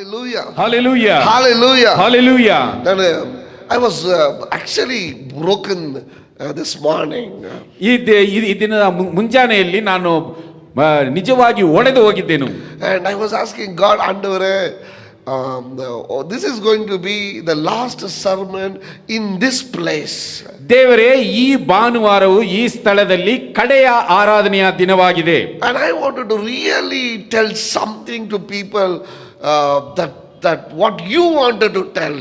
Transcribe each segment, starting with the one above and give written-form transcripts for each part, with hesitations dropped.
Hallelujah. Hallelujah. Hallelujah. Hallelujah. Then, I was actually broken this morning. ಈ ದಿನದ ಮುಂಜಾನೆಯಲ್ಲಿ ನಾನು ನಿಜವಾಗಿ ಒಡೆದು ಹೋಗಿದ್ದೇನು. And I was asking God, Andavare, this is going to be the last sermon in this place. ದೇವರೇ, ಈ ಭಾನುವಾರವು ಈ ಸ್ಥಳದಲ್ಲಿ ಕಡೆಯ ಆರಾಧನೆಯ ದಿನವಾಗಿದೆ. And I wanted to really tell something to people that what you wanted to tell.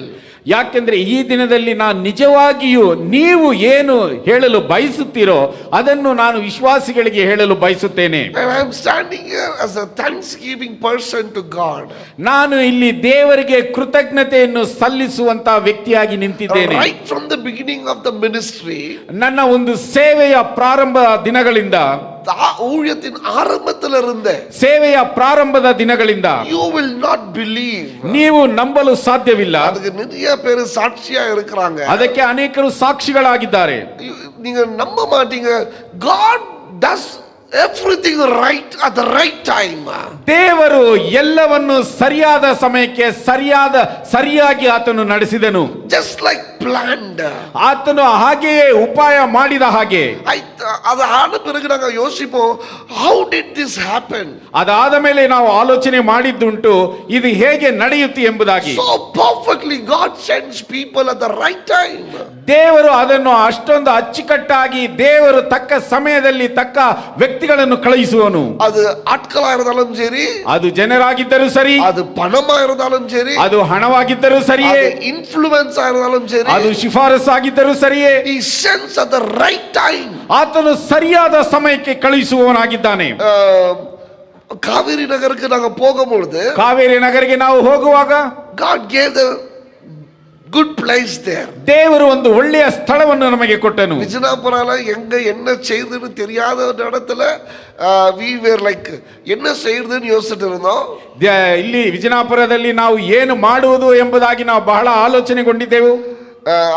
ಯಾಕೆಂದ್ರೆ ಈ ದಿನದಲ್ಲಿ ನಾನು ನಿಜವಾಗಿಯೂ ನೀವು ಏನು ಹೇಳಲು ಬಯಸುತ್ತೀರೋ ಅದನ್ನು ನಾನು ವಿಶ್ವಾಸಿಗಳಿಗೆ ಹೇಳಲು ಬಯಸುತ್ತೇನೆ. And I am standing here as a thanksgiving person to God. ನಾನು ಇಲ್ಲಿ ದೇವರಿಗೆ ಕೃತಜ್ಞತೆಯನ್ನು ಸಲ್ಲಿಸುವಂತ ವ್ಯಕ್ತಿಯಾಗಿ ನಿಂತಿದ್ದೇನೆ. Right from the beginning of the ministry, ನನ್ನ ಒಂದು ಸೇವೆಯ ಪ್ರಾರಂಭ ದಿನಗಳಿಂದ, ஊழியத்தின் ஆரம்பத்திலிருந்து, ಸೇವೆಯ ಪ್ರಾರಂಭದ ದಿನಗಳಿಂದ you will not believe. ನೀವು ನಂಬಲು ಸಾಧ್ಯವಿಲ್ಲ. ಅದಕ್ಕೆ நிறைய பேர் சாட்சியா இருக்கிறாங்க. ಅದಕ್ಕೆ ಅನೇಕರು ಸಾಕ್ಷಿಗಳಾಗಿದ್ದಾರೆ. நீங்க நம்ப மாட்டீங்க. God does everything right at the right time. ದೇವರು ಎಲ್ಲವನ್ನು ಸರಿಯಾದ ಸಮಯಕ್ಕೆ ಸರಿಯಾಗಿ ಆತನು ನಡೆಸಿದನು. Just like planned. ಆತನು ಹಾಗೆಯೇ ಉಪಾಯ ಮಾಡಿದ ಹಾಗೆ. ಅದು ಆದ பிறகு நாங்க யோசிப்போம், how did this happen? ಅದಾದ ಮೇಲೆ ನಾವು ಆಲೋಚನೆ ಮಾಡಿದ್ದುಂಟು, ಇದು ಹೇಗೆ ನಡೆಯುತ್ತೆ ಎಂಬುದಾಗಿ. So perfectly God sends people at the right time. ದೇವರು ಅದನ್ನು ಅಷ್ಟೊಂದು ಅಚ್ಚುಕಟ್ಟಾಗಿ ದೇವರು ತಕ್ಕ ಸಮಯದಲ್ಲಿ ತಕ್ಕ ವ್ಯಕ್ತಿಗಳನ್ನು ಕಳುಹಿಸುವನು. ಅದು ಆಟ್களா இருந்தாலும் சரி, ಅದು ಜನರಾಗಿದ್ದರೂ ಸರಿ, ಅದು ಪಣமா இருந்தாலும் சரி, ಅದು ಹಣವಾಗಿದ್ದರೂ ಸರಿಯೇ, ಇನ್ಫ್ಲೂಯೆನ್ಸ್ இருந்தாலும் சரி, ಅದು ಶಿಫಾರಸು ಆಗಿದ್ದರೂ ಸರಿಯೇ, he sends at the right time. ಆತನು ಸರಿಯಾದ ಸಮಯಕ್ಕೆ ಕಳುಹಿಸುವವನಾಗಿದ್ದಾನೆ. ಕಾವೇರಿ ನಗರಕ್ಕೆ ನಾವು ಹೋಗುವಾಗ, ಕಾವೇರಿ ನಗರಿಗೆ ನಾವು ಹೋಗುವಾಗ, God gave the good place there. ದೇವರು ಒಂದು ಒಳ್ಳೆಯ ಸ್ಥಳವನ್ನು ನಮಗೆ ಕೊಟ್ಟನು. ವಿಜಯಪುರல எங்க என்ன செய்யுதுன்னு தெரியாத இடத்துல we were like என்ன செய்யுதுன்னு யோசிச்சிட்டு இருந்தோம். ಇಲ್ಲಿ ವಿಜಯಪುರದಲ್ಲಿ ನಾವು ಏನು ಮಾಡುವುದು ಎಂಬುದಾಗಿ ನಾವು ಬಹಳ ಆಲೋಚನೆಗೊಂಡಿದ್ದೆವು.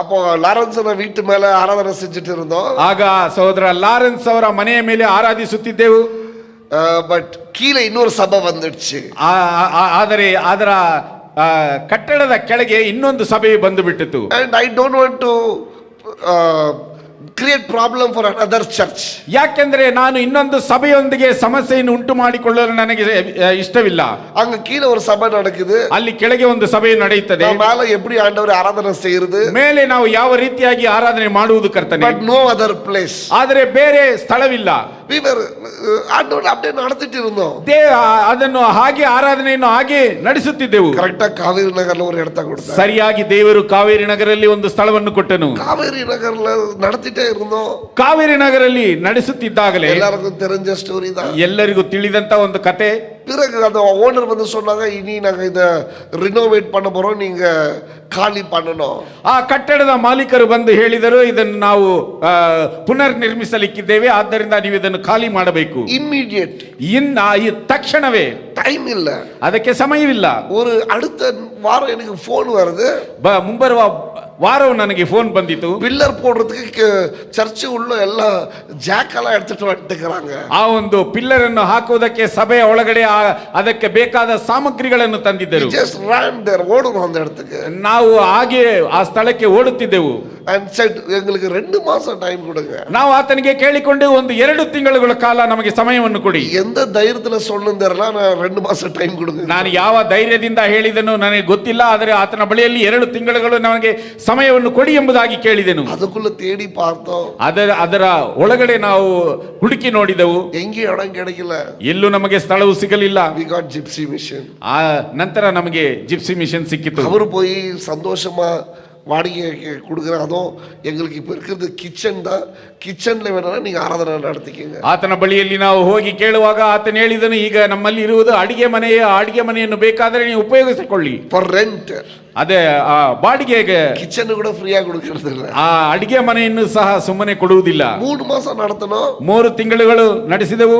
அப்போ லாரன்ஸ்ನ வீட்டு ಮೇಲೆ ಆರಾಧನೆ செஞ்சிட்டு இருந்தோம். ಆಗ ಸಹೋದರ ಲಾರೆನ್ಸ್ ಅವರ ಮನೆಯ ಮೇಲೆ ಆರಾಧಿಸುತ್ತಿದ್ದೆವು. ಬಟ್ ಕೀழே ಇನ್ನೊಂದು ಸಭೆ ಬಂದಿಡ್ಚು. ಆದರೆ ಅದರ ಕಟ್ಟಡದ ಕೆಳಗೆ ಇನ್ನೊಂದು ಸಭೆ ಬಂದು ಬಿಟ್ಟಿತು. And I don't want to create problem for another church. ಯಾಕೆಂದ್ರೆ ನಾನು ಇನ್ನೊಂದು ಸಭೆಯೊಂದಿಗೆ ಸಮಸ್ಯೆಯನ್ನು ಉಂಟು ಮಾಡಿಕೊಳ್ಳಲು ನನಗೆ ಇಷ್ಟವಿಲ್ಲ. அங்க கீழே ஒரு சபை நடக்குது, ಅಲ್ಲಿ ಕೆಳಗೆ ಒಂದು ಸಭೆ ನಡೆಯುತ್ತದೆ. மேலே எப்படி ஆண்டவர் ஆராதனை செய்யுது, ಮೇಲೆ ನಾವು ಯಾವ ರೀತಿಯಾಗಿ ಆರಾಧನೆ ಮಾಡುವುದು ಕರ್ತನೆ. but no other place. ಆದರೆ ಬೇರೆ ಸ್ಥಳವಿಲ್ಲ. we were ಆண்டவர் அப்படியே நடத்திட்டு இருந்தோம். ಅದನ್ನು ಹಾಗೆ ಆರಾಧನೆಯನ್ನು ಹಾಗೆ ನಡೆಸುತ್ತಿದ್ದೆವು. ಕರೆಕ್ಟಾ ಕಾವೇರಿ ನಗರದಲ್ಲಿ ஒரு இடத்தை கொடுத்தார். ಸರಿಯಾಗಿ ದೇವರು ಕಾವೇರಿ ನಗರಲ್ಲಿ ಒಂದು ಸ್ಥಳವನ್ನು ಕೊಟ್ಟನು. ಕಾವೇರಿ ನಗರದಲ್ಲಿ நடத்திட்டே இருந்தோம். ಕಾವೇರಿ ನಗರಲ್ಲಿ ನಡೆಸುತ್ತಿದ್ದಾಗಲೇ ಎಲ್ಲರಿಗೂ தெரிஞ்ச ಸ್ಟೋರಿ தான், ಎಲ್ಲರಿಗೂ ತಿಳಿದಂತ ಒಂದು ಕತೆ. பிறகு அந்த ஓனர் வந்து சொன்னாங்க, இனி நாங்க இத ரினோவேட் பண்ண போறோம், நீங்க ಖಾಲಿ பண்ணணும். ಆ ಕಟ್ಟಡದ ಮಾಲೀಕರು ಬಂದು ಹೇಳಿದರು, ಇದನ್ನು ನಾವು ಪುನರ್ ನಿರ್ಮಿಸಲಿಕ್ಕಿದ್ದೇವೆ, ಆದ್ದರಿಂದ ನೀವು ಇದನ್ನು ಖಾಲಿ ಮಾಡಬೇಕು. ಇಮಿಡಿಯೇಟ್, ತಕ್ಷಣವೇ. ಟೈಮ್ ಇಲ್ಲ, ಅದಕ್ಕೆ ಸಮಯವಿಲ್ಲ. ஒரு அடுத்த வாரம் எனக்கு ಫೋನ್ வருது. ಮುಂಬರುವ ವಾರವು ನನಗೆ ಫೋನ್ ಬಂದಿತು. ಪಿಲ್ಲರ್ போடுறதுக்கு ಚರ್ಚ್ ಉಳ್ಳ ಎಲ್ಲ ಜಾಕ್ ಎಲ್ಲ எடுத்துட்டு வந்துட்டாங்க. ಆ ಒಂದು ಪಿಲ್ಲರ್ ಅನ್ನು ಹಾಕುವುದಕ್ಕೆ ಸಭೆಯ ಒಳಗಡೆ ಅದಕ್ಕೆ ಬೇಕಾದ ಸಾಮಗ್ರಿಗಳನ್ನು ತಂದಿದ್ದರು. just ran there, ಓಡೋಣ அந்த இடத்துக்கு. ನಾವು ಹಾಗೆ ಆ ಸ್ಥಳಕ್ಕೆ ಓಡುತ್ತಿದ್ದೆವು. and said, எங்களுக்கு 2 மாசம் டைம் கொடுங்க. ನಾವು ಆತನಿಗೆ ಕೇಳಿಕೊಂಡು, ಒಂದು 2 ತಿಂಗಳುಗಳ ಕಾಲ ನಮಗೆ ಸಮಯವನ್ನು ಕೊಡಿ. ಎಂತ ಧೈರ್ಯದಲ್ಲಿ ಸೊನ್ನಂದಿರಲ್ಲ, 2 ಮಾಸ ಟೈಮ್ ಕೊಡುங்க. ನಾನು ಯಾವ ಧೈರ್ಯದಿಂದ ಹೇಳಿದನು ನನಗೆ ಗೊತ್ತಿಲ್ಲ, ಆದರೆ ಆತನ ಬಳಿಯಲ್ಲಿ 2 ತಿಂಗಳುಗಳು ನಮಗೆ ಸಮಯವನ್ನು ಕೊಡಿ ಎಂಬುದಾಗಿ ಕೇಳಿದೆನು. ಅದಕ್ಕುள்ள ತೇಡಿ ಪಾರ್ತೋ, ಅದರ ಒಳಗಡೆ ನಾವು ಹುಡುಕಿ ನೋಡಿದೆವು. ಎಂಗಿ ಇடம் கிடைக்கல, ಎಲ್ಲೂ ನಮಗೆ ಸ್ಥಳವು ಸಿಗಲಿಲ್ಲ. we got gypsy mission. ಆ ನಂತರ ನಮಗೆ ಜಿಪ್ಸಿ ಮಿಷನ್ ಸಿಕ್ಕಿತು. ಅವರು போய் சந்தோஷமா வாடகைக்கு கொடுக்குறேன். அதுவும் எங்களுக்கு இப்போ இருக்கிறது கிச்சன் தான், கிச்சன்ல வேணா நீங்க ಆರಾಧನೆ நடத்திக்கங்க. ಆತನ ಬಳಿಯಲ್ಲಿ ನಾವು ಹೋಗಿ ಕೇಳುವಾಗ ಆತನು ಹೇಳಿದನು, ಈಗ ನಮ್ಮಲ್ಲಿ ಇರುವುದು ಅಡಿಗೆ ಮನೆಯನ್ನು ಬೇಕಾದರೆ ನೀವು ಉಪಯೋಗಿಸಿಕೊಳ್ಳಿ. ಫಾರ್ ರೆಂಟ್, ಅದೇ ಆ ಬಾಡಿಗೆಗೆ கிச்சன் கூட ஃப்ரீயா கொடுக்கறது இல்ல. ಆ ಅಡಿಗೆ ಮನೆಯನ್ನು ಸಹ ಸುಮ್ಮನೆ ಕೊಡುವುದಿಲ್ಲ. 3 மாசம் நடத்தணும். 3 ತಿಂಗಳುಗಳು ನಡೆಸಿದೆವು.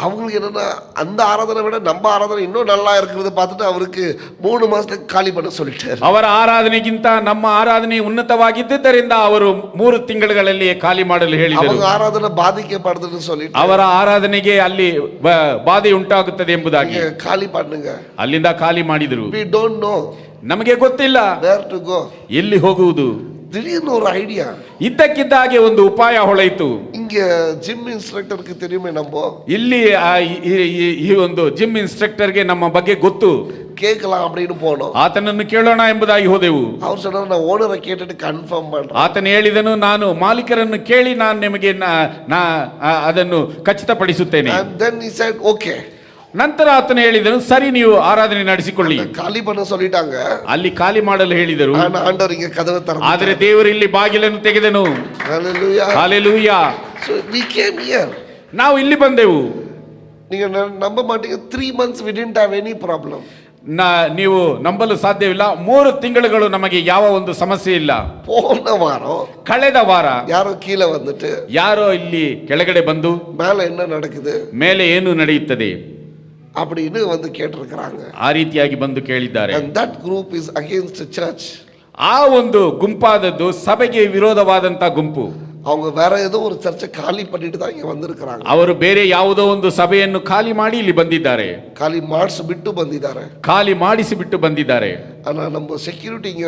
அவங்களுக்கு என்னன்னா அந்த ஆராதனை விட நம்ம ஆராதனை இன்னும் நல்லா இருக்கிறது பார்த்துட்டு அவருக்கு 3 மாசத்துக்கு காலி பண்ண சொல்லிட்டாரு. ಅವರ ಆರಾಧನೆಗಿಂತ ನಮ್ಮ ಆರಾಧನೆ ಉನ್ನತವಾಗಿದ್ದರಿಂದ ಅವರು 3 ತಿಂಗಳುಗಳಲ್ಲಿ ಖಾಲಿ ಮಾಡಲು ಹೇಳಿದರು. அவங்க ಆರಾಧನೆ ಬಾಧಿக்கப்படுதுன்னு சொல்லிட்டு ಅವರ ಆರಾಧನೆಗೆ ಅಲ್ಲಿ ಬಾಧೆ ಉಂಟಾಗುತ್ತದೆ ಎಂಬುದಾಗಿ ಖಾಲಿ பண்ணுங்க. ಅಲ್ಲಿಂದ ಖಾಲಿ ಮಾಡಿದರು. We don't know ನಮಗೆ ಗೊತ್ತಿಲ್ಲ where to go. ಎಲ್ಲಿ ಹೋಗುವುದು. திடீர்னு ஒரு ஐடியா, ಇದ್ದಕ್ಕಿದ್ದಾಗೆ ಒಂದು ಉಪಾಯ ಹೊಳೆಯಿತು. இங்க ஜிம் இன்ஸ்ட்ரக்டருக்கு தெரியுமே நம்ம ಇಲ್ಲಿ ಈ ಒಂದು ಜಿಮ್ ಇನ್ಸ್ಟ್ರಕ್ಟರ್ಗೆ ನಮ್ಮ ಬಗ್ಗೆ ಗೊತ್ತು. கேட்கலாம் அப்படின்னு போனோம். ಆತನನ್ನು ಕೇಳೋಣ ಎಂಬುದಾಗಿ ಹೋದೆವು. அவர் சொன்னார் நான் ஓனரை கேட்டுட்டு கன்ஃபார்ம் பண்றேன். ಆತನು ಹೇಳಿದನು, ನಾನು ಮಾಲೀಕರನ್ನು ಕೇಳಿ ನಾನು ನಿಮಗೆ ಅದನ್ನು ಖಚಿತಪಡಿಸುತ್ತೇನೆ. And then he said okay. ನಂತರ ಆತನು ಹೇಳಿದನು, ಸರಿ ನೀವು ಆರಾಧನೆ ನಡೆಸಿಕೊಳ್ಳಿ. ಖಾಲಿ பண்ண சொல்லிட்டாங்க. ಅಲ್ಲಿ ಖಾಲಿ ಮಾಡಲು ಹೇಳಿದರು. ஆண்டவர் இங்க கதவை திறந்தார். ಆದರೆ ದೇವರು ಇಲ್ಲಿ ಬಾಗಿಲನ್ನು ತೆಗೆದನು. Hallelujah. Hallelujah. So we came here. ನಾವು ಇಲ್ಲಿ ಬಂದೆವು. நீங்க நம்ப மாட்டீங்க, 3 months we didn't have any problem. ನೀವು ನಂಬಲು ಸಾಧ್ಯವಿಲ್ಲ, 3 ತಿಂಗಳುಗಳು ನಮಗೆ ಯಾವ ಒಂದು ಸಮಸ್ಯೆ ಇಲ್ಲ. போன வாரம் ಕಳೆದ ವಾರ ಯಾರೋ ಕೀழே வந்துட்டு ಯಾರೋ ಇಲ್ಲಿ ಕೆಳಗಡೆ ಬಂದು மேல என்ன நடக்குது ಮೇಲೆ ಏನು ನಡೆಯುತ್ತದೆ அப்படின்னு வந்து கேட்டிருக்கிறாங்க. ಆ ರೀತಿಯಾಗಿ ಬಂದು ಕೇಳಿದ್ದಾರೆ. And that group is against the church. ಆ ಒಂದು ಗುಂಪಾದದ್ದು ಸಭೆಗೆ ವಿರೋಧವಾದಂತ ಗುಂಪು. அவங்க வேற ஏதோ ஒரு சர்ச்சை காலி பண்ணிட்டு தான் இங்க வந்திருக்காங்க. ಅವರು ಬೇರೆ ಯಾವುದೋ ಒಂದು ಸಭೆಯನ್ನು ಖಾಲಿ ಮಾಡಿ ಇಲ್ಲಿ ಬಂದಿದ್ದಾರೆ. ಖಾಲಿ ಮಾಡಿಸಿಬಿಟ್ಟು ಬಂದಿದ್ದಾರೆ. ಖಾಲಿ ಮಾಡಿಸಿಬಿಟ್ಟು ಬಂದಿದ್ದಾರೆ. ஆனா நம்ம செக்யூரிட்டி இங்க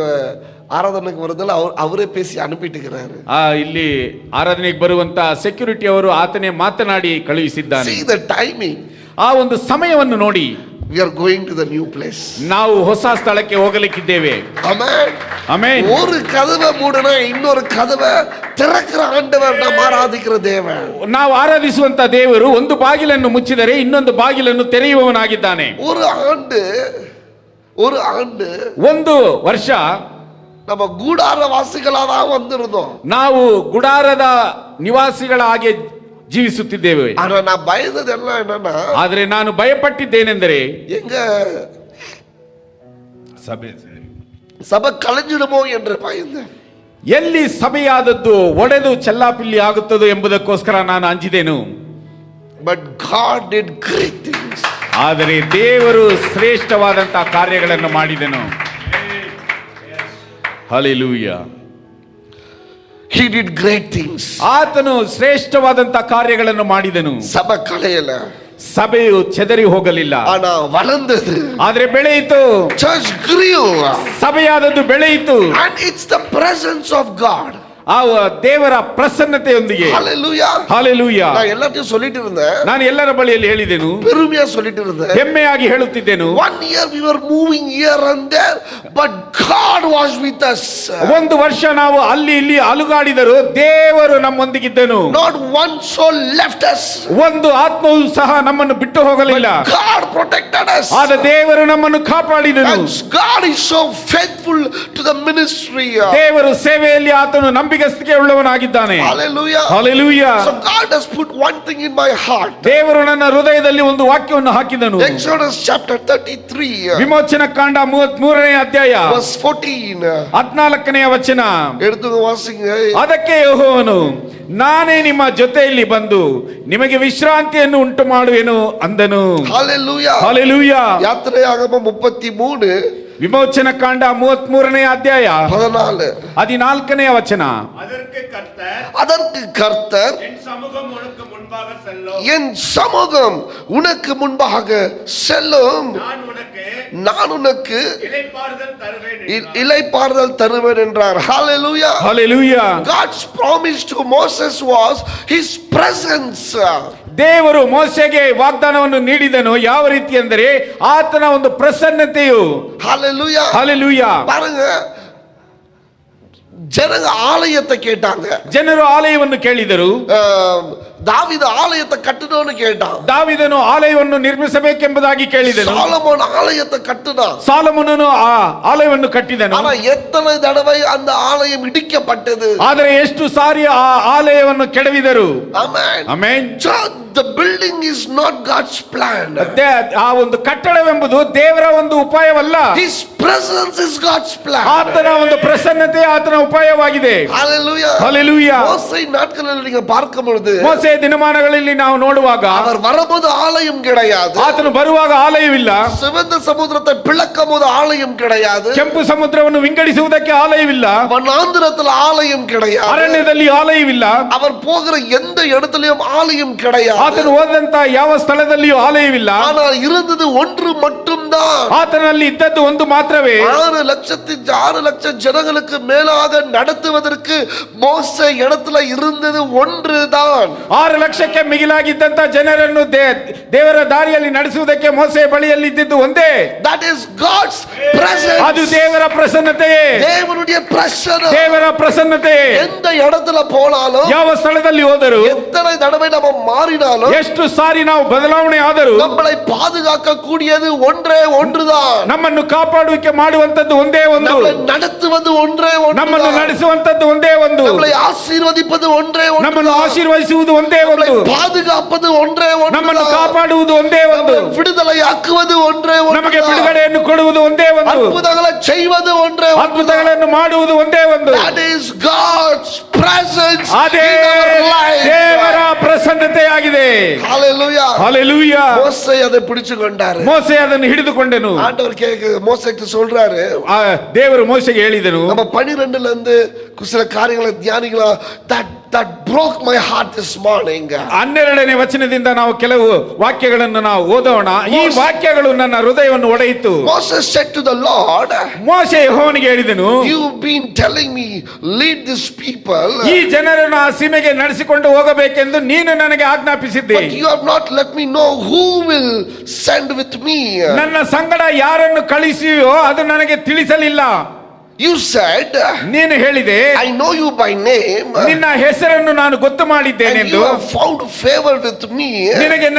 ಆರಾಧನೆಗೆ ಬರೋದಲ್ಲ, ಅವರೇ பேசி ಅನುಪಿಟ್ಟಿದ್ದಾರೆ. ಇಲ್ಲಿ ಆರಾಧನೆಗೆ ಬರುವಂತ ಸೆಕ್ಯೂರಿಟಿ ಅವರು ಆತನೇ ಮಾತನಾಡಿ ಕಳುಹಿಸಿದ್ದಾನೆ. See the timing. ಆ ಒಂದು ಸಮಯವನ್ನು ನೋಡಿ, we are going to the new place. ನಾವು ಹೊಸ ಸ್ಥಳಕ್ಕೆ ಹೋಗಲಿಕ್ಕಿದ್ದೇವೆ. ಆಮೆನ್. ಆಮೆನ್. ஒரு கதவை மூடனா இன்னொரு கதவை திறக்கிற ஆண்டவர் நாம் ಆರಾಧಿಸುವ ದೇವರು. ನಾವು ಆರಾಧಿಸುವಂತ ದೇವರು ಒಂದು ಬಾಗಿಲನ್ನು ಮುಚ್ಚಿದರೆ ಇನ್ನೊಂದು ಬಾಗಿಲನ್ನು ತೆರೆಯುವವನಾಗಿದ್ದಾನೆ. ಒಂದು ವರ್ಷ ನಮ್ಮ ಗೂಡಾರ ವಾಸಿಗಳಾದ வந்திருந்தோம். ನಾವು ಗುಡಾರದ ನಿವಾಸಿಗಳ ಹಾಗೆ ಜೀವಿಸುತ್ತಿದ್ದೇವೆ. ಆದರೆ ನಾನು ಭಯಪಟ್ಟಿದ್ದೇನೆಂದರೆ எங்க ಸಭೆ ಕಳೆஞ்சிடுமோ என்று பயந்தேன். ಎಲ್ಲಿ ಸಭೆಯಾದದ್ದು ಒಡೆದು ಚೆಲ್ಲಾಪಿಲ್ಲಿ ಆಗುತ್ತದೋ ಎಂಬುದಕ್ಕೋಸ್ಕರ ನಾನು ಅಂಜಿದೆನು. But God did great things. ಆದರೆ ದೇವರು ಶ್ರೇಷ್ಠವಾದಂತಹ ಕಾರ್ಯಗಳನ್ನು ಮಾಡಿದನು. Hallelujah. He did great things. ಆತನು ಶ್ರೇಷ್ಠವಾದಂತಹ ಕಾರ್ಯಗಳನ್ನು ಮಾಡಿದನು. ಸಭೆ ಕಳೆಯಲ್ಲ, ಸಭೆಯು ಚೆದರಿ ಹೋಗಲಿಲ್ಲ, ವಳಂದದು, ಆದರೆ ಬೆಳೆಯಿತು. Church grew. ಸಭೆಯಾದದ್ದು ಬೆಳೆಯಿತು. And it's the presence of God. ಆ ದೇವರ ಪ್ರಸನ್ನತೆಯೊಂದಿಗೆ. Hallelujah. Hallelujah. ನಾನು ಎಲ್ಲರಿಗೂ சொல்லிட்டு இருந்தேன். ನಾನು ಎಲ್ಲರ ಬಳಿಯಲ್ಲಿ ಹೇಳಿದೆನು, பெருமையா சொல்லிட்டு இருந்தேன், ಹೆಮ್ಮೆಯಾಗಿ ಹೇಳುತ್ತಿದ್ದೆನು. 1 year we were moving here and there, but God was with us. ಒಂದು ವರ್ಷ ನಾವು ಅಲ್ಲಿ ಇಲ್ಲಿ ಅಲುಗಾಡಿದರು, ದೇವರು ನಮ್ಮೊಂದಿಗಿದ್ದನು. Not one soul left us. ಒಂದು ಆತ್ಮವು ಸಹ ನಮ್ಮನ್ನು ಬಿಟ್ಟು ಹೋಗಲಿಲ್ಲ. God protected us. ಆದ ದೇವರು ನಮ್ಮನ್ನು ಕಾಪಾಡಿದನು. And God is so faithful to the ministry. ದೇವರು ಸೇವೆಯಲ್ಲಿ ಆತನು ನಂಬಿಕೆ ಉಳ್ಳವನಾಗಿದ್ದಾನೆ. Hallelujah. Hallelujah. So God has put one thing in my heart. ದೇವರು ನನ್ನ ಹೃದಯದಲ್ಲಿ ಒಂದು ವಾಕ್ಯವನ್ನು ಹಾಕಿದನು. Exodus chapter 33. ವಿಮೋಚನ ಕಾಂಡ 33ನೇ ಅಧ್ಯಾಯ verse 14. 14ನೇ ವಚನ. எடுத்து வாசிங்க. ಅದಕ್ಕೆ ಯೆಹೋವನು, ನಾನೇ ನಿಮ್ಮ ಜೊತೆಯಲ್ಲಿ ಬಂದು ನಿಮಗೆ ವಿಶ್ರಾಂತಿಯನ್ನು ಉಂಟು ಮಾಡುವೆನು ಅಂದನು. Hallelujah. Hallelujah. ಯಾತ್ರೆಯಾಗಮ 33 ವಿಮೋಚನ ಕಾಂಡ 33ನೇ ಅಧ್ಯಾಯ 14ನೇ ವಚನ. அதற்கு கர்த்தர் என் சமூகம் உனக்கு முன்பாக செல்லும், நான் உனக்கு இளைப்பாறுதல் தருவேன் என்றார். Hallelujah. Hallelujah. God's promise to Moses was his presence. ದೇವರು ಮೋಶೆಗೆ ವಾಗ್ದಾನವನ್ನು ನೀಡಿದನು. ಯಾವ ರೀತಿ ಅಂದರೆ ಆತನ ಒಂದು ಪ್ರಸನ್ನತೆಯು. Hallelujah. Hallelujah. பாருங்க, ಜನಗ ಆಲಯத்தை ಕೇಟಾங்க. ಜನರು ಆಲಯವನ್ನು ಕೇಳಿದರು. ದಾವಿದ ಆಲಯத்தை ಕಟ್ಟணும்னு கேட்டான். ದಾವಿದನು ಆಲಯವನ್ನು ನಿರ್ಮಿಸಬೇಕೆಂಬುದಾಗಿ ಕೇಳಿದನು. சாலமோன் ஆலயத்தை கட்டினான். ಸಾಲಮೋನನು ಆ ಆಲಯವನ್ನು ಕಟ್ಟಿದನು. ஆனா எத்தனை தடவை அந்த ஆலயம் இடிக்கப்பட்டது. ಆದರೆ ಎಷ್ಟು ಸಾರಿ ಆ ಆಲಯವನ್ನು ಕೆಡವಿದರು. Amen. Amen. The building is not God's plan. ಆ ಒಂದು ಕಟ್ಟಡವೆಂಬುದು ದೇವರ ಒಂದು ಉಪಾಯವಲ್ಲ. His presence is God's plan. ಆತನ ಒಂದು ಪ್ರಸನ್ನತೆ ಆತನ ಉಪಾಯವಾಗಿದೆ. Hallelujah. Hallelujah. மோசே நாட்களில் நீங்க பார்க்கும் பொழுது ಮೋಸೆ ದಿನಮಾನಗಳಲ್ಲಿ ನಾವು ನೋಡುವಾಗ அவர் வரும்போது ஆலயம் கிடையாது. ಆತನು ಬರುವಾಗ ಆಲಯವಿಲ್ಲ. சிவந்த சமுத்திரத்தை பிளக்கும் போது ஆலயம் கிடையாது. ಕೆಂಪು ಸಮುದ್ರವನ್ನು ವಿಂಗಡಿಸುವುದಕ್ಕೆ ಆಲಯವಿಲ್ಲ. வனாந்திரத்தில் ஆலயம் கிடையாது. ಅರಣ್ಯದಲ್ಲಿ ಆಲಯವಿಲ್ಲ. அவர் போகிற எந்த இடத்திலும் ஆலயம் கிடையாது. ಆತನು ಹೋದಂತ ಯಾವ ಸ್ಥಳದಲ್ಲಿಯೂ ಆಲಯವಿಲ್ಲ. ஆனால் இருந்தது ஒன்று மட்டும்தான். ಆತನಲ್ಲಿ ಇದ್ದದ್ದು ಒಂದು ಮಾತ್ರವೇ. 6 லட்சம் ஜனங்களுக்கு மேலாக நடத்துவதற்கு மோசே இடத்துல இருந்தது ஒன்றுதான். 6 ಲಕ್ಷಕ್ಕೆ ಮಿಗಿಲಾಗಿದ್ದಂತ ಜನರನ್ನು ದೇವರ ದಾರಿಯಲ್ಲಿ ನಡೆಸುವುದಕ್ಕೆ ಮೋಸೆ ಬಳಿಯಲ್ಲಿ ಇದ್ದಿದ್ದು ಒಂದೇ. That is God's presence. ಅದು ದೇವರ ಪ್ರಸನ್ನತೆಯೇ. தேவனுடைய பிரசன்னம். ದೇವರ ಪ್ರಸನ್ನತೆ. எந்த இடத்துல போனாலும், ಯಾವ ಸ್ಥಳದಲ್ಲಿ ಹೋದರೂ, எத்தனை தடவை நம்ம மாறினாலும், ಎಷ್ಟು ಸಾರಿ ನಾವು ಬದಲಾವಣೆ ಆದರೂ, நம்மளை பாதுகாக்க கூடியது ஒன்றே ஒன்றுதான். ನಮ್ಮನ್ನು ಕಾಪಾಡುವಿಕೆ ಮಾಡುವಂತದ್ದು ಒಂದೇ ಒಂದು. நம்மளை நடத்துவது ஒன்றே ஒன்று. ನಮ್ಮನ್ನು ನಡೆಸುವಂತದ್ದು ಒಂದೇ ಒಂದು. நம்மளை ஆசீர்வதிப்பது ஒன்றே ஒன்று. ನಮ್ಮನ್ನು ಆಶೀರ್ವದಿಸುವುದು ಒಂದೇ ಒಂದು. பாதுகாப்பது ஒன்றே ஒன்று. ನಮ್ಮನ್ನು ಕಾಪಾಡುವುದು ಒಂದೇ ಒಂದು. விடுதலையாக்குவது ஒன்றே ஒன்று. ನಮಗೆ ಬಿಡುಗಡೆಯನ್ನು ಕೊಡುವುದು ಒಂದೇ ಒಂದು. ಅದ್ಭುತங்களை செய்வது ஒன்றே ஒன்று. ಅದ್ಭುತಗಳನ್ನು ಮಾಡುವುದು ಒಂದೇ ಒಂದು. That is God's presence ಅದೇ in our life. ದೇವರ ಪ್ರಸನ್ನತೆಯಾಗಿದೆ. Hallelujah. Hallelujah. மோசே அதை பிடிச்சுಕೊಂಡாரு. ಮೋಸೆ ಅದನ್ನು ಹಿಡಿದುಕೊಂಡನು. ஆண்டவர் மோசேக்கு சொல்றாரு, ದೇವರು ಮೋಸೆಗೆ ಹೇಳಿದನು. நம்ம 12ல இருந்து சில காரியங்களை தியானிக்கலாம். That broke my heart this morning. 12ನೇ ವಚನದಿಂದ ನಾವು ಕೆಲವು ವಾಕ್ಯಗಳನ್ನು ನಾವು ಓದೋಣ. ಈ ವಾಕ್ಯಗಳು ನನ್ನ ಹೃದಯವನ್ನು ಒಡೆಯಿತು. Moses said to the Lord, ಮೋಸೆ ಯೆಹೋವನಿಗೆ ಹೇಳಿದನು, you've been telling me lead this people, ಈ ಜನರನ್ನು ಆ ಸೀಮೆಗೆ ನಡೆಸಿಕೊಂಡು ಹೋಗಬೇಕೆಂದು ನೀನು ನನಗೆ ಆಜ್ಞಾಪಿಸಿದ್ದೆ. but you have not let me know who will send with me. ನನ್ನ ಸಂಗಡ ಯಾರನ್ನು ಕಳಿಸಿಯೋ ಅದು ನನಗೆ ತಿಳಿಸಲಿಲ್ಲ. You said, ನೀನು ಹೇಳಿದೆ, I know you by name, ನಿನ್ನ ಹೆಸರನ್ನು ನಾನು ಗೊತ್ತು ಮಾಡಿದ್ದೇನೆ and ಎಂದು. you have found favor with me. ನಿನಗೆ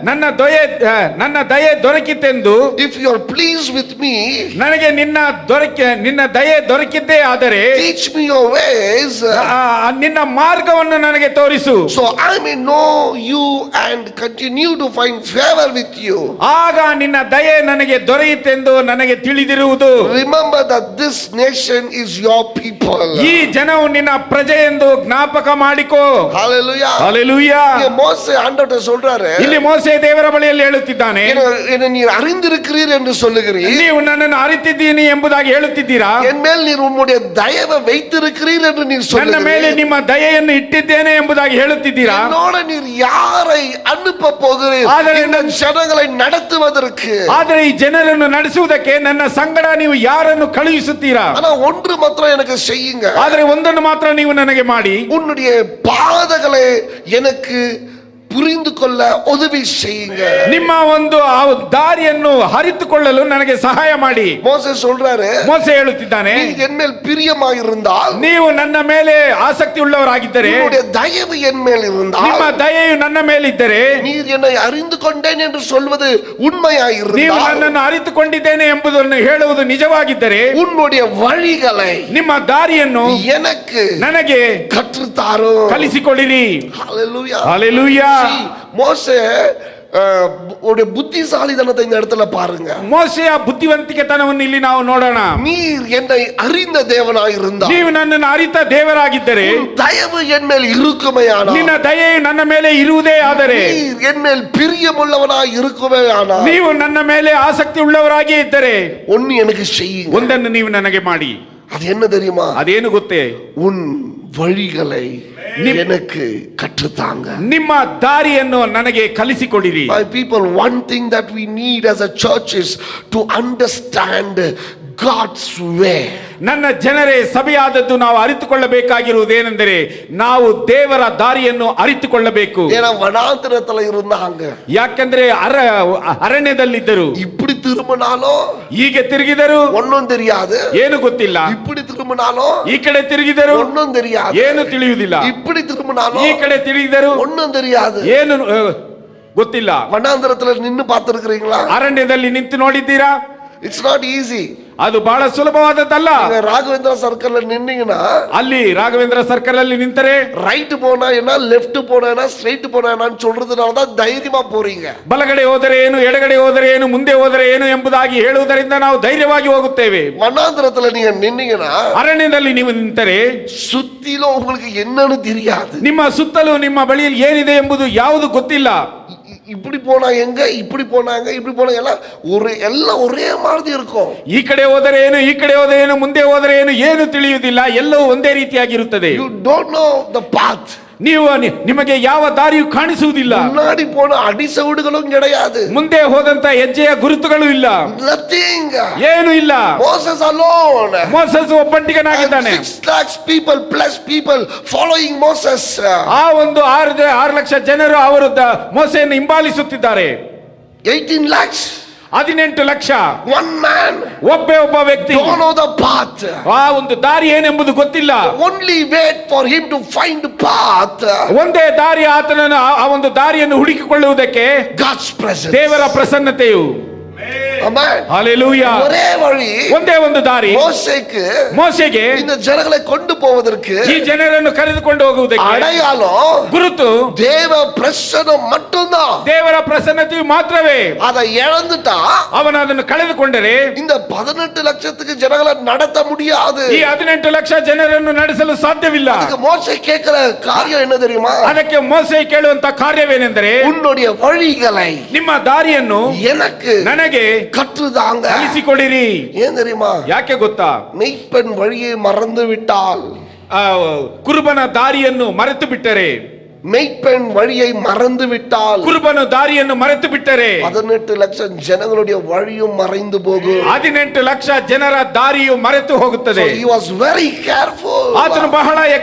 ನನ್ನ ದಯೆ ದೊರಕಿತೆಂದು. If you are pleased with me, ನನಗೆ ನಿನ್ನ ದಯೆ ದೊರಕಿದ್ದೇ ಆದರೆ teach me your ways, ನಿನ್ನ ಮಾರ್ಗವನ್ನು ನನಗೆ ತೋರಿಸು. so I may know you and continue to find favor with you. ಆಗ ನಿನ್ನ ದಯೆ ನನಗೆ ದೊರೆಯಿತೆಂದು ನನಗೆ ತಿಳಿದಿರುವುದು. Remember that this nation is your people. ಈ ಜನವು ನಿನ್ನ ಪ್ರಜೆ ಎಂದು ಜ್ಞಾಪಕ ಮಾಡಿಕೋ. Hallelujah. Hallelujah. மோசே ஆண்டவர்ட்ட சொல்றாரு, ಇಲ್ಲಿ ಮೋಸೆ ದೇವರ ಬಳಿಯಲ್ಲಿ ಹೇಳುತ್ತಿದ್ದಾನೆ, என்னை நீர் அறிந்திருக்கிறீர் என்று சொல்லுகிறீர். ನೀವು ನನ್ನನ್ನು ಅರಿತಿದ್ದೀನಿ ಎಂಬುದಾಗಿ ಹೇಳುತ್ತಿದ್ದೀರಾ. என் மேல் நீர் உம்முடைய தயவை வைத்திருக்கிறீர் என்று நீர் ನನ್ನ ಮೇಲೆ சொல்லுகிறீர். ನಿಮ್ಮ ದಯೆಯನ್ನು ಇಟ್ಟಿದ್ದೇನೆ ಎಂಬುದಾಗಿ ಹೇಳುತ್ತಿದ್ದೀರಾ. என்னோட நீர் யாரை அனுப்ப போகிறீர் இந்த ஜனங்களை நடத்துவதற்கு? ಆದರೆ ಈ ಜನರನ್ನು ನಡೆಸುವುದಕ್ಕೆ ನನ್ನ ಸಂಗಡ ನೀವು ಯಾರನ್ನು ಕಳುಹಿಸುತ್ತೀರಾ. ஆனா ஒன்று மாத்திரம் எனக்கு செய்யுங்க. ಆದರೆ ಒಂದನ್ನು ಮಾತ್ರ ನೀವು ನನಗೆ ಮಾಡಿ, உன்னுடைய பாதங்களை எனக்கு புரிந்து கொள்ள உதவி செய்யுங்க. ನಿಮ್ಮ ಒಂದು ಆ ದಾರಿಯನ್ನು ಅರಿತುಕೊಳ್ಳಲು ನನಗೆ ಸಹಾಯ ಮಾಡಿ. மோசே சொல்றாரு, ಮೋಸೆ ಹೇಳುತ್ತಿದ್ದಾನೆ, நீர் என் மேல் பிரியமாயிருந்தால், ನೀವು ನನ್ನ ಮೇಲೆ ಆಸಕ್ತಿ ಉಳ್ಳವರಾಗಿದ್ದರೆ, உன்னுடைய தயவு என் மேல் இருந்தால், ನಿಮ್ಮ ದಯೆಯು ನನ್ನ ಮೇಲಿದ್ದರೆ, நீர் என்னை அறிந்து கொண்டேன் என்று சொல்வது உண்மையாயிருந்தால், ನೀವು ನನ್ನನ್ನು ಅರಿತುಕೊಂಡಿದ್ದೇನೆ ಎಂಬುದನ್ನು ಹೇಳುವುದು ನಿಜವಾಗಿದ್ದರೆ, உன்னுடைய வழிகளை ನಿಮ್ಮ ದಾರಿಯನ್ನು எனக்கு ನನಗೆ கற்றுத்தாரோ. ಕಲಿಸಿಕೊಡಿರಿ. ஹalleluya. ಹಲ್ಲೆಲೂಯಾ. மோசே ஒரு புத்திசாலித்தனத்தை இந்த இடத்துல பாருங்க. ಮೋಸೆಯ ಬುದ್ಧಿವಂತಿಕೆತನವನ್ನು ಇಲ್ಲಿ ನಾವು ನೋಡೋಣ. நீர் என்னை அறிந்த தேவனாய் இருந்தால், ನೀವು ನನ್ನನ್ನು ಅರಿತ ದೇವರಾಗಿದ್ದರೆ, தயவு என் மேல் இருக்குமேயானால், ನಿನ್ನ ದಯೆಯು ನನ್ನ ಮೇಲೆ ಇರುವುದೇ ಆದರೆ, நீர் என் மேல் பிரியமுள்ளவனாய் இருக்குமேயானால், ನೀವು ನನ್ನ ಮೇಲೆ ಆಸಕ್ತಿ ಉಳ್ಳವರಾಗಿ ಇದ್ದರೆ, ஒன்னு எனக்கு செய்யுங்க. ಒಂದನ್ನು ನೀವು ನನಗೆ ಮಾಡಿ. அது என்ன தெரியுமா? ಅದೇನು ಗೊತ್ತೇ? உன் வழிகளை எனக்கு கற்றுத்தாங்க. ನಿಮ್ಮ ದಾರಿಯನ್ನು ನನಗೆ ಕಲಿಸಿಕೊಡಿರಿ. My people, one thing that we need as a church is to understand God's way. ನನ್ನ ಜನರೇ, ಸಭೆಯಾದದ್ದು ನಾವು ಅರಿತುಕೊಳ್ಳಬೇಕಾಗಿರುವುದೇನೆಂದರೆ ನಾವು ದೇವರ ದಾರಿಯನ್ನು ಅರಿತುಕೊಳ್ಳಬೇಕು. ஏன்னா வனாந்திரத்துல இருந்தாங்க. ಯಾಕಂದ್ರೆ ಅರಣ್ಯದಲ್ಲಿದ್ದರು. இப்படி திரும்பினாலும் ಹೀಗೆ ತಿರುಗಿದರು, ஒன்னும் தெரியாது. ಏನು ಗೊತ್ತಿಲ್ಲ. இப்படி திரும்பினாலும் ಈ ಕಡೆ ತಿರುಗಿದರು, ஒன்னும் தெரியாது. ಏನು ತಿಳಿಯುವುದಿಲ್ಲ. இப்படி திரும்பினாலும் ಈ ಕಡೆ ತಿರುಗಿದರು, ஒன்னும் தெரியாது. ಏನು ಗೊತ್ತಿಲ್ಲ. வனாந்திரத்துல நின்னு பார்த்திருக்கிறீங்களா? ಅರಣ್ಯದಲ್ಲಿ ನಿಂತು ನೋಡಿದ್ದೀರಾ? It's not easy. ಅದು ಬಹಳ ಸುಲಭವಾದದ್ದಲ್ಲ. நீங்க ராகவேந்திரா சர்க்கிள்ல நின்னீங்கன்னா ಅಲ್ಲಿ ರಾಘವೇಂದ್ರ ಸರ್ಕಲ್ ಅಲ್ಲಿ ನಿಂತರೆ ரைட் போனா என்ன, லெஃப்ட் போனா என்ன, ஸ்ட்ரைட் போனா என்னன்னு சொல்றதுனால தான் தைரியமா போறீங்க. ಬಲಗಡೆ ಹೋದರೆ ಏನು, ಎಡಗಡೆ ಹೋದರೆ ಏನು, ಮುಂದೆ ಹೋದರೆ ಏನು ಎಂಬುದಾಗಿ ಹೇಳುವುದರಿಂದ ನಾವು ಧೈರ್ಯವಾಗಿ ಹೋಗುತ್ತೇವೆ. வனாந்திரத்துல நீங்க நின்னீங்கன்னா ಅರಣ್ಯದಲ್ಲಿ ನೀವು ನಿಂತರೆ சுத்திலும் உங்களுக்கு என்னன்னு தெரியாது. ನಿಮ್ಮ ಸುತ್ತಲೂ ನಿಮ್ಮ ಬಳಿಯಲ್ಲಿ ಏನಿದೆ ಎಂಬುದು ಯಾವುದು ಗೊತ್ತಿಲ್ಲ. இப்படி போனா எங்க, இப்படி போனாங்க, இப்படி போனாங்க, எல்லாம் ஒரே மாதிரி இருக்கும். ಈ ಕಡೆ ಹೋದರೆ ಏನು, ಈ ಕಡೆ ಹೋದರೆ ಏನು, ಮುಂದೆ ಹೋದರೆ ಏನು, ಏನು ತಿಳಿಯುವುದಿಲ್ಲ. ಎಲ್ಲವೂ ಒಂದೇ ರೀತಿಯಾಗಿರುತ್ತದೆ. You don't know the path. ನಿಮಗೆ ಯಾವ ದಾರಿಯೂ ಕಾಣಿಸುವುದಿಲ್ಲ. முன்னாடி போன அடிசவுடுகளும் கிடையாது. ಮುಂದೆ ಹೋದಂತ ಹೆಜ್ಜೆಯ ಗುರುತುಗಳು ಇಲ್ಲ. Nothing. ಏನು ಇಲ್ಲ. Moses alone. ಮೋಸೆಸ್ ಒಬ್ಬಂಟಿಗನಾಗಿದ್ದಾನೆ. 6 lakhs people plus people following Moses. ಆ ಒಂದು 6 ಲಕ್ಷ ಜನರು ಅವರು ಮೋಸೆಯನ್ನು ಹಿಂಬಾಲಿಸುತ್ತಿದ್ದಾರೆ. 18 lakhs. 18 ಲಕ್ಷ. One man. ಒಬ್ಬ ವ್ಯಕ್ತಿ. Don't know the path. ಆ ಒಂದು ದಾರಿ ಏನೆಂಬುದು ಗೊತ್ತಿಲ್ಲ. Only wait for him to find the path. ಒಂದೇ ದಾರಿ, ಆತನನ್ನು ಆ ಒಂದು ದಾರಿಯನ್ನು ಹುಡುಕಿಕೊಳ್ಳುವುದಕ್ಕೆ God's presence. ದೇವರ ಪ್ರಸನ್ನತೆಯು. Amen. Hallelujah. ஒரே வழி, ಒಂದೇ ಒಂದು ದಾರಿ ಮೋಸೆಗೆ இந்த ஜனங்களை கொண்டு போவதற்கு, ಈ ಜನರನ್ನು ಕರೆದುಕೊಂಡು ಹೋಗುವುದಕ್ಕೆ அடையாளம் ಗುರುತು தேவ பிரசன்னம் மட்டும்தான். ದೇವರ ಪ್ರಸನ್ನತೆಯು ಮಾತ್ರವೇ. அதை இழந்துட்டா ಅವನು ಅದನ್ನು ಕಳೆದುಕೊಂಡರೆ இந்த 18 லட்சத்துக்கு ஜனங்களை நடத்த முடியாது. ಈ 18 ಲಕ್ಷ ಜನರನ್ನು ನಡೆಸಲು ಸಾಧ್ಯವಿಲ್ಲ. அதுக்கு மோசே கேட்கிற காரியம் என்ன தெரியுமா? ಅದಕ್ಕೆ ಮೋಸೆ ಕೇಳುವಂತ ಕಾರ್ಯವೇನೆಂದರೆ, உன்னுடைய வழிகளை ನಿಮ್ಮ ದಾರಿಯನ್ನು எனக்கு ನನಗೆ கற்றுதாங்க. ಕಲಿಸಿಕೊಡಿರಿ. ஏன் தெரியுமா? ಯಾಕೆ ಗೊತ್ತಾ? மெய்ப்பெண் வழியை மறந்து விட்டால், ಕುರುಬನ ದಾರಿಯನ್ನು ಮರೆತು ಬಿಟ್ಟರೆ, மெய்ப்பெண் வழியை மறந்து விட்டால், ಕುರುಬನ ದಾರಿಯನ್ನು ಮರೆತು ಬಿಟ್ಟರೆ 18 ಲಕ್ಷம் ಜನங்களுடைய வழியும் மறைந்து போகும். 18 ಲಕ್ಷ ಜನರ ದಾರಿಯು ಮರೆತು ಹೋಗುತ್ತದೆ. So he was very careful. ಆತನು ಬಹಳ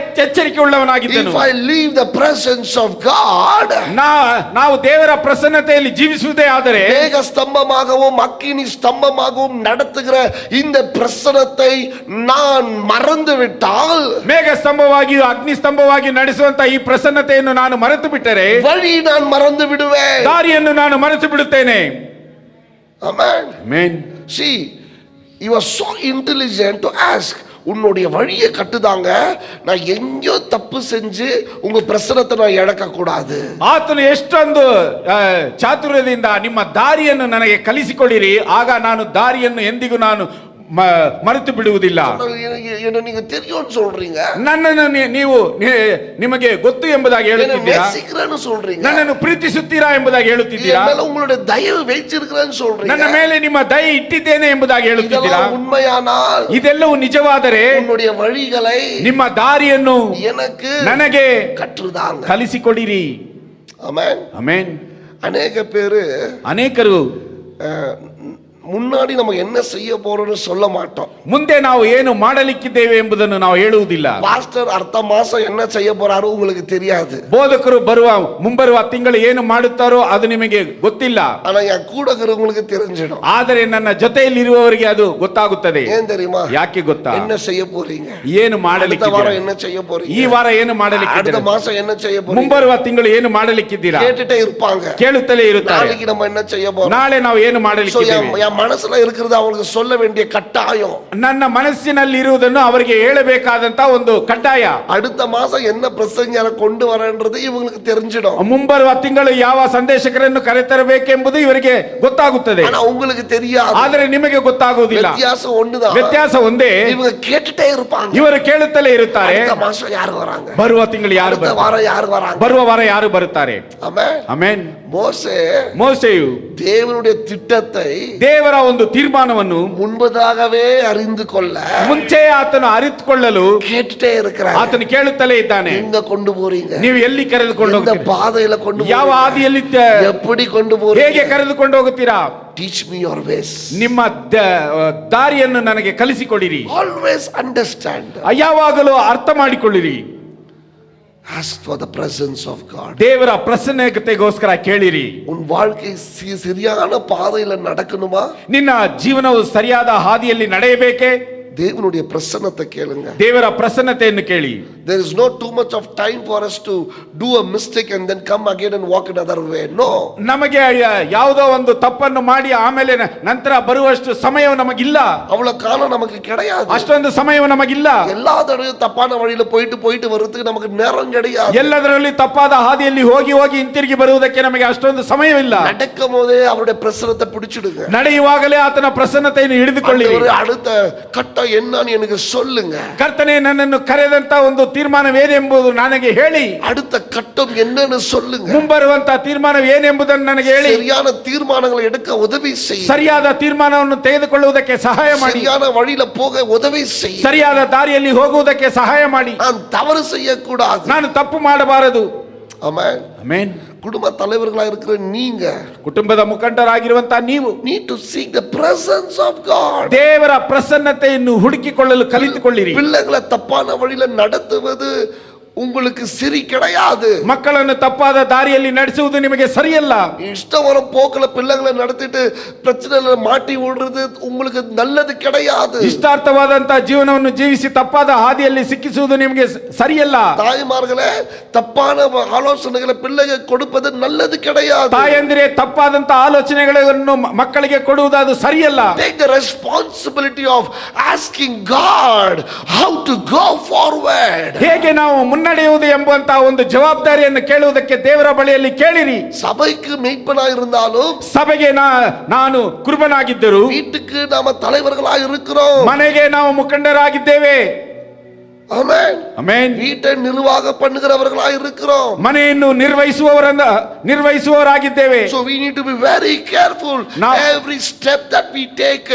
ಎಚ್ಚರಿಕೆ ಉಳ್ಳವನಾಗಿದ್ದನು. If I leave the presence of God, ನಾವು ದೇವರ ಪ್ರಸನ್ನತೆಯಲ್ಲಿ ಜೀವಿಸುವುದೇ ಆದರೆ, மேக ஸ்தம்பமாகவும் அக்கினி ஸ்தம்பமாகவும் நடத்துகிற இந்த பிரசன்னத்தை நான் மறந்து விட்டால், ಮೇಘ ಸ್ತಂಭವಾಗಿಯೂ ಅಗ್ನಿ ಸ್ತಂಭವಾಗಿ ನಡೆಸುವಂತ ಈ ಪ್ರಸನ್ನತೆಯನ್ನು ನಾನು ಮರೆತು ಬಿಟ್ಟರೆ, வழி நான் மறந்து விடுவேன். ದಾರಿಯನ್ನು ನಾನು ಮರೆತು ಬಿಡುತ್ತೇನೆ. Amen. Amen. See, he was so intelligent to ask, உன்னுடைய வழியை கட்டுதாங்க, நான் எங்கேயோ தப்பு செஞ்சு உங்க பிரசனத்தை நான் இழக்க கூடாது. ಆತನು ಎಷ್ಟೊಂದು ಚಾತುರ್ಯದಿಂದ ನಿಮ್ಮ ದಾರಿಯನ್ನು ನನಗೆ ಕಲಿಸಿಕೊಡಿರಿ, ಆಗ ನಾನು ದಾರಿಯನ್ನು ಎಂದಿಗೂ ನಾನು ಮರೆತು ಬಿಡುವುದಿಲ್ಲ. என்ன நீங்க தெரியும்னு சொல்றீங்க, ನನ್ನನ್ನು ನೀವು ನಿಮಗೆ ಗೊತ್ತು ಎಂಬುದಾಗಿ ಹೇಳುತ್ತಿದ್ದೀರಾ, சொல்றீங்க, ನನ್ನನ್ನು ಪ್ರೀತಿಸುತ್ತೀರಾ ಎಂಬುದಾಗಿ ಹೇಳುತ್ತಿದ್ದೀರಾ, உங்களுடைய தயவு வைச்சிருக்கிறேன்னு சொல்றீங்க, ನನ್ನ ಮೇಲೆ ನಿಮ್ಮ ದಯೆ ಇಟ್ಟಿದ್ದೇನೆ ಎಂಬುದಾಗಿ ಹೇಳುತ್ತಿದ್ದೀರಾ. உண்மையானால் ಇದೆಲ್ಲವೂ ನಿಜವಾದರೆ உன்னுடைய வழிகளை ನಿಮ್ಮ ದಾರಿಯನ್ನು எனக்கு ನನಗೆ கற்றுதாங்க. ಕಲಿಸಿಕೊಡಿರಿ. ஆமென். ಆಮೆನ್. அநேகರು முன்னாடி நம்ம என்ன செய்ய போறோம்னு சொல்ல மாட்டோம். ಮುಂದೆ ನಾವು ಏನು ಮಾಡಲಿಕ್ಕಿದ್ದೇವೆ ಎಂಬುದನ್ನು ನಾವು ಹೇಳುವುದಿಲ್ಲ. பாஸ்டர் அடுத்த மாசம் என்ன செய்ய போறாரு உங்களுக்கு தெரியாது. ಬೋಧಕರು ಮುಂಬರುವ ತಿಂಗಳು ಏನು ಮಾಡುತ್ತಾರೋ ಅದು ನಿಮಗೆ ಗೊತ್ತಿಲ್ಲ. ஆனா என் கூட இருக்கிறவங்களுக்கு தெரிஞ்சிடும். ಆದರೆ ನನ್ನ ಜೊತೆಯಲ್ಲಿ ಇರುವವರಿಗೆ ಅದು ಗೊತ್ತಾಗುತ್ತದೆ. ஏன் தெரியுமா? ಯಾಕೆ ಗೊತ್ತಾ? என்ன செய்ய போறீங்க, ಏನು ಮಾಡಲಿಕ್ಕೆ, அடுத்த வாரம் என்ன செய்ய போறீங்க, ಈ ವಾರ ಏನು ಮಾಡಲಿಕ್ಕೆ, அடுத்த மாசம் என்ன செய்ய போறீங்க, ಮುಂಬರುವ ತಿಂಗಳು ಏನು ಮಾಡಲಿಕ್ಕಿದ್ದೀರಾ கேட்டுட்டே இருப்பாங்க, ಕೇಳುತ್ತಲೇ ಇರುತ್ತಾರೆ. நாளைக்கு நம்ம என்ன செய்ய போறோம், ನಾಳೆ ನಾವು ಏನು ಮಾಡಲಿಕ್ಕಿದ್ದೇವೆ, மனசுல இருக்கிறது அவங்களுக்கு சொல்ல வேண்டிய கட்டாயம். ನನ್ನ ಮನಸ್ಸಿನಲ್ಲಿ ಇರುವುದನ್ನು ಅವರಿಗೆ ಹೇಳಬೇಕಾದಂತ ಒಂದು ಕಡ್ಡಾಯ. அடுத்த மாசம் என்ன பிரசங்கரை கொண்டு வரன்றது ಇவங்களுக்கு தெரிஞ்சிடும். ಮುಂಬರುವ ತಿಂಗಳು ಯಾವ ಸಂದೇಶಕರನ್ನು ಕರೆತರಬೇಕೆಂಬುದು ಇವರಿಗೆ ಗೊತ್ತಾಗುತ್ತದೆ. ஆனா உங்களுக்கு தெரியாது. ಆದರೆ ನಿಮಗೆ ಗೊತ್ತಾಗುವುದಿಲ್ಲ. ವ್ಯತ್ಯಾಸ ಒಂದುதான். ವ್ಯತ್ಯಾಸ ಒಂದೇ, ಇವರು ಕೇಳುತ್ತಲೇ இருப்பாங்க, ಇವರು ಕೇಳುತ್ತಲೇ ಇರುತ್ತಾರೆ. அடுத்த மாசம் ಯಾರು வராங்க, ಬರುವ ತಿಂಗಳು ಯಾರು அடுத்த வாரம் யாರು வராங்க, ಬರುವ ವಾರ ಯಾರು ಬರುತ್ತಾರೆ. ಆಮೆನ್. ಆಮೆನ್. ಮೋಸೆಯು ದೇವರುடைய திட்டத்தை, ದೇವರ ಒಂದು ತೀರ್ಮಾನವನ್ನು முன்பதாகவே அறிந்து கொள்ள, ಮುಂಚೆ ಆತನು ಅರಿತುಕೊಳ್ಳಲು கேட்டுட்டே இருக்கிறார். ಆತನು ಕೇಳುತ್ತಲೇ ಇದ್ದಾನೆ. எங்க கொண்டு போறீங்க, ನೀವು ಎಲ್ಲಿ ಕರೆದುಕೊಂಡು இந்த ಹೋಗ್ತೀರಾ, பாதையில கொண்டு ಯಾವ ಹಾದಿಯಲ್ಲಿ எப்படி கொண்டு போறீங்க, ಹೇಗೆ ಕರೆದುಕೊಂಡು ಹೋಗುತ್ತೀರಾ, teach me your ways, ನಿಮ್ಮ ದಾರಿಯನ್ನು ನನಗೆ ಕಲಿಸಿಕೊಡಿರಿ. always understand, ಯಾವಾಗಲೂ ಅರ್ಥ ಮಾಡಿಕೊಳ್ಳಿರಿ. ask for the presence of God. ದೇವರ ಪ್ರಸನ್ನತೆಗೋಸ್ಕರ ಕೇಳಿರಿ. உன் வாழ்க்கை சரியான பாதையில நடக்கணுமா, ನಿನ್ನ ಜೀವನವು ಸರಿಯಾದ ಹಾದಿಯಲ್ಲಿ ನಡೆಯಬೇಕೆ, தேவனுடைய பிரசன்னத்தை கேளுங்க. ದೇವರ ಪ್ರಸನ್ನತೆಯನ್ನು ಕೇಳಿ. There is no too much of time for us to do a mistake and then come again and walk another way. No. ನಮಗೆ ಯಾವುದೋ ಒಂದು ತಪ್ಪನ್ನು ಮಾಡಿ ಆಮೇಲೆ ನಂತರ ಬರುವಷ್ಟು ಸಮಯವು ನಮಗಿಲ್ಲ. அவ்வளவு காலம் நமக்கு கிடையாது. ಅಷ್ಟೊಂದು ಸಮಯವು ನಮಗಿಲ್ಲ. எல்லா தடவையும் தப்பான வழியில போயிட்டு வர்றதுக்கு நமக்கு நேரம் கிடையாது. ಎಲ್ಲದರಲ್ಲಿ ತಪ್ಪಾದ ಹಾದಿಯಲ್ಲಿ ಹೋಗಿ ಹಿಂತಿರುಗಿ ಬರುವುದಕ್ಕೆ ನಮಗೆ ಅಷ್ಟೊಂದು ಸಮಯವಿಲ್ಲ. நடக்கும் போதே அவருடைய பிரசன்னத்தை பிடிச்சிடுங்க. ನಡೆಯುವಾಗಲೇ ಆತನ ಪ್ರಸನ್ನತೆಯನ್ನು ಹಿಡಿದುಕೊಳ್ಳಿ. அடுத்த கட்டம் என்னன்னு எனக்கு சொல்லுங்க. ಕರ್ತನೇ ನನ್ನನ್ನು ಕರೆದಂತ ಒಂದು ತೀರ್ಮಾನವೇನೆಂಬುದು ನನಗೆ ಹೇಳಿ. அடுத்த கட்டம் என்னன்னு சொல்லுங்க. ಮುಂಬರುವಂತ ತೀರ್ಮಾನವೇನೆಂಬುದನ್ನು ನನಗೆ ಹೇಳಿ. சரியான தீர்மானங்களை எடுக்க உதவி செய்யுங்க. ಸರಿಯಾದ ತೀರ್ಮಾನವನ್ನು ತೆಗೆದುಕೊಳ್ಳುವುದಕ್ಕೆ ಸಹಾಯ ಮಾಡಿ. சரியான வழியில போக உதவி செய்யுங்க. ಸರಿಯಾದ ದಾರಿಯಲ್ಲಿ ಹೋಗುವುದಕ್ಕೆ ಸಹಾಯ ಮಾಡಿ. நான் தவறு செய்யக்கூடாது. ನಾನು ತಪ್ಪು ಮಾಡಬಾರದು. ಆಮೆನ್. ಆಮೆನ್. குடும்ப தலைவர்களாக இருக்கிற நீங்க, ಕುಟುಂಬದ ಮುಖಂಡರಾಗಿರುವಂತ ನೀವು, need to seek the presence of God. ದೇವರ ಪ್ರಸನ್ನತೆಯನ್ನು ಹುಡುಕಿಕೊಳ್ಳಲು ಕಲಿತುಕೊಳ್ಳಿರಿ. பிள்ளைகளை தப்பான வழியில நடத்துவது உங்களுக்கு சரி கிடையாது. ಮಕ್ಕಳನ್ನು ತಪ್ಪಾದ ದಾರಿಯಲ್ಲಿ ನಡೆಸುವುದು ನಿಮಗೆ ಸರಿಯಲ್ಲ. இஷ்டம் வர போக்குல பிள்ளைகளை நடத்திட்டு பிரச்சனையில மாட்டி விடுறது உங்களுக்கு நல்லது கிடையாது. ಇಷ್ಟಾರ್ಥವಾದಂತ ಜೀವನವನ್ನು ಜೀವಿಸಿ ತಪ್ಪಾದ ಹಾದಿಯಲ್ಲಿ ಸಿಕ್ಕಿಸುವುದು ನಿಮಗೆ ಸರಿಯಲ್ಲ. தாய்மார்களே, தப்பான ஆலோசனைகளை பிள்ளைಗೆ கொடுப்பது நல்லது கிடையாது. ತಾಯಂದಿರೇ, ತಪ್ಪಾದಂತ ಆಲೋಚನೆಗಳನ್ನು ಮಕ್ಕಳಿಗೆ ಕೊಡುವುದು ಅದು ಸರಿಯಲ್ಲ. Take the responsibility of asking God how to go forward. ಹೇಗೆ ನಾವು ಮುನ್ನಡೆಯುವುದು ಎಂಬಂತ ಒಂದು ಜವಾಬ್ದಾರಿಯನ್ನು ಕೇಳುವುದಕ್ಕೆ ದೇವರ ಬಳಿಯಲ್ಲಿ ಕೇಳಿರಿ. சபைக்கு மேய்ப்பனாக இருந்தாலும், ಸಭೆಗೆ ನಾನು ಕುರುಬನಾಗಿದ್ದರು, வீட்டுக்கு நாம தலைவர்களாக இருக்கிறோம். ಮನೆಗೆ ನಾವು ಮುಖಂಡರಾಗಿದ್ದೇವೆ. ஆமென். ಆಮೆನ್. வீட்டை நிர்வாக பண்ணுகிறவர்களாக இருக்கிறோம். ಮನೆಯನ್ನು ನಿರ್ವಹಿಸುವವರಾಗಿದ್ದೇವೆ. So we need to be very careful. Every step that we take,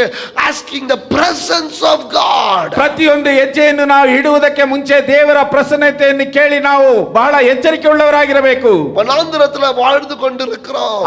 asking the presence of God. ಪ್ರತಿಯೊಂದು ಹೆಜ್ಜೆಯನ್ನು ನಾವು ಇಡುವುದಕ್ಕೆ ಮುಂಚೆ ದೇವರ ಪ್ರಸನ್ನತೆಯನ್ನು ಕೇಳಿ ನಾವು ಬಹಳ ಎಚ್ಚರಿಕೆ ಉಳ್ಳವರಾಗಿರಬೇಕು. வனாந்திரத்துல வாழ்ந்து கொண்டிருக்கிறோம்.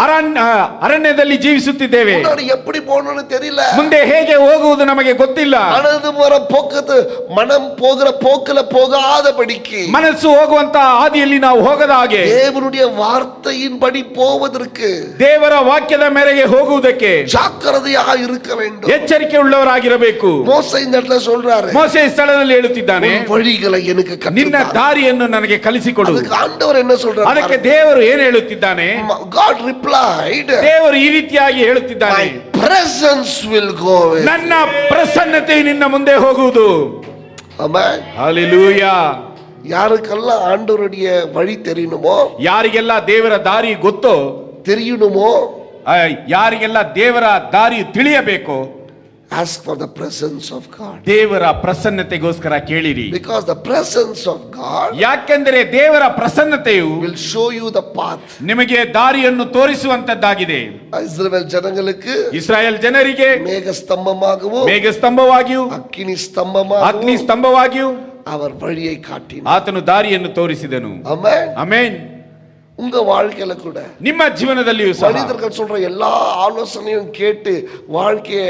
ಅರಣ್ಯದಲ್ಲಿ ಜೀವಿಸುತ್ತಿದ್ದೇವೆ. முன்னாடி எப்படி போகணும்னு தெரியல. ಮುಂದೆ ಹೇಗೆ ಹೋಗುವುದು ನಮಗೆ ಗೊತ್ತಿಲ್ಲ. மனது போற போக்கத்து மனம் போகிற போக்குல போகாதபடிக்கு, ಮನಸ್ಸು ಹೋಗುವಂತ ಹಾದಿಯಲ್ಲಿ ನಾವು ಹೋಗದ ಹಾಗೆ, தேவனுடைய வார்த்தையின்படி போவதற்கு, ದೇವರ ವಾಕ್ಯದ ಮೇರೆಗೆ ಹೋಗುವುದಕ್ಕೆ ஜாக்கிரதையாக இருக்க வேண்டும். ಎಚ್ಚರಿಕೆ ಉಳ್ಳವರಾಗಿರಬೇಕು. மோசே இந்த இடத்துல சொல்றாரு, ಮೋಸೆ ಈ ಸ್ಥಳದಲ್ಲಿ ಹೇಳುತ್ತಿದ್ದಾನೆ, வழிகளை எனக்கு ನಿನ್ನ கற்றுத்தா. ದಾರಿಯನ್ನು ನನಗೆ ಕಲಿಸಿಕೊಡು. அதுக்கு ಆಂಡவர் என்ன சொல்றாரு? ಅದಕ್ಕೆ ದೇವರು ಏನು ಹೇಳುತ್ತಿದ್ದಾನೆ? God replied, ದೇವರು ಈ ರೀತಿಯಾಗಿ ಹೇಳುತ್ತಿದ್ದಾನೆ, my presence will go with. ನನ್ನ ಪ್ರಸನ್ನತೆ ನಿನ್ನ ಮುಂದೆ ಹೋಗುವುದು. ಆಮೆನ್. ಹಲ್ಲೆಲೂಯಾ. யாருக்கெல்லாம் ஆண்டவருடைய வழி தெரியணுமோ, ಯಾರಿಗೆಲ್ಲ ದೇವರ ದಾರಿ ಗೊತ್ತೋ, தெரியணுமோ, ಯಾರಿಗೆಲ್ಲ ದೇವರ ದಾರಿ ತಿಳಿಯಬೇಕು, ask for the presence of God. ದೇವರ ಪ್ರಸನ್ನತೆಗೋಸ್ಕರ ಕೇಳಿರಿ. Because the presence of God ಯಾಕೆಂದರೆ ದೇವರ ಪ್ರಸನ್ನತೆಯು will show you the path. ನಿಮಗೆ ದಾರಿಯನ್ನು ತೋರಿಸುವಂತದ್ದಾಗಿದೆ. இஸ்ரவேல் ஜனங்களுக்கு ಇಸ್ರಾಯೇಲ್ ಜನರಿಗೆ மேக ஸ்தம்பமாகவும் ಮೇಘ ಸ್ತಂಭವಾಗಿಯೂ அக்கினி ಅಗ್ನಿ ஸ்தம்பமாகவும் ಸ್ತಂಭವಾಗಿಯೂ அவர் வழியை காட்டினார். ಆತನು ದಾರಿಯನ್ನು ತೋರಿಸಿದನು. ஆமென். ಆಮೆನ್. உங்க வாழ்க்கையில கூட ನಿಮ್ಮ ಜೀವನದಲ್ಲಿಯೂ ಸಹ மனிதர்கள் சொல்ற எல்லா ஆலோசனையும் கேட்டு வாழ்க்கையை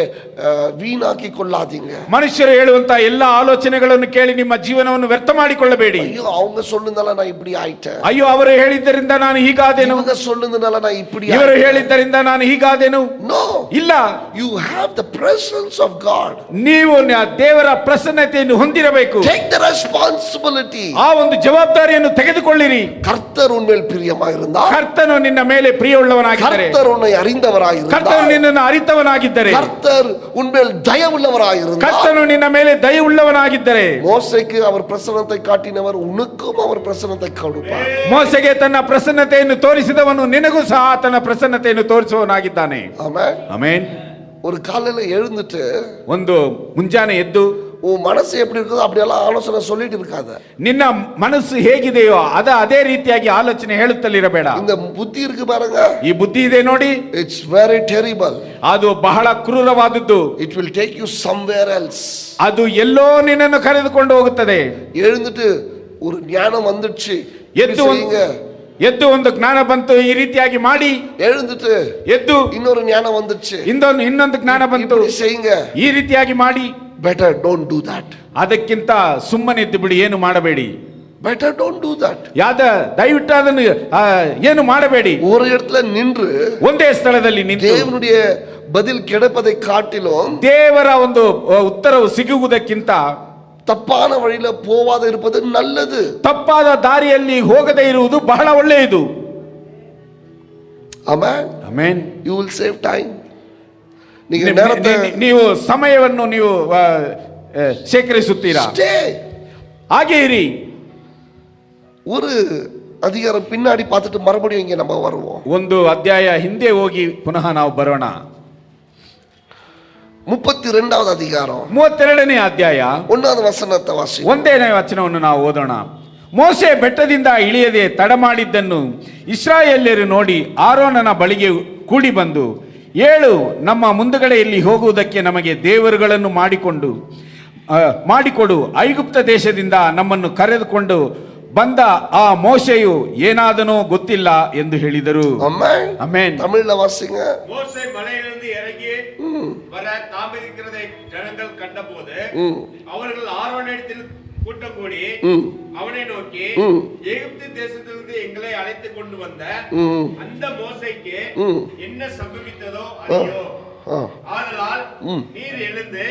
வீணாக்கி கொள்ளாதீங்க. ಮನುಷ್ಯರು ಹೇಳುವಂತ ಎಲ್ಲಾ ಆಲೋಚನೆಗಳನ್ನು ಕೇಳಿ ನಿಮ್ಮ ಜೀವನವನ್ನು ವ್ಯರ್ಥ ಮಾಡಿಕೊಳ್ಳಬೇಡಿ. ஐயோ, அவங்க சொன்னதால நான் இப்படி ஆயிட்டேன், ಅಯ್ಯೋ ಅವರು ಹೇಳಿದ್ದರಿಂದ ನಾನು ಹೀಗಾದೆನು, இவங்க சொன்னதால நான் இப்படி ಇವರು ஆயிட்டேன். ಹೇಳಿದ್ದರಿಂದ ನಾನು ಹೀಗಾದೆನು. No, ಇಲ್ಲ, you have the presence of God. ನೀವು ದೇವರ ಪ್ರಸನ್ನತೆಯನ್ನು ಹೊಂದಿರಬೇಕು. Take the responsibility. ಆ ಒಂದು ಜವಾಬ್ದಾರಿಯನ್ನು ತೆಗೆದುಕೊಳ್ಳಿರಿ. கர்த்தர் உன்மேல் பிரியமாக இருந்தால், ಕರ್ತನು ನಿನ್ನ ಮೇಲೆ ಪ್ರಿಯವುಳ್ಳವನಾಗಿದ್ದರೆ, கர்த்தர் உன்னை அறிந்தவராய் ಕರ್ತನು இருந்தால், ನಿನ್ನನ್ನು ಅರಿತವನಾಗಿದ್ದರೆ, கர்த்தர் உன்மேல் தயவுள்ளவராய் இருந்தால், ಕರ್ತನು ನಿನ್ನ ಮೇಲೆ ದಯವುಳ್ಳವನಾಗಿದ್ದರೆ, மோசேக்கு அவர் பிரசன்னத்தை காட்டினவர் உனக்கும் அவர் பிரசன்னத்தை கொடுப்பார். ಮೋಸೆಗೆ ತನ್ನ ಪ್ರಸನ್ನತೆಯನ್ನು ತೋರಿಸಿದವನು ನಿನಗೂ ಸಹ ತನ್ನ ಪ್ರಸನ್ನತೆಯನ್ನು ತೋರಿಸುವವನಾಗಿದ್ದಾನೆ. ஆமென். ಆಮೆನ್. ஒரு காலையில எழுந்துட்டு ಒಂದು ಮುಂಜಾನೆ ಎದ್ದು உன் மனசு எப்படி இருக்குதோ அப்படியெல்லாம் ஆலோசனை சொல்லிட்டு இருக்காத. ನಿನ್ನ ಮನಸ್ಸು ಹೇಗಿದೆಯೋ ಅದೇ ರೀತಿಯಾಗಿ ಆಲೋಚನೆ ಹೇಳುತ್ತಲಿರಬೇಡ. இந்த புத்தி இருக்கு பாருங்க, ಈ ಬುದ್ಧಿ ಇದೆ ನೋಡಿ, it's very terrible. ಅದು ಬಹಳ ಕ್ರೂರವಾದದ್ದು. It will take you somewhere else. ಅದು ಎಲ್ಲೋ ನಿನ್ನನ್ನು ಕರೆದುಕೊಂಡು ಹೋಗುತ್ತದೆ. எழுந்துட்டு ஒரு ஞானம் வந்துடுச்சு, ಎದ್ದು ಒಂದು ಜ್ಞಾನ ಬಂತು, ಈ ರೀತಿಯಾಗಿ ಮಾಡಿ. எழுந்துட்டு ಎದ್ದು இன்னொரு ஞானம் வந்துடுச்சு, ಇನ್ನೊಂದು ಜ್ಞಾನ ಬಂತು, இப்படி செய்யுங்க. ಈ ರೀತಿಯಾಗಿ ಮಾಡಿ. Better don't do that. ಅದಕ್ಕಿಂತ ಸುಮ್ಮನೆ ಇದ್ದು ಬಿಡಿ, ಏನು ಮಾಡಬೇಡಿ. better don't do that. ದಯವಿಟ್ಟು ಅದನ್ನು ಏನು ಮಾಡಬೇಡಿ. ஒரு இடத்துல நின்று ಒಂದೇ ಸ್ಥಳದಲ್ಲಿ ನಿಂತು தேவனுடைய பதில் கிடைப்பதை காட்டிலும் ದೇವರ ಒಂದು ಉತ್ತರವು ಸಿಗುವುದಕ್ಕಿಂತ தப்பான வழியில போவாத இருப்பது நல்லது. ತಪ್ಪಾದ ದಾರಿಯಲ್ಲಿ ಹೋಗದೇ ಇರುವುದು ಬಹಳ ಒಳ್ಳೆಯದು. Amen. Amen. You will save time. ನೀವು ಸಮಯವನ್ನು ನೀವು ಶೇಖರಿಸುತ್ತೀರಾ. ಹಾಗೆ ಇರಿ. ஒரு அதிகாரம் பின்னாடி பார்த்துட்டு மறுபடியும் இங்க நம்ம வருவோம். ಒಂದು ಅಧ್ಯಾಯ ಹಿಂದೆ ಹೋಗಿ ಪುನಃ ನಾವು ಬರೋಣ. 32வது அதிகாரம் 32ನೇ ಅಧ್ಯಾಯ 1வது ವಚನத்தை ವಾಸಿ. 1ನೇ ವಚನವನ್ನು ನಾವು ಓದೋಣ. ಮೋಶೆ ಬೆಟ್ಟದಿಂದ ಇಳಿಯದೆ ತಡ ಮಾಡಿದ್ದನ್ನು ಇಸ್ರಾಯೇಲ್ಯರು ನೋಡಿ ಆರೋನನ ಬಳಿಗೆ ಕೂಡಿ ಬಂದು, ಏಳು, ನಮ್ಮ ಮುಂದುಗಡೆಯಲ್ಲಿ ಹೋಗುವುದಕ್ಕೆ ನಮಗೆ ದೇವರುಗಳನ್ನು ಮಾಡಿಕೊಡು, ಐಗುಪ್ತ ದೇಶದಿಂದ ನಮ್ಮನ್ನು ಕರೆದುಕೊಂಡು ಬಂದ ಆ ಮೋಶೆಯು ಏನಾದನೋ ಗೊತ್ತಿಲ್ಲ ಎಂದು ಹೇಳಿದರು. ಆಮೆನ್. தமிழ்ல வாசிங்க. மோசே மலையிலிருந்து இறங்கி வர தாமதிக்கிறதை ஜனங்கள் கண்டபோது அவர்கள் ஆரோனிடத்தில் கூட்டம் கூடி அவனை நோக்கி, எகிப்து தேசத்திலிருந்து எங்களை அழைத்து கொண்டு வந்த அந்த மோசேக்கு என்ன சம்பவித்ததோ அறியோ. ஆதலால் நீர் எழுந்து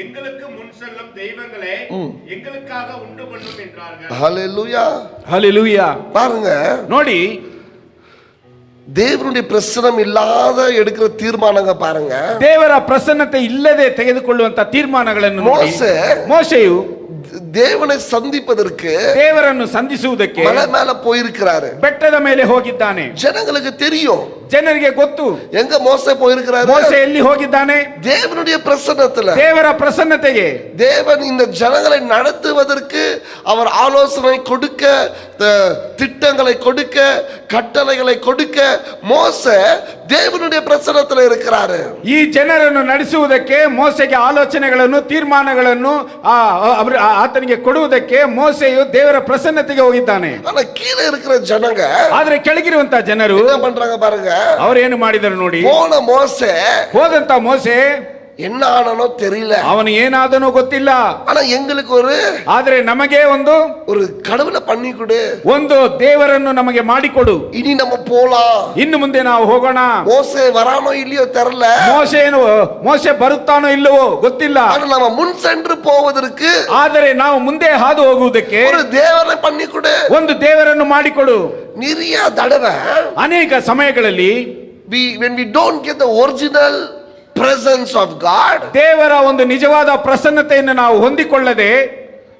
எங்களுக்கு முன் செல்லும் தெய்வங்களை எங்களுக்காக உண்டு பண்ணும் என்றார்கள். ஹல்லேலூயா. ஹல்லேலூயா. பாருங்க, ನೋಡಿ, ದೇವರುடைய பிரசன்னம் ಇಲ್ಲದ எடுக்கிற ತೀರ್ಮಾನங்க பாருங்க. ದೇವರ ಪ್ರಸನ್ನತೆ ಇಲ್ಲದೆ ತೆಗೆದುಕೊಳ್ಳುವಂತ ತೀರ್ಮಾನಗಳನ್ನು ನೋಡಿ. ಮೋಶೆಯು தேவனை சந்திப்பதற்கு ದೇವರನ್ನು ಸಂಧಿಸುವುದಕ್ಕೆ ಮಲೆ ಮೇಲೆ போயிருக்கிறாரு. ಬೆಟ್ಟದ ಮೇಲೆ ಹೋಗಿದ್ದಾನೆ. ಜನங்களுக்கு தெரியும், ಜನರಿಗೆ ಗೊತ್ತು எங்க மோசே போயிருக்கிறாரு. ಮೋಶೆ ಎಲ್ಲಿ ಹೋಗಿದ್ದಾನೆ? தேவனுடைய பிரசன்னத்துல. ದೇವರ ಪ್ರಸನ್ನತೆಗೆ. தேவன் இந்த ஜனங்களை நடத்துவதற்கு அவர் ஆலோசனை கொடுக்க, திட்டங்களை கொடுக்க, கட்டளைகளை கொடுக்க மோசே தேவனுடைய பிரசன்னத்துல இருக்கிறாரு. ಈ ಜನರನ್ನು ನಡೆಸುವುದಕ್ಕೆ ಮೋಸೆಗೆ ಆಲೋಚನೆಗಳನ್ನು ತೀರ್ಮಾನಗಳನ್ನು ಆತನಿಗೆ ಕೊಡುವುದಕ್ಕೆ ಮೋಸೆಯು ದೇವರ ಪ್ರಸನ್ನತೆಗೆ ಹೋಗಿದ್ದಾನೆ. ಆனா கீழே இருக்கிற ஜனங்க, ಆದ್ರೆ ಕೆಳಗಿರುವಂತ ಜನರು என்ன பண்றாங்க பாருங்க. ಅವರು ಏನು ಮಾಡಿದರು ನೋಡಿ. போன மோசே, ಹೋದಂತ ಮೋಸೆ என்ன ஆனானோ தெரியல, ಅವನು ಏನಾದನೋ ಗೊತ್ತಿಲ್ಲ. ஆனா எங்களுக்கு ಆದ್ರೆ ನಮಗೆ ஒரு கடவுளை பண்ணி கொடு, ಒಂದು ದೇವರನ್ನು ನಮಗೆ ಮಾಡಿಕೊಡು, இனி நம்ம போலாம், ಇನ್ನು ಮುಂದೆ ನಾವು ಹೋಗೋಣ. மோசே வரானோ இல்லையோ தெரியல, ಮೋಸೆ ಬರುತ್ತಾನೋ ಇಲ್ಲವೋ ಗೊತ್ತಿಲ್ಲ. ஆனா நம்ம முன் சென்று போவதற்கு, ಆದರೆ ನಾವು ಮುಂದೆ ಹಾದು ಹೋಗುವುದಕ್ಕೆ ஒரு தேவனை பண்ணி கொடு, ಒಂದು ದೇವರನ್ನು ಮಾಡಿಕೊಡು. நிறைய தடவை ಅನೇಕ ಸಮಯಗಳಲ್ಲಿ when we don't get the original presence of God, ದೇವರ ಒಂದು ನಿಜವಾದ ಪ್ರಸನ್ನತೆಯನ್ನು ನಾವು ಹೊಂದಿಕೊಳ್ಳದೆ,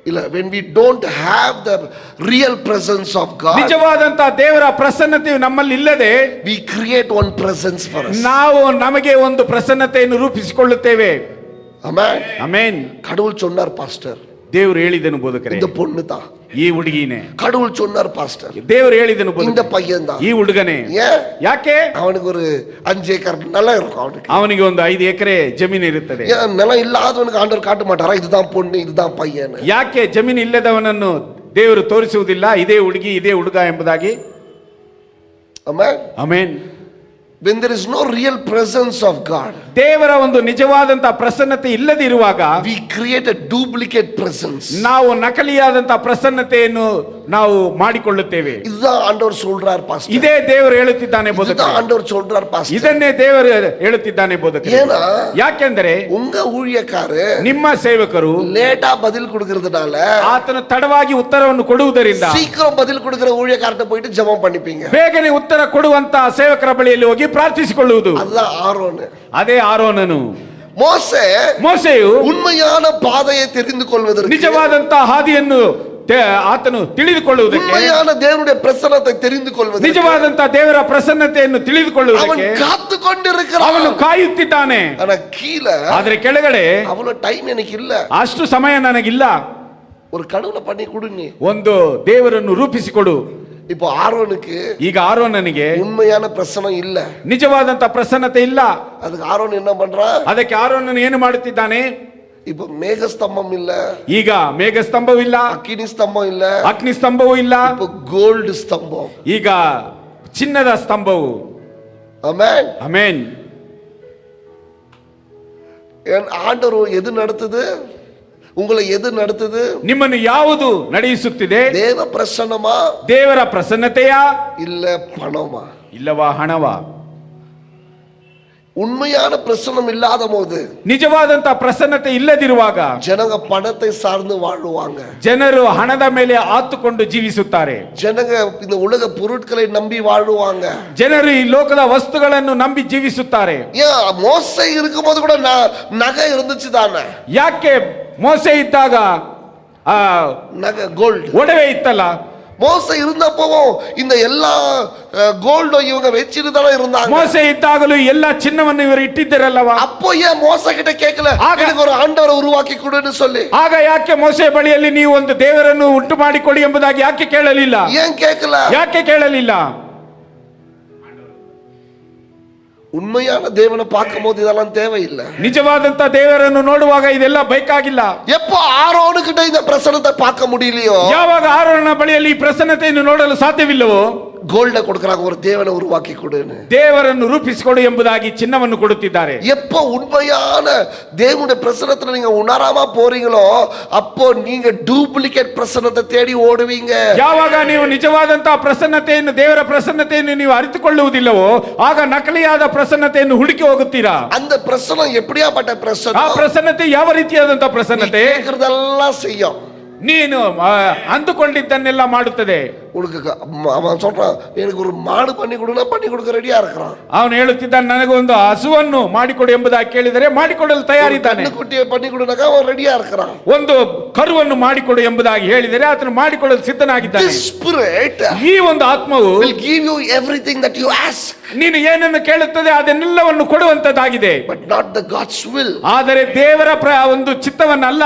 ಇಲ್ಲ, when we don't have the real presence of God, ನಿಜವಾದಂತ ದೇವರ ಪ್ರಸನ್ನತೆಯು ನಮ್ಮಲ್ಲಿ ಇಲ್ಲದೆ, we create one presence for us. ನಾವು ನಮಗೆ ಒಂದು ಪ್ರಸನ್ನತೆಯನ್ನು ರೂಪಿಸಿಕೊಳ್ಳುತ್ತೇವೆ. ಆಮೆನ್. ಆಮೆನ್. கடவுள் சொன்னார் பாஸ்டர், ದೇವರು ಹೇಳಿದನು ಬೋಧಕರೇ, இந்த பொண்ணு தான், ಈ ಹುಡುಗಿನೇ. கடவுள் சொன்னார் பாஸ்டர், ದೇವರು ಹೇಳಿದನು இந்த பையன் தான், ಈ ಹುಡುಗನೇ. ಯಾಕೆ? அவனுக்கு ஒரு 5 ஏக்கர் நிலம் இருக்கும், ಅವನಿಗೆ ಒಂದು 5 ಎಕರೆ ಜಮೀನು ಇರುತ್ತದೆ. நிலம் இல்லாதவனுக்கு ஆண்டவர் காட்ட மாட்டாரா, இதுதான் பொண்ணு இதுதான் பையன்? ಯಾಕೆ ಜಮೀನು ಇಲ್ಲದವನನ್ನು ದೇವರು ತೋರಿಸುವುದಿಲ್ಲ, ಇದೇ ಹುಡುಗಿ ಇದೇ ಹುಡುಗ ಎಂಬುದಾಗಿ? Amen. Amen. When there is no real presence of God, ದೇವರ ಒಂದು ನಿಜವಾದಂತ ಪ್ರಸನ್ನತೆ ಇಲ್ಲದಿರುವಾಗ we create a duplicate presence. ನಾವು ನಕಲಿಯಾದಂತ ಪ್ರಸನ್ನತೆಯನ್ನು ನಾವು ಮಾಡಿಕೊಳ್ಳುತ್ತೇವೆ. இதுதான் ஆண்டவர் சொல்றார் பாஸ்டர், ಇದೇ ದೇವರು ಹೇಳುತ್ತಿದ್ದಾನೆ ಬೋಧಕ. இதுதான் ஆண்டவர் சொல்றார் பாஸ்டர், ಇದನ್ನೇ ದೇವರು ಹೇಳುತ್ತಿದ್ದಾನೆ ಬೋಧಕ. ஏனா ಯಾಕೆಂದರೆ உங்க ஊழியக்காரரு, ನಿಮ್ಮ ಸೇವಕರು ಲೇಟಾ பதில் கொடுக்கிறதுனால, ಆತನು ತಡವಾಗಿ ಉತ್ತರವನ್ನು ಕೊಡುವುದರಿಂದ சீக்கிரம் பதில் கொடுக்கிற ஊழியக்காரட்ட போயிட்டு ஜெபம் பண்ணிப்பீங்க. ಬೇಗನೆ ಉತ್ತರ ಕೊಡುವಂತ ಸೇವಕರ ಬಳಿಯಲ್ಲಿ ಹೋಗಿ ಪ್ರಾರ್ಥಿಸಿಕೊಳ್ಳುವುದು. அதுதான் ஆரோன். ಅದೇ ಆರೋನನು. ಮೋಸೆಯು ಉண்மையான பாதையை தெரிந்து கொள்வதற்கு, ನಿಜವಾದಂತ ಹಾದಿಯನ್ನು ಆತನು ತಿಳಿದುಕೊಳ್ಳುವುದಕ್ಕೆ, ಉண்மையான தேவனுடைய பிரசன்னத்தை தெரிந்து கொள்வதற்கு, ನಿಜವಾದಂತ ದೇವರ ಪ್ರಸನ್ನತೆಯನ್ನು ತಿಳಿದುಕೊಳ್ಳುವುದಕ್ಕೆ ಅವನು ಕಾದುಕೊಂಡಿರುತ್ತಾನೆ, ಅವನು ಕಾಯುತ್ತಿದ್ದಾನೆ. ಆದ್ರೆ ಕೆಳಗಡೆ ಅವನ ಟೈಮ್ எனக்கு ಇಲ್ಲ, ಅಷ್ಟು ಸಮಯ ನನಗಿಲ್ಲ, ஒரு கடவுளை பண்ணி கொடு, நீ ಒಂದು ದೇವರನ್ನು ರೂಪಿಸಿಕೊಡು. இப்போ ஆரோனுக்கு, ಈಗ ಆರೋನನಿಗೆ உண்மையான பிரசன்னம் இல்ல, ನಿಜವಾದಂತ ಪ್ರಸನ್ನತೆ ಇಲ್ಲ. ಅದಕ್ಕೆ ಆರೋನ್ என்ன பண்றான்? ಅದಕ್ಕೆ ಆರೋನನು ಏನು ಮಾಡುತ್ತಿದ್ದಾನೆ? இப்போ மேகஸ்தம்பம் இல்ல, ಈಗ ಮೇಘ ಸ್ತಂಭವಿಲ್ಲ, ಅಗ್ನಿ ಸ್ತಂಭம் ಇಲ್ಲ, ಅಗ್ನಿ ಸ್ತಂಭವೂ ಇಲ್ಲ, இப்போ கோல்ಡ್ ಸ್ತಂಭம், ಈಗ ಚಿನ್ನದ ಸ್ತಂಭವು. ಆಮೆನ್. ಆಮೆನ್. ஆண்டவர் எது நடத்துது? உங்களை எது நடத்துது? ನಿಮ್ಮನ್ನು ಯಾವುದು ನಡೆಯಿಸುತ್ತಿದೆ? தேவ பிரசன்னமா ದೇವರ ಪ್ರಸನ್ನತೆಯಾ இல்ல பணமா? ಇಲ್ಲವಾ ಹಣವಾ? உண்மையான பிரசன்னம் இல்லாத போது, ನಿಜವಾದಂತ ಪ್ರಸನ್ನತೆ ಇಲ್ಲದಿರುವಾಗ ஜனங்க பணத்தை சார்ந்து வாழுவாங்க. ಜನರು ಹಣದ ಮೇಲೆ ಆತುಕೊಂಡು ಜೀವಿಸುತ್ತಾರೆ. ஜனங்க இந்த உலக பொருட்களை நம்பி வாழுவாங்க. ಜನರು ಈ ಲೋಕದ ವಸ್ತುಗಳನ್ನು ನಂಬಿ ಜೀವಿಸುತ್ತಾರೆ. ஏன் மோசே இருக்கும்போது கூட நகை இருந்துச்சு தானே? ಯಾಕೆ ಮೋಸೆ ಇದ್ದಾಗ ಆ நகை, கோல்டு, ಒಡವೆ ಇತ್ತಲ್ಲ? மோசே இருந்தப்பவும் இந்த எல்லா கோல்டும் இவங்க வச்சிட்டு தானே இருந்தாங்க. ಮೋಸೆ ಇದ್ದಾಗಲೂ ಎಲ್ಲ ಚಿನ್ನವನ್ನು ಇವರು ಇಟ್ಟಿದ್ದರಲ್ಲವಾ? அப்போ ஏன் மோசே கிட்ட கேட்கல எனக்கு ஒரு ஆண்டவரை உருவாக்கி கொடுன்னு சொல்லி? ಆಗ ಯಾಕೆ ಮೋಸೆ ಬಳಿಯಲ್ಲಿ ನೀವು ಒಂದು ದೇವರನ್ನು ಉಂಟು ಮಾಡಿಕೊಡಿ ಎಂಬುದಾಗಿ ಯಾಕೆ ಕೇಳಲಿಲ್ಲ? ஏன் கேட்கல? ಯಾಕೆ ಕೇಳಲಿಲ್ಲ? உண்மையான தேவனை பார்க்கும்போது இதெல்லாம் தேவையில்லை. ನಿಜವಾದಂತ ದೇವರನ್ನು ನೋಡುವಾಗ ಇದೆಲ್ಲ ಬೇಕಾಗಿಲ್ಲ. எப்போ ஆரோனு கிட்ட இந்த பிரசன்னத்தை பார்க்க முடியலையோ, ಯಾವಾಗ ಆರೋನನ ಬಳಿಯಲ್ಲಿ ಈ ಪ್ರಸನ್ನತೆಯನ್ನು ನೋಡಲು ಸಾಧ್ಯವಿಲ್ಲವೋ, கோல்ட கொடுக்கறாங்க, ஒரு தேவனை உருவாக்கி கொடுன்னு. ದೇವರನ್ನು ರೂಪಿಸಿಕೊಡು ಎಂಬುದಾಗಿ ಚಿನ್ನವನ್ನು ಕೊಡುತ್ತಿದ್ದಾರೆ. எப்போ உண்மையான தேவனுடைய பிரசன்னத்தை நீங்க உணராம போறீங்களோ, அப்போ நீங்க டூப்ளிகேட் பிரசன்னத்தை தேடி ஓடுவீங்க. ಯಾವಾಗ ನೀವು ನಿಜವಾದಂತಹ ಪ್ರಸನ್ನತೆಯನ್ನು, ದೇವರ ಪ್ರಸನ್ನತೆಯನ್ನು ನೀವು ಅರಿತುಕೊಳ್ಳುವುದಿಲ್ಲವೋ, ಆಗ ನಕಲಿಯಾದ ಪ್ರಸನ್ನತೆಯನ್ನು ಹುಡುಕಿ ಹೋಗುತ್ತೀರಾ. அந்த பிரசன்னம் எப்படியாப்பட்ட ಆ பிரசன்னம்? ಪ್ರಸನ್ನತೆ ಯಾವ ರೀತಿಯಾದಂತಹ ಪ್ರಸನ್ನತೆ? கேக்குறதெல்லாம் செய்யும். ನೀನು ಅಂದುಕೊಂಡಿದ್ದನ್ನೆಲ್ಲ ಮಾಡುತ್ತದೆ. உனக்கு அவன் சொல்றான், எனக்கு ஒரு மாடு பண்ணி கொடுனா பண்ணி கொடுக்க ரெடியா இருக்கிறான். ಅವನು ಹೇಳುತ್ತಿದ್ದಾನೆ, ನನಗೆ ಒಂದು ಹಸುವನ್ನು ಮಾಡಿಕೊಡು ಎಂಬುದಾಗಿ ಕೇಳಿದರೆ ಮಾಡಿಕೊಡಲು ತಯಾರಿದ್ದಾನೆ. குட்டியை பண்ணி கொடுனாக்கா அவன் ரெடியா இருக்கிறான். ಒಂದು ಕರುವನ್ನು ಮಾಡಿಕೊಡು ಎಂಬುದಾಗಿ ಹೇಳಿದರೆ ಆತನು ಮಾಡಿಕೊಡಲು ಸಿದ್ಧನಾಗಿದ್ದಾನೆ. This spirit ಈ ಒಂದು ಆತ್ಮವು will give you everything that you ask, ನೀನು ಏನನ್ನು ಕೇಳುತ್ತದೆ ಅದನ್ನೆಲ್ಲವನ್ನು ಕೊಡುವಂತದ್ದಾಗಿದೆ. but not the God's will. ಆದರೆ ದೇವರ ಒಂದು ಚಿತ್ತವನ್ನಲ್ಲ.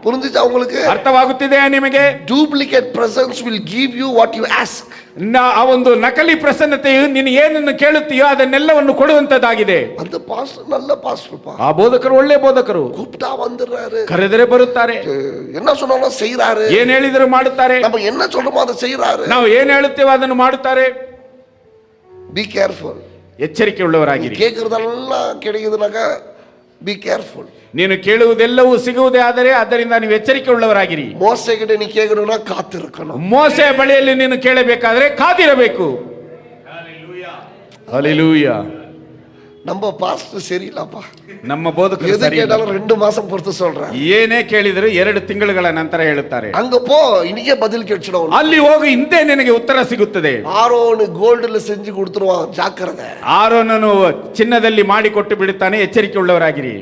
புரிஞ்சுச்சா உங்களுக்கு? ಅರ್ಥವಾಗುತ್ತಿದೆ ನಿಮಗೆ? Duplicate presence will give you what you ask. ಆ ಒಂದು ನಕಲಿ ಪ್ರಸನ್ನತೆಯು ನೀನು ಏನನ್ನು ಕೇಳುತ್ತೀಯೋ ಅದನ್ನೆಲ್ಲವನ್ನು ಕೊಡುವಂತದ್ದಾಗಿದೆ. அந்த பாஸ்டர் நல்ல பாஸ்டர்ப்பா, ಆ ಬೋಧಕರು ಒಳ್ಳೆ ಬೋಧಕರು, கூப்பிட்டா வந்துறாரு, ಕರೆದರೆ ಬರುತ್ತಾರೆ, என்ன சொன்னாலும் செய்றாரு, ಏನ್ ಹೇಳಿದರೂ ಮಾಡುತ್ತಾರೆ, நம்ம என்ன சொல்றோமோ அதை செய்றாரு. ನಾವು ಏನ್ ಹೇಳುತ್ತೇವೋ ಅದನ್ನು ಮಾಡುತ್ತಾರೆ. Be careful. ಎಚ್ಚರಿಕೆ ಉಳ್ಳವರಾಗಿರಿ. கேக்குறதெல்லாம் கிடைக்குதுனாக்கா be careful. ನೀನು ಕೇಳುವುದೆಲ್ಲವೂ ಸಿಗುವುದೇ ಆದರೆ ಅದರಿಂದ ನೀವು ಎಚ್ಚರಿಕೆ ಉಳ್ಳವರಾಗಿರಿ. மோசே கிட்ட நீ கேட்கணும்னா காத்திருக்கணும். ಮೋಸೆ ಬಳಿಯಲ್ಲಿ ನೀನು ಕೇಳಬೇಕಾದ್ರೆ ಕಾದಿರಬೇಕು. ಹಲ್ಲೆಲೂಯಾ. நம்ம பாஸ்டர் சரியில்லப்பா, ನಮ್ಮ ಬೋಧಕರು எது ಸರಿ ಇಲ್ಲ. கேட்டாலும் 2 மாசம் பொறுத்து சொல்றேன். ಏನೇ ಕೇಳಿದರೂ 2 ತಿಂಗಳುಗಳ ನಂತರ ಹೇಳುತ್ತಾರೆ. அங்க போ, இன்னைக்கே பதில் கிடைச்சிடும். ಅಲ್ಲಿ ಹೋಗಿ ಹಿಂದೆ ನಿನಗೆ ಉತ್ತರ ಸಿಗುತ್ತದೆ. ஆரோன் கோல்டுல செஞ்சு கொடுத்துருவான், ஜாக்கிரதை. ಆರೋನನು ಚಿನ್ನದಲ್ಲಿ ಮಾಡಿಕೊಟ್ಟು ಬಿಡುತ್ತಾನೆ, ಎಚ್ಚರಿಕೆ ಉಳ್ಳವರಾಗಿರಿ.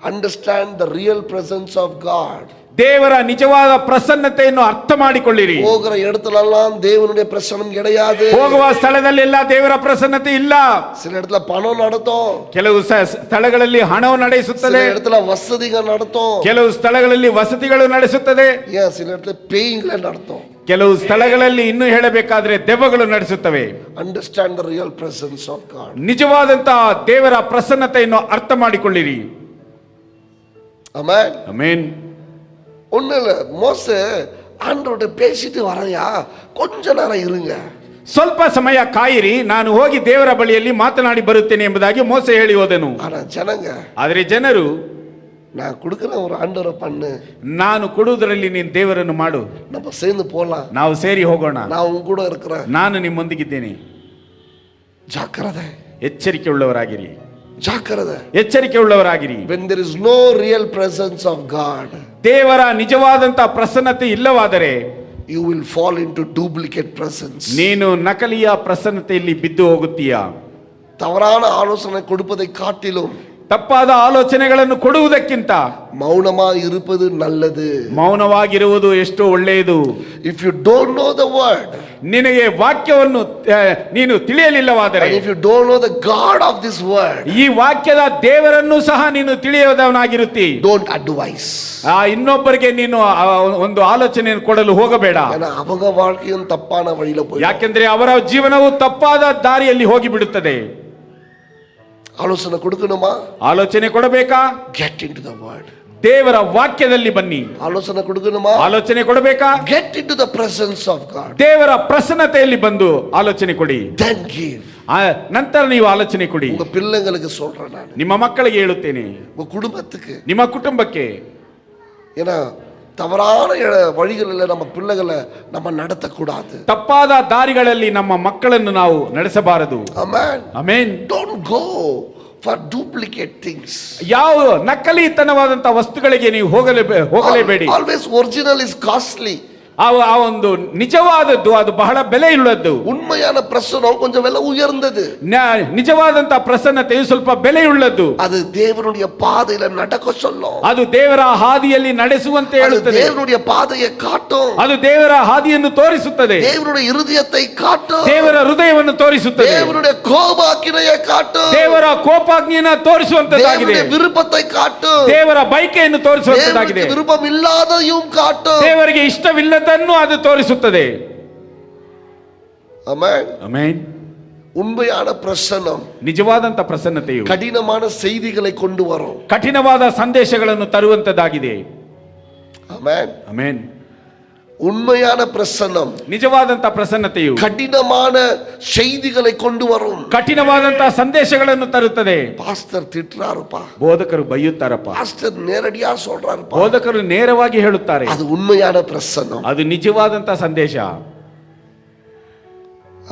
Understand the real presence of God. ದೇವರ ನಿಜವಾದ ಪ್ರಸನ್ನತೆಯನ್ನು ಅರ್ಥ ಮಾಡಿಕೊಳ್ಳಿರಿ. போகிற இடத்துலலாம் தேவனுடைய பிரசன்னம் கிடையாது. ಹೋಗುವ ಸ್ಥಳದಲ್ಲೆಲ್ಲ ದೇವರ ಪ್ರಸನ್ನತೆ ಇಲ್ಲ. சில இடத்துல பணம் நடத்தும், ಕೆಲವು ಸ್ಥಳಗಳಲ್ಲಿ ಹಣವು சில ನಡೆಸುತ್ತದೆ, இடத்துல வசதிகள் நடத்தும், ಕೆಲವು ಸ್ಥಳಗಳಲ್ಲಿ ವಸತಿಗಳು ನಡೆಸುತ್ತದೆ, ஏன் சில இடத்துல பேய்களே நடத்தும். ಕೆಲವು ಸ್ಥಳಗಳಲ್ಲಿ ಇನ್ನೂ ಹೇಳಬೇಕಾದ್ರೆ ದೆವ್ವಗಳು ನಡೆಸುತ್ತವೆ. Understand the real presence of God. ನಿಜವಾದಂತಹ ದೇವರ ಪ್ರಸನ್ನತೆಯನ್ನು ಅರ್ಥ ಮಾಡಿಕೊಳ್ಳಿರಿ. Amen. ಆಮೆನ್. ஒண்ணு இல்ல, மோசே ஆண்டவர்கிட்ட பேசிட்டு வரையா, கொஞ்ச நேரம் இருங்க, ಸ್ವಲ್ಪ ಸಮಯ ಕಾಯಿರಿ, ನಾನು ಹೋಗಿ ದೇವರ ಬಳಿಯಲ್ಲಿ ಮಾತನಾಡಿ ಬರುತ್ತೇನೆ ಎಂಬುದಾಗಿ ಮೋಸೆ ಹೇಳಿ ಹೋದನು. ஆனா ஜனங்க, ಆದರೆ ಜನರು, நான் கொடுக்கிற ஒரு ஆண்டவரை பண்ணு, ನಾನು ಕೊಡುವುದರಲ್ಲಿ ನೀನು ದೇವರನ್ನು ಮಾಡು, நம்ம சேர்ந்து போலாம், ನಾವು ಸೇರಿ ಹೋಗೋಣ, நான் உங்க கூட இருக்கிறேன். ನಾನು ನಿಮ್ಮೊಂದಿಗಿದ್ದೇನೆ. ஜாக்கிரதை, ಎಚ್ಚರಿಕೆ ಉಳ್ಳವರಾಗಿರಿ, ஜாக்கிரதை. ಎಚ್ಚರಿಕೆ ಉಳ್ಳವರಾಗಿರಿ. When there is no real presence of God, ದೇವರ ನಿಜವಾದಂತಹ ಪ್ರಸನ್ನತೆ ಇಲ್ಲವಾದರೆ you will fall into duplicate presence. ನೀನು ನಕಲಿಯ ಪ್ರಸನ್ನತೆಯಲ್ಲಿ ಬಿದ್ದು ಹೋಗುತ್ತೀಯಾ. தவறான ஆலோசனை கொடுப்பதை காட்டிலும் ತಪ್ಪಾದ ಆಲೋಚನೆಗಳನ್ನು ಕೊಡುವುದಕ್ಕಿಂತ மௌனமா இருப்பது நல்லது. ಮೌನವಾಗಿರುವುದು ಎಷ್ಟೋ ಒಳ್ಳೆಯದು. If you don't know the word, ನಿನಗೆ ವಾಕ್ಯವನ್ನು ನೀನು ತಿಳಿಯಲಿಲ್ಲವಾದರೆ, and if you don't know the God of this word, ಈ ವಾಕ್ಯದ ದೇವರನ್ನು ಸಹ ನೀನು ತಿಳಿಯದವನಾಗಿರುತ್ತಿ. don't advise. ಇನ್ನೊಬ್ಬರಿಗೆ ನೀನು ಒಂದು ಆಲೋಚನೆಯನ್ನು ಕೊಡಲು ಹೋಗಬೇಡ. ஏன்னா அவங்க வாழ்க்கையும் தப்பான வழியில போய், ಯಾಕೆಂದ್ರೆ ಅವರ ಜೀವನವು ತಪ್ಪಾದ ದಾರಿಯಲ್ಲಿ ಹೋಗಿಬಿಡುತ್ತದೆ. ஆலோசனை கொடுக்கணுமா? ಆಲೋಚನೆ ಕೊಡಬೇಕಾ? Get into the word. ದೇವರ ವಾಕ್ಯದಲ್ಲಿ ಬನ್ನಿ. ஆலோசனை கொடுக்கணுமா? ಆಲೋಚನೆ ಕೊಡಬೇಕಾ? Get into the presence of God. ದೇವರ ಪ್ರಸನ್ನತೆಯಲ್ಲಿ ಬಂದು ಆಲೋಚನೆ ಕೊಡಿ. Then give. ನಂತರ ನೀವು ಆಲೋಚನೆ ಕೊಡಿ. உங்க பிள்ளைங்களுக்கு சொல்றேன் நான், ನಿಮ್ಮ ಮಕ್ಕಳಿಗೆ ಹೇಳುತ್ತೇನೆ, உங்க குடும்பத்துக்கு ನಿಮ್ಮ ಕುಟುಂಬಕ್ಕೆ ஏன்னா தவறான வழிகளில் நம்ம பிள்ளைகளை நம்ம நடத்தக்கூடாது. ತಪ್ಪಾದ ದಾರಿಗಳಲ್ಲಿ ನಮ್ಮ ಮಕ್ಕಳನ್ನು ನಾವು ನಡೆಸಬಾರದು. Amen. Amen. Don't go for duplicate things. ಯಾವ ನಕಲಿತನವಾದಂತ ವಸ್ತುಗಳಿಗೆ ನೀವು ಹೋಗಲೇಬೇಡಿ. Always original is costly. ಆ ಒಂದು ನಿಜವಾದದ್ದು ಅದು ಬಹಳ ಬೆಲೆಯುಳ್ಳದ್ದು. உண்மையான பிரசனம் கொஞ்சம் விலை உயர்ந்தது. ನಿಜವಾದಂತ ಪ್ರಸನ್ನತೆಯು ಸ್ವಲ್ಪ ಬೆಲೆಯುಳ್ಳದ್ದು. அது தேவனுடைய பாதையில நடக்க சொல்லும். ಅದು ದೇವರ ಹಾದಿಯಲ್ಲಿ ನಡೆಸುವಂತೆ ಹೇಳುತ್ತದೆ. தேவனுடைய பாதையை காட்டும். ಅದು ದೇವರ ಹಾದಿಯನ್ನು ತೋರಿಸುತ್ತದೆ. தேவனுடைய இருதயத்தை காட்டும். ದೇವರ ಹೃದಯವನ್ನು ತೋರಿಸುತ್ತದೆ. தேவனுடைய கோபாக்கினையை காட்டும். ದೇವರ ಕೋಪಾಗ್ನಿಯನ್ನು ತೋರಿಸುವಂತದ್ದಾಗಿದೆ. தேவனுடைய விருப்பத்தை காட்டும். ದೇವರ ಬಯಕೆಯನ್ನು ತೋರಿಸುವಂತದ್ದಾಗಿದೆ. தேவனுக்கு விருப்பம் இல்லாததையும் காட்டும். ದೇವರಿಗೆ ಇಷ್ಟವಿಲ್ಲದನ್ನು ಅದು ತೋರಿಸುತ್ತದೆ. ಆಮೆನ್. ಆಮೆನ್. உண்மையான பிரசன்னம் ನಿಜವಾದಂತ ಪ್ರಸನ್ನತೆಯು ಕಠಿಣமான செய்திகளை கொண்டு வரும். ಕಠಿಣವಾದ ಸಂದೇಶಗಳನ್ನು ತರುವಂತದ್ದಾಗಿದೆ. ಆಮೆನ್. ಆಮೆನ್. உண்மையான பிரசன்னம் ನಿಜವಾದಂತ ಪ್ರಸನ್ನತೆಯು கடினமான செய்திகளை கொண்டு வரும். ಕಠಿಣವಾದಂತ ಸಂದೇಶಗಳನ್ನು ತರುತ್ತದೆ. பாஸ்டர் திட்டுறாருப்பா, ಬೋಧಕರು ಬೈಯುತ್ತಾರಪ್ಪ, பாஸ்டர் நேரடியா சொல்றாருப்பா, ಬೋಧಕರು ನೇರವಾಗಿ ಹೇಳುತ್ತಾರೆ. அது உண்மையான பிரசன்னம். ಅದು ನಿಜವಾದಂತ ಸಂದೇಶ.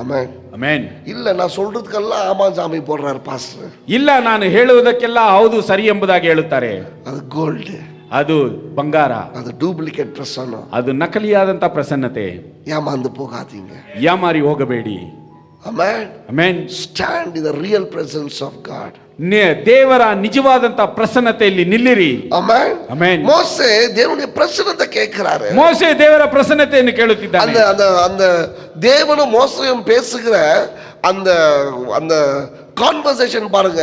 ஆமென். ಆಮೆನ್. இல்ல நான் சொல்றதுக்கெல்லாம் ஆமா சாமி போடுறாரு பாஸ்டர். ಇಲ್ಲ, ನಾನು ಹೇಳುವುದಕ್ಕೆಲ್ಲ ಹೌದು ಸರಿ ಎಂಬುದಾಗಿ ಹೇಳುತ್ತಾರೆ. அது கோல்டு, ಅದು ಬಂಗಾರ, அது டூப்ளிகேட் பிரசன்னம். ಅದು ನಕಲಿಯಾದಂತ ಪ್ರಸನ್ನತೆ. ஏமாந்து போகாதீங்க. ಯಾಮಾರಿ ಹೋಗಬೇಡಿ. ஆமென். Amen. Stand in the real presence of God. ದೇವರ ನಿಜವಾದಂತ ಪ್ರಸನ್ನತೆಯಲ್ಲಿ ನಿಲ್ಲಿರಿ. ஆமென். ಆಮೆನ್. மோசே தேவனுடைய பிரசன்னத்தை கேட்கிறாரு. ಮೋಸೆ ದೇವರ ಪ್ರಸನ್ನತೆಯನ್ನು ಕೇಳುತ್ತಿದ್ದಾನೆ. அந்த அந்த அந்த தேவனும் மோசேயும் பேசுகிற அந்த அந்த கான்வர்சேஷன் பாருங்க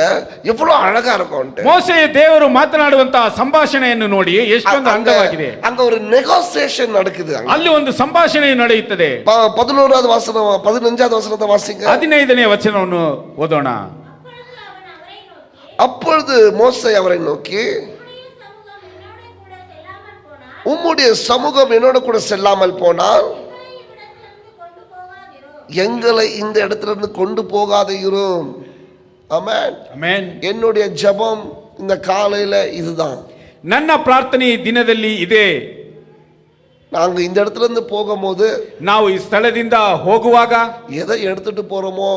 எவ்வளவு அழகா இருக்கும். ಮೋಸೆ ದೇವರು ಮಾತನಾಡುವಂತಹ ಸಂಭಾಷಣೆಯನ್ನು ನೋಡಿ ಎಷ್ಟೊಂದು ಅಂಗವಾಗಿದೆ. அங்க ஒரு நெகோசியேஷன் நடக்குது. ಅಲ್ಲಿ ಒಂದು ಸಂಭಾಷಣೆ ನಡೆಯುತ್ತದೆ. 11வது வசனம் 15வது வசனத்தை வாசிங்க. 15ನೇ ವಚನವನ್ನು ಓದೋಣ. அப்பொழுது மோசே அவரை நோக்கி, உம்முடைய சமூகம் என்னோட கூட செல்லாமல் போனால் எங்களை இந்த இடத்துல இருந்து கொண்டு போகாதையும். ஆமென். ಆಮೆನ್. என்னுடைய ஜெபம் இந்த காலையில இதுதான். ನನ್ನ ಪ್ರಾರ್ಥನೆ ಈ ದಿನದಲ್ಲಿ ಇದೆ. நாங்க இந்த இடத்துல இருந்து போகும்போது, ನಾವು ಈ ಸ್ಥಳದಿಂದ ಹೋಗುವಾಗ எதை எடுத்துட்டு போறோமோ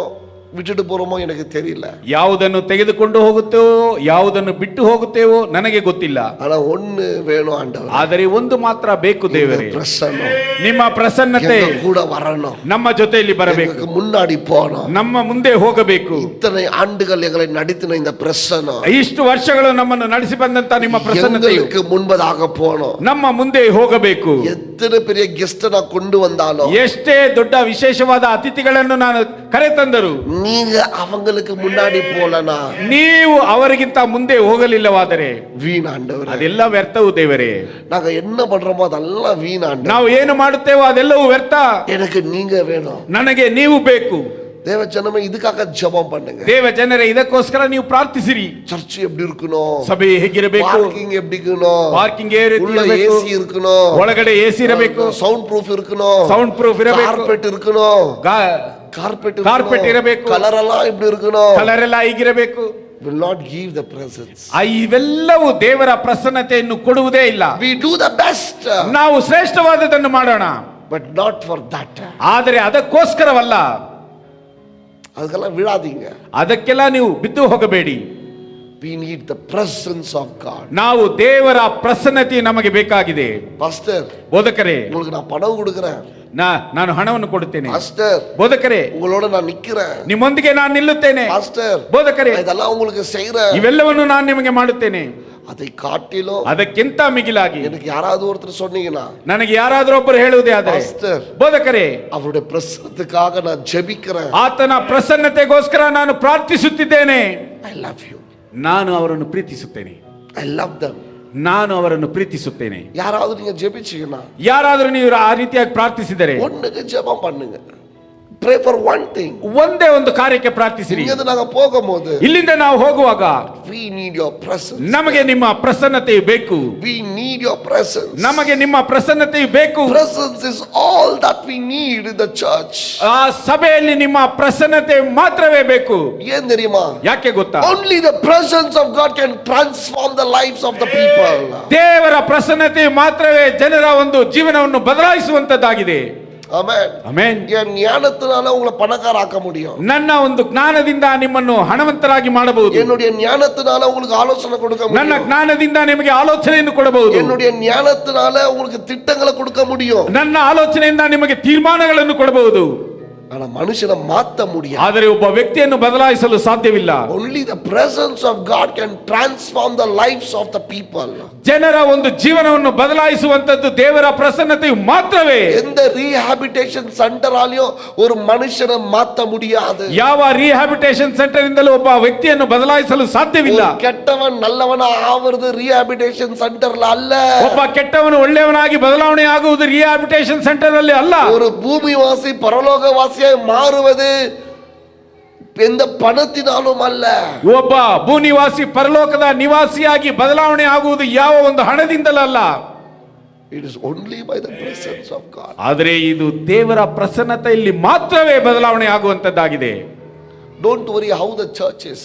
விட்டுட்டு போறோமோ எனக்கு தெரியல. ಯಾವುದನ್ನು ತೆಗೆದುಕೊಂಡು ಹೋಗುತ್ತೇವೋ ಯಾವುದನ್ನು ಬಿಟ್ಟು ಹೋಗುತ್ತೇವೋ ನನಗೆ ಗೊತ್ತಿಲ್ಲ. ஆனா ஒண்ணு வேணும் ஆண்டவர். ಆದರೆ ಒಂದು ಮಾತ್ರ ಬೇಕು ದೇವರೇ, பிரசன்னம். ನಿಮ್ಮ ಪ್ರಸನ್ನತೆ எங்க கூட வரணும். ನಮ್ಮ ಜೊತೆಯಲ್ಲಿ ಬರಬೇಕು, எங்களுக்கு முன்னாடி போகணும். ನಮ್ಮ ಮುಂದೆ ಹೋಗಬೇಕು. இத்தனை ஆண்டுகள் எங்களை நடத்தின இந்த பிரசன்னம் ಇಷ್ಟು ವರ್ಷಗಳು ನಮ್ಮನ್ನು ನಡೆಸಿ ಬಂದಂತ ನಿಮ್ಮ ಪ್ರಸನ್ನತೆಯು எங்களுக்கு முன்பதாக போகணும். ನಮ್ಮ ಮುಂದೆ ಹೋಗಬೇಕು. எத்தனை பெரிய கெஸ்ட் நான் கொண்டு வந்தாலும், ಎಷ್ಟೇ ದೊಡ್ಡ ವಿಶೇಷವಾದ ಅತಿಥಿಗಳನ್ನು ನಾನು ಕರೆತಂದರು, நீங்க அவங்களுக்கு முன்னாடி போலனா, ನೀವು ಅವರಿಗಿಂತ ಮುಂದೆ ಹೋಗಲಿಲ್ಲವಾದರೆ வீணாண்டவர். ಅದೆಲ್ಲ ವ್ಯರ್ಥವು ದೇವರೇ. நாங்க என்ன பண்றோமோ அதெல்லாம் வீணாண்டவர். ನಾವು ಏನು ಮಾಡುತ್ತೇವೋ ಅದೆಲ್ಲವೂ ವ್ಯರ್ಥ. எனக்கு நீங்க வேணும். ನನಗೆ ನೀವು ಬೇಕು. தேவ ஜனமே இதுக்காக ஜெபம் பண்ணுங்க. ದೇವ ಜನರೇ, ಇದಕ್ಕೋಸ್ಕರ ನೀವು ಪ್ರಾರ್ಥಿಸಿರಿ. சர்ச் எப்படி இருக்கணும், ಸಭೆ ಹೇಗಿರಬೇಕು, பார்க்கிங் எப்படி இருக்கணும், ಪಾರ್ಕಿಂಗ್ உள்ள ஏசி இருக்கணும், ಒಳಗಡೆ ಎಸಿ ಇರಬೇಕು, சவுண்ட் ப்ரூஃப் இருக்கணும், ಸೌಂಡ್ ಪ್ರೂಫ್ ಇರಬೇಕು, கார்பெட் இருக்கணும், கார்பெட் ಇರಬೇಕು, கலர் எல்லாம் இப்படி இருக்கணும். ಕಲರ್ ಎಲ್ಲ ಹೀಗಿರಬೇಕು. will not give the presence. ಇವೆಲ್ಲವೂ ದೇವರ ಪ್ರಸನ್ನತೆಯನ್ನು ಕೊಡುವುದೇ ಇಲ್ಲ. We do the best, ನಾವು ಶ್ರೇಷ್ಠವಾದದನ್ನು ಮಾಡೋಣ, but not for that. ಆದರೆ ಅದಕ್ಕೋಸ್ಕರವಲ್ಲ. ಅದಕ್ಕೆಲ್ಲ விழாதீங்க. ಅದಕ್ಕೆಲ್ಲ ನೀವು ಬಿದ್ದು ಹೋಗಬೇಡಿ. We need the presence of God. ನಾವು ದೇವರ ಪ್ರಸನ್ನತೆ ನಮಗೆ ಬೇಕಾಗಿದೆ. பாஸ்டர், ಬೋಧಕರೇ, உங்களுக்கு நான் பணம் கொடுக்கிறேன். ನಾನು ಹಣವನ್ನು ಕೊಡುತ್ತೇನೆ. பாஸ்டர், ಬೋಧಕರೇ, உங்களோட நான் நிக்கிறேன். ನಿಮ್ಮೊಂದಿಗೆ ನಾನು ನಿಲ್ಲುತ್ತೇನೆ. பாஸ்டர், ಬೋಧಕರೇ, இதெல்லாம் உங்களுக்கு செய்றேன். ಇವೆಲ್ಲವನ್ನು ನಾನು ನಿಮಗೆ ಮಾಡುತ್ತೇನೆ. அதை காட்டிலும் ಅದಕ್ಕಿಂತ ಮಿಗಿಲಾಗಿ எனக்கு யாராவது ஒருத்தர் சொன்னீங்கன்னா, ನನಗೆ ಯಾರಾದರೂ ಒಬ್ಬರು ಹೇಳುವುದೇ ಆದರೆ, பாஸ்டர், ಬೋಧಕರೇ, அவருடைய பிரசன்னத்துக்காக நான் ஜெபிக்கிறேன். ಆತನ ಪ್ರಸನ್ನತೆಗೋಸ್ಕರ ನಾನು ಪ್ರಾರ್ಥಿಸುತ್ತಿದ್ದೇನೆ. I love you. ನಾನು ಅವರನ್ನು ಪ್ರೀತಿಸುತ್ತೇನೆ. I love them. ನಾನು ಅವರನ್ನು ಪ್ರೀತಿಸುತ್ತೇನೆ. யாராவது நீங்க ஜெபிச்சீங்கன்னா, ಯಾರಾದರೂ ನೀವು ಆ ರೀತಿಯಾಗಿ ಪ್ರಾರ್ಥಿಸಿದರೆ ஒண்ணுக்கு ஜெபம் பண்ணுங்க. Pray for one thing. ಒಂದೇ ಒಂದು ಕಾರ್ಯಕ್ಕೆ ಪ್ರಾರ್ಥಿಸಿರಿ. இங்கிருந்து நாங்க போகும்போது ಇಲ್ಲಿಂದ ನಾವು ಹೋಗುವಾಗ we need your presence. ನಮಗೆ ನಿಮ್ಮ ಪ್ರಸನ್ನತೆಯು ಬೇಕು. We need your presence. ನಮಗೆ ನಿಮ್ಮ ಪ್ರಸನ್ನತೆಯು ಬೇಕು. Presence is all that we need in the church. ಆ ಸಭೆಯಲ್ಲಿ ನಿಮ್ಮ ಪ್ರಸನ್ನತೆ ಮಾತ್ರವೇ ಬೇಕು. ಏನ್ தெரியுமா? ಯಾಕೆ ಗೊತ್ತಾ? Only the presence of God can transform the lives of the people. ದೇವರ ಪ್ರಸನ್ನತೆ ಮಾತ್ರವೇ ಜನರ ಒಂದು ಜೀವನವನ್ನು ಬದಲಾಯಿಸುವಂತದ್ದಾಗಿದೆ. Amen. ಆಮೆನ್. என் ஞானத்தினால உங்களை பணக்காராக்க முடியும். ನನ್ನ ಒಂದು ಜ್ಞಾನದಿಂದ ನಿಮ್ಮನ್ನು ಹಣವಂತರಾಗಿ ಮಾಡಬಹುದು. என்னுடைய ஞானத்தினால உங்களுக்கு ஆலோசனை கொடுக்க ನನ್ನ முடியும். ಜ್ಞಾನದಿಂದ ನಿಮಗೆ ಆಲೋಚನೆಯನ್ನು ಕೊಡಬಹುದು. என்னுடைய ஞானத்தினால உங்களுக்கு திட்டங்களை கொடுக்க முடியும். ನನ್ನ ಆಲೋಚನೆಯಿಂದ ನಿಮಗೆ ತೀರ್ಮಾನಗಳನ್ನು ಕೊಡಬಹುದು. ஆனா மனுஷனை மாத்த முடியாது. ಆದರೆ ಒಬ್ಬ ವ್ಯಕ್ತಿಯನ್ನು ಬದಲಾಯಿಸಲು ಸಾಧ್ಯವಿಲ್ಲ. Only the presence of God can transform the lives of the people. ಜನರ ಒಂದು ಜೀವನವನ್ನು ಬದಲಾಯಿಸುವಂತದ್ದು ದೇವರ ಪ್ರಸನ್ನತೆಯು ಮಾತ್ರವೇ. எந்த ரீஹாபிலிட்டேஷன் சென்டராலயும் ஒரு மனுஷனை மாத்த முடியாது. ಯಾವ ರಿಹ್ಯಾಬಿಟೇಷನ್ ಸೆಂಟರ್ ಇಂದಲೂ ಒಬ್ಬ ವ್ಯಕ್ತಿಯನ್ನು ಬದಲಾಯಿಸಲು ಸಾಧ್ಯವಿಲ್ಲ. ಕೆಟ್ಟವன் நல்லவனா ஆவறது ரீஹாபிலிட்டேஷன் சென்டர்ல அல்ல. ಒಬ್ಬ ಕೆಟ್ಟವನು ಒಳ್ಳೆಯವನಾಗಿ ಬದಲಾವಣೆ ಆಗುವುದು ರಿಹ್ಯಾಬಿಟೇಷನ್ ಸೆಂಟರ್ ಅಲ್ಲಿ ಅಲ್ಲ. ஒரு பூமிவாசி பரலோகவாசியாய் மாறுவது எந்த பணத்தினாலும் அல்ல. ಒಬ್ಬ ಭೂನಿವಾಸಿ ಪರಲೋಕದ ನಿವಾಸಿಯಾಗಿ ಬದಲಾವಣೆ ಆಗುವುದು ಯಾವ ಒಂದು ಹಣದಿಂದಲಲ್ಲ. It is only by the presence of God. ಆದರೆ ಇದು ದೇವರ ಪ್ರಸನ್ನತೆಯಲ್ಲಿ ಮಾತ್ರವೇ ಬದಲಾವಣೆ ಆಗುವಂತದ್ದಾಗಿದೆ. Don't worry how the church is.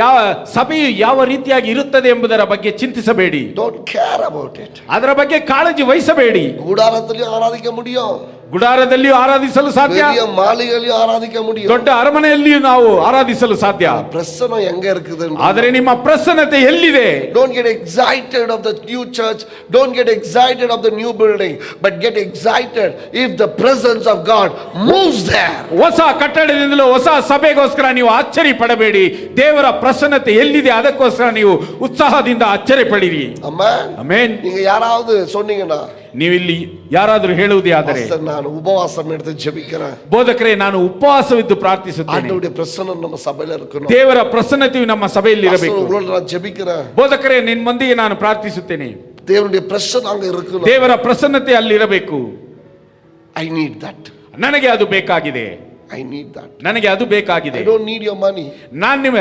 ಯಾವ ಸಭೆಯು ಯಾವ ರೀತಿಯಾಗಿ ಇರುತ್ತದೆ ಎಂಬುದರ ಬಗ್ಗೆ ಚಿಂತಿಸಬೇಡಿ. Don't care about it. ಅದರ ಬಗ್ಗೆ ಕಾಳಜಿ ವಹಿಸಬೇಡಿ. கூடாரத்திலும் ஆராதிக்க முடியும். ಗುಡಾರದಲ್ಲಿಯೂ ಆರಾಧಿಸಲು ಸಾಧ್ಯ. பெரிய மாளிகையிலும் ಆರಾಧಿக்க முடியும். ದೊಡ್ಡ ಅರಮನೆಯಲ್ಲಿಯೂ ನಾವು ಆರಾಧಿಸಲು ಸಾಧ್ಯ. பிரசன்னம் எங்க இருக்குது? ಆದರೆ ನಿಮ್ಮ ಪ್ರಸನ್ನತೆ ಎಲ್ಲಿದೆ? Don't get excited of the new church. Don't get excited of the new building. But get excited if the presence of God moves there. ಹೊಸ ಕಟ್ಟಡದಿಂದಲೂ ಹೊಸ ಸಭೆಗೋಸ್ಕರ ನೀವು ಆಶ್ಚರ್ಯ ಪಡಬೇಡಿ. ದೇವರ ಪ್ರಸನ್ನತೆ ಎಲ್ಲಿದೆ ಅದಕ್ಕೋಸ್ಕರ ನೀವು ಉತ್ಸಾಹದಿಂದ ಆಶ್ಚರ್ಯ ಪಡಿರಿ. Amen. ಆಮೆನ್. நீங்க யாராவது சொன்னீங்கன்னா, ನೀವು ಇಲ್ಲಿ ಯಾರಾದರೂ ಹೇಳುವುದೇ ಆದರೆ, "பாஸ்டர், நான் உபவாசம் எடுத்து ஜெபிக்கிறேன். ಬೋಧಕರೇ ನಾನು ಉಪವಾಸವಿದ್ದು ಪ್ರಾರ್ಥಿಸುತ್ತೇನೆ. ஆண்டவருடைய பிரசன்னம் நம்ம சபையில இருக்கணும். ದೇವರ ಪ್ರಸನ್ನತೆಯು ನಮ್ಮ ಸಭೆಯಲ್ಲಿ ಇರಬೇಕು. பாஸ்டர், உங்களோட நான் ஜெபிக்கிறேன். ಬೋಧಕರೇ ನಿಮ್ಮೊಂದಿಗೆ ನಾನು ಪ್ರಾರ್ಥಿಸುತ್ತೇನೆ. தேவனுடைய பிரசன்னம் அங்க இருக்கணும். ದೇವರ ಪ್ರಸನ್ನತೆ ಅಲ್ಲಿ ಇರಬೇಕು. I need that. ನನಗೆ ಅದು ಬೇಕಾಗಿದೆ. I need that. ನನಗೆ ಅದು ಬೇಕಾಗಿದೆ. I don't need your money. ನಾನು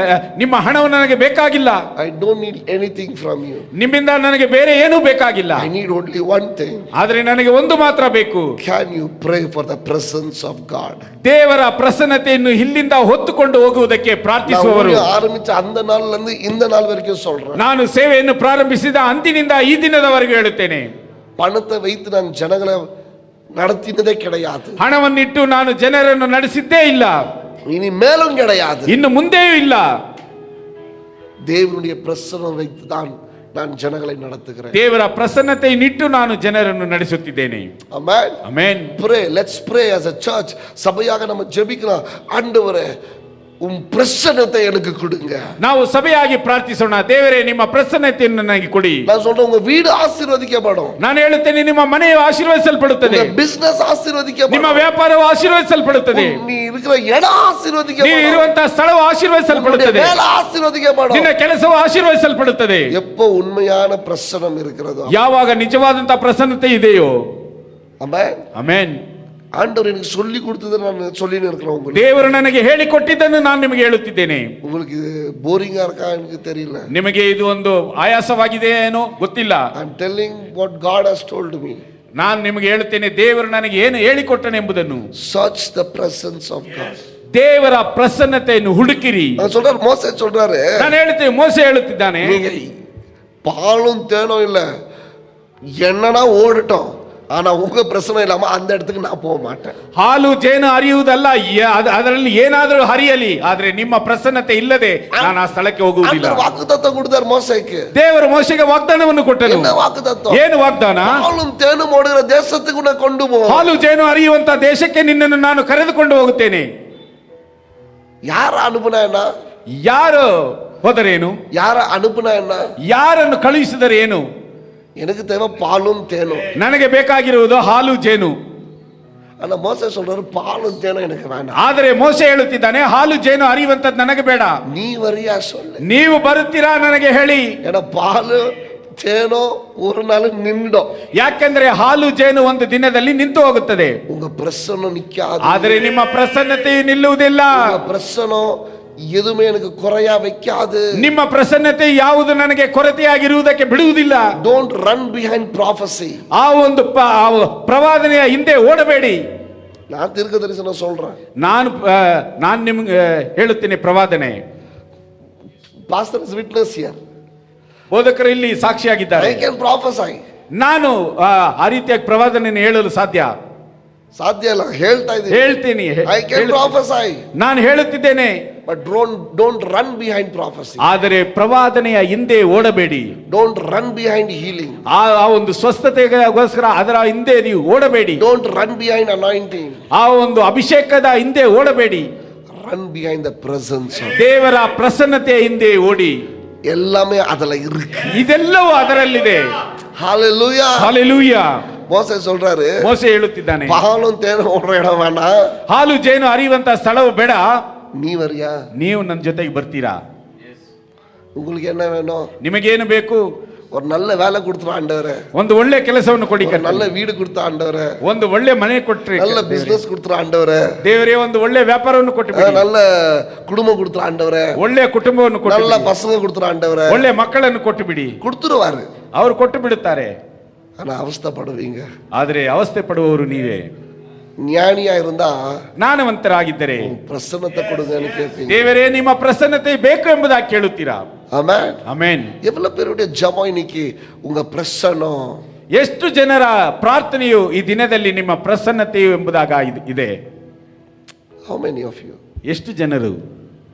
ನಿಮ್ಮ ಹಣವು ನನಗೆ ಬೇಕಾಗಿಲ್ಲ. I don't need anything from you. ನಿಮ್ಮಿಂದ ನನಗೆ ಬೇರೆ ಏನೂ ಬೇಕಾಗಿಲ್ಲ. I need only one thing. ಆದರೆ ನನಗೆ ಒಂದು ಮಾತ್ರ ಬೇಕು. Can you pray for the presence of God? ದೇವರ ಪ್ರಸನ್ನತೆಯನ್ನು ಇಲ್ಲಿಂದ ಹೊತ್ತುಕೊಂಡು ಹೋಗುವುದಕ್ಕೆ ಪ್ರಾರ್ಥಿಸುವವರು. நான் ஆரம்பிச்ச அந்த நாள்ல இருந்து இந்த நாள் வரைக்கும் சொல்றேன். ನಾನು ಸೇವೆಯನ್ನು ಪ್ರಾರಂಭಿಸಿದ ಅಂದಿನಿಂದ ಈ ದಿನದವರೆಗೆ ಹೇಳುತ್ತೇನೆ. பணத்தை வைத்து நான் ஜனங்களை நடத்தினதே கிடையாது. ಹಣವನ್ನಿಟ್ಟು ನಾನು ಜನರನ್ನು ನಡೆಸಿದ್ದೇ ಇಲ್ಲ. இனி மேலும் கிடையாது. ಇನ್ನು ಮುಂದೆಯೂ ಇಲ್ಲ. தேவனுடைய பிரசன்னம் வைத்து தான் நான் ஜனங்களை நடத்துகிறேன். ದೇವರ ಪ್ರಸನ್ನತೆಯನ್ನಿಟ್ಟು ನಾನು ಜನರನ್ನು ನಡೆಸುತ್ತಿದ್ದೇನೆ. Amen. Amen. Pray. Let's pray as a church. சபையாக நம்ம ஜெபிக்கலாம். ஆண்டவரே, உம் பிரசன்னத்தை எனக்கு கொடுங்க. ನಾವು ಸಭೆಯಾಗಿ ಪ್ರಾರ್ಥಿಸೋಣ. ದೇವರೇ ನಿಮ್ಮ ಪ್ರಸನ್ನತೆಯನ್ನು ನನಗೆ ಕೊಡಿ. நான் சொல்றேன், உங்க வீடு ஆசீர்வதிக்கப்படும். ನಾನು ಹೇಳುತ್ತೇನೆ ನಿಮ್ಮ ಮನೆಯು ಆಶೀರ್ವದಿಸಲ್ಪಡುತ್ತದೆ. உங்க பிசினஸ் ஆசீர்வதிக்கப்படும். ನಿಮ್ಮ ವ್ಯಾಪಾರವು ಆಶೀರ್ವದಿಸಲ್ಪಡುತ್ತದೆ. நீ இருக்கிற இடம் ನೀವು ஆசீர்வதிக்கப்படும். ಇರುವಂತಹ ಸ್ಥಳವು ಆಶೀರ್ವದಿಸಲ್ಪಡುತ್ತದೆ. வேலை ஆசீர்வதிக்கப்படும். ನಿನ್ನ ಕೆಲಸವು ಆಶೀರ್ವದಿಸಲ್ಪಡುತ್ತದೆ. எப்போ உண்மையான பிரசன்னம் இருக்கிறதோ, ಯಾವಾಗ ನಿಜವಾದಂತಹ ಪ್ರಸನ್ನತೆ ಇದೆಯೋ. ஆமென். ಆಮೆನ್. ஆண்டவர் எனக்கு சொல்லி கொடுத்ததை நான் சொல்லின்னு இருக்கிறேன். உங்களுக்கு ದೇವರು ನನಗೆ ಹೇಳಿಕೊಟ್ಟಿದ್ದನ್ನು ನಾನು ನಿಮಗೆ ಹೇಳುತ್ತಿದ್ದೇನೆ. உங்களுக்கு இது போரிங்கா இருக்கா எனக்கு தெரியல. ನಿಮಗೆ ಇದು ಒಂದು ಆಯಾಸವಾಗಿದೆ ಏನೋ ಗೊತ್ತಿಲ್ಲ. I'm telling what God has told me. ನಾನು ನಿಮಗೆ ಹೇಳುತ್ತೇನೆ ದೇವರು ನನಗೆ ಏನು ಹೇಳಿಕೊಟ್ಟನೆಂಬುದನ್ನು. Search the presence of God. ದೇವರ ಪ್ರಸನ್ನತೆಯನ್ನು ಹುಡುಕಿರಿ. நான் சொல்றாரு, மோசே சொல்றாரு, ನಾನು ಹೇಳುತ್ತೇನೆ, ಮೋಸೆ ಹೇಳುತ್ತಿದ್ದಾನೆ, நீங்க பாலும் தேனும் இல்ல என்னன்னா ஓடட்டும், ஆனா உங்க பிரச்சனை இல்லாம அந்த இடத்துக்கு நான் போக மாட்டேன். ಹಾಲು ಜೇನು ಹರಿಯುವುದಲ್ಲ, ಅದರಲ್ಲಿ ಏನಾದರೂ ಹರಿಯಲಿ, ಆದ್ರೆ ನಿಮ್ಮ ಪ್ರಸನ್ನತೆ ಇಲ್ಲದೆ ನಾನು ಆ ಸ್ಥಳಕ್ಕೆ ಹೋಗುವುದಿಲ್ಲ. அந்த வாக்குத்தத்தம் கொடுத்தார் மோசேக்கு. ದೇವರು ಮೋಶೆಗೆ ವಾಗ್ದಾನವನ್ನು ಕೊಟ್ಟನು. என்ன வாக்குத்தத்தம்? ಏನು ವಾಗ್ದಾನ? பாலும் தேனும் ஓடுகிற தேசத்துக்கு உன்னை கொண்டு போ. ಹಾಲು ಜೇನು ಹರಿಯುವಂತ ದೇಶಕ್ಕೆ ನಿನ್ನನ್ನು ನಾನು ಕರೆದುಕೊಂಡು ಹೋಗುತ್ತೇನೆ. யார அனுப்புனா என்ன? ಯಾರು ಹೋದರೇನು? யார அனுப்புனா என்ன? ಯಾರನ್ನು ಕಳುಹಿಸಿದರೆ ಏನು? எனக்கு தேவை பாலும் தேனும். ನನಗೆ ಬೇಕಾಗಿರುವುದು ಹಾಲು ಜೇನು. ஆனா மோசே சொல்றாரு, பாலும் தேனும் எனக்கு வேண்டாம். ಆದರೆ ಮೋಶೆ ಹೇಳುತ್ತಿದ್ದಾನೆ, ಹಾಲು ಜೇನು ಹರಿಯುವಂತದ್ದು ನನಗೆ ಬೇಡ. நீ வரியா சொல்லு. ನೀವು ಬರುತ್ತೀರಾ ನನಗೆ ಹೇಳಿ. ஏன்னா பாಲು தேனோ ஒரு நாள் நின்றுடும். ಯಾಕೆಂದ್ರೆ ಹಾಲು ಜೇನು ಒಂದು ದಿನದಲ್ಲಿ ನಿಂತು ಹೋಗುತ್ತದೆ, உங்க பிரசன்னம் நிக்காது. ಆದರೆ ನಿಮ್ಮ ಪ್ರಸನ್ನತೆಯು ನಿಲ್ಲುವುದಿಲ್ಲ. உங்க பிரசன்னம் எதுவுமே எனக்கு குறையா வைக்காது. ನಿಮ್ಮ ಪ್ರಸನ್ನತೆ ಯಾವುದು ನನಗೆ ಕೊರತೆಯಾಗಿರುವುದಕ್ಕೆ ಬಿಡುವುದಿಲ್ಲ. Don't run behind prophecy. ಆ ಒಂದು ಪ್ರವಾದನೆಯ ಹಿಂದೆ ಓಡಬೇಡಿ. நான் தீர்க்க தரிசனம் சொல்றேன். ನಾನು ನಿಮ್ಗೆ ಹೇಳುತ್ತೇನೆ ಪ್ರವಾದನೆ. Pastor is witness here. ಬೋಧಕರು ಇಲ್ಲಿ ಸಾಕ್ಷಿಯಾಗಿದ್ದಾರೆ. I can prophesy. ನಾನು ಆ ರೀತಿಯಾಗಿ ಪ್ರವಾದನೆಯನ್ನು ಹೇಳಲು ಸಾಧ್ಯ ಇಲ್ಲ, ಹೇಳ್ತಾ ಇದ್ದೀನಿ. ಹೇಳ್ತೀನಿ. I can prophesy. ನಾನು ಹೇಳುತ್ತಿದ್ದೇನೆ. But don't run behind prophecy. ಆದರೆ ಪ್ರವಾದನೆಯ ಹಿಂದೆ ಓಡಬೇಡಿ. Don't run behind healing. ಆ ಒಂದು ಸ್ವಸ್ಥತೆಗೋಸ್ಕರ ಅದರ ಹಿಂದೆ ನೀವು ಓಡಬೇಡಿ. Don't run behind anointing. ಆ ಒಂದು ಅಭಿಷೇಕದ ಹಿಂದೆ ಓಡಬೇಡಿ. Run behind the presence of ದೇವರ ಪ್ರಸನ್ನತೆಯ ಹಿಂದೆ ಓಡಿ. எல்லாமே ಅದல இருக்கு. ಇದೆಲ್ಲವೂ ಅದರಲ್ಲಿದೆ. Hallelujah. Hallelujah. ಮೋಸೆ சொல்றாரு, ಮೋಸೆ ಹೇಳುತ್ತಿದ್ದಾನೆ, பாலும் தேனும் ஓடுற இடம் வேணா, ಹಾಲು ಜೇನು ಹರಿಯುವಂತ ಸ್ಥಳವು ಬೇಡ, நீ வரியா? ನೀವು ನನ್ನ ಜೊತೆಗೆ ಬರ್ತೀರಾ? உங்களுக்கு என்ன வேணும்? ನಿಮಗೇನು ಬೇಕು? ஒரு நல்ல வேலை கொடுத்துரு ஆண்டவரே, ಒಂದು ಒಳ್ಳೆ ಕೆಲಸವನ್ನು ಕೊಡಿ, நல்ல வீடு கொடுத்து ஆண்டவரே, ಒಂದು ಒಳ್ಳೆ ಮನೆ ಕೊಟ್ರಿ, நல்ல ಬಿಸ್ನೆಸ್ கொடுத்துரு ಆಂಡವರೇ, ದೇವರೇ ಒಂದು ಒಳ್ಳೆ ವ್ಯಾಪಾರವನ್ನು ಕೊಟ್ಟು, நல்ல குடும்பம் கொடுத்துரு ஆண்டவரೇ, ಒಳ್ಳೆ ಕುಟುಂಬವನ್ನು ಕೊಟ್ಟು, நல்ல பசங்க கொடுத்துரு ಆಂಡವರೇ, ಒಳ್ಳೆ ಮಕ್ಕಳನ್ನು ಕೊಟ್ಟು ಬಿಡಿ. கொடுத்துருவாரு, ಅವರು ಕೊಟ್ಟು ಬಿಡುತ್ತಾರೆ. ஆனா அவஸ்தைப்படுவீங்க. ಆದರೆ ಅವಸ್ಥೆ ಪಡುವವರು ನೀವೇ. ஞானியா இருந்தா ಜ್ಞಾನವಂತರಾಗಿದ್ದರೆ பிரசன்னத்தை கொடுங்கன்னு கேட்பீங்க. ದೇವರೇ ನಿಮ್ಮ ಪ್ರಸನ್ನತೆ ಬೇಕು ಎಂಬುದಾಗಿ ಕೇಳುತ್ತೀರಾ? ಆಮೆನ್. ಆಮೆನ್. எவ்வளவு பேருடைய ஜெபம் இன்னைக்கு உங்க பிரசன்னம், ಎಷ್ಟು ಜನರ ಪ್ರಾರ್ಥನೆಯು ಈ ದಿನದಲ್ಲಿ ನಿಮ್ಮ ಪ್ರಸನ್ನತೆಯು ಎಂಬುದಾಗ ಇದೆ? how many of you? ಎಷ್ಟು ಜನರು?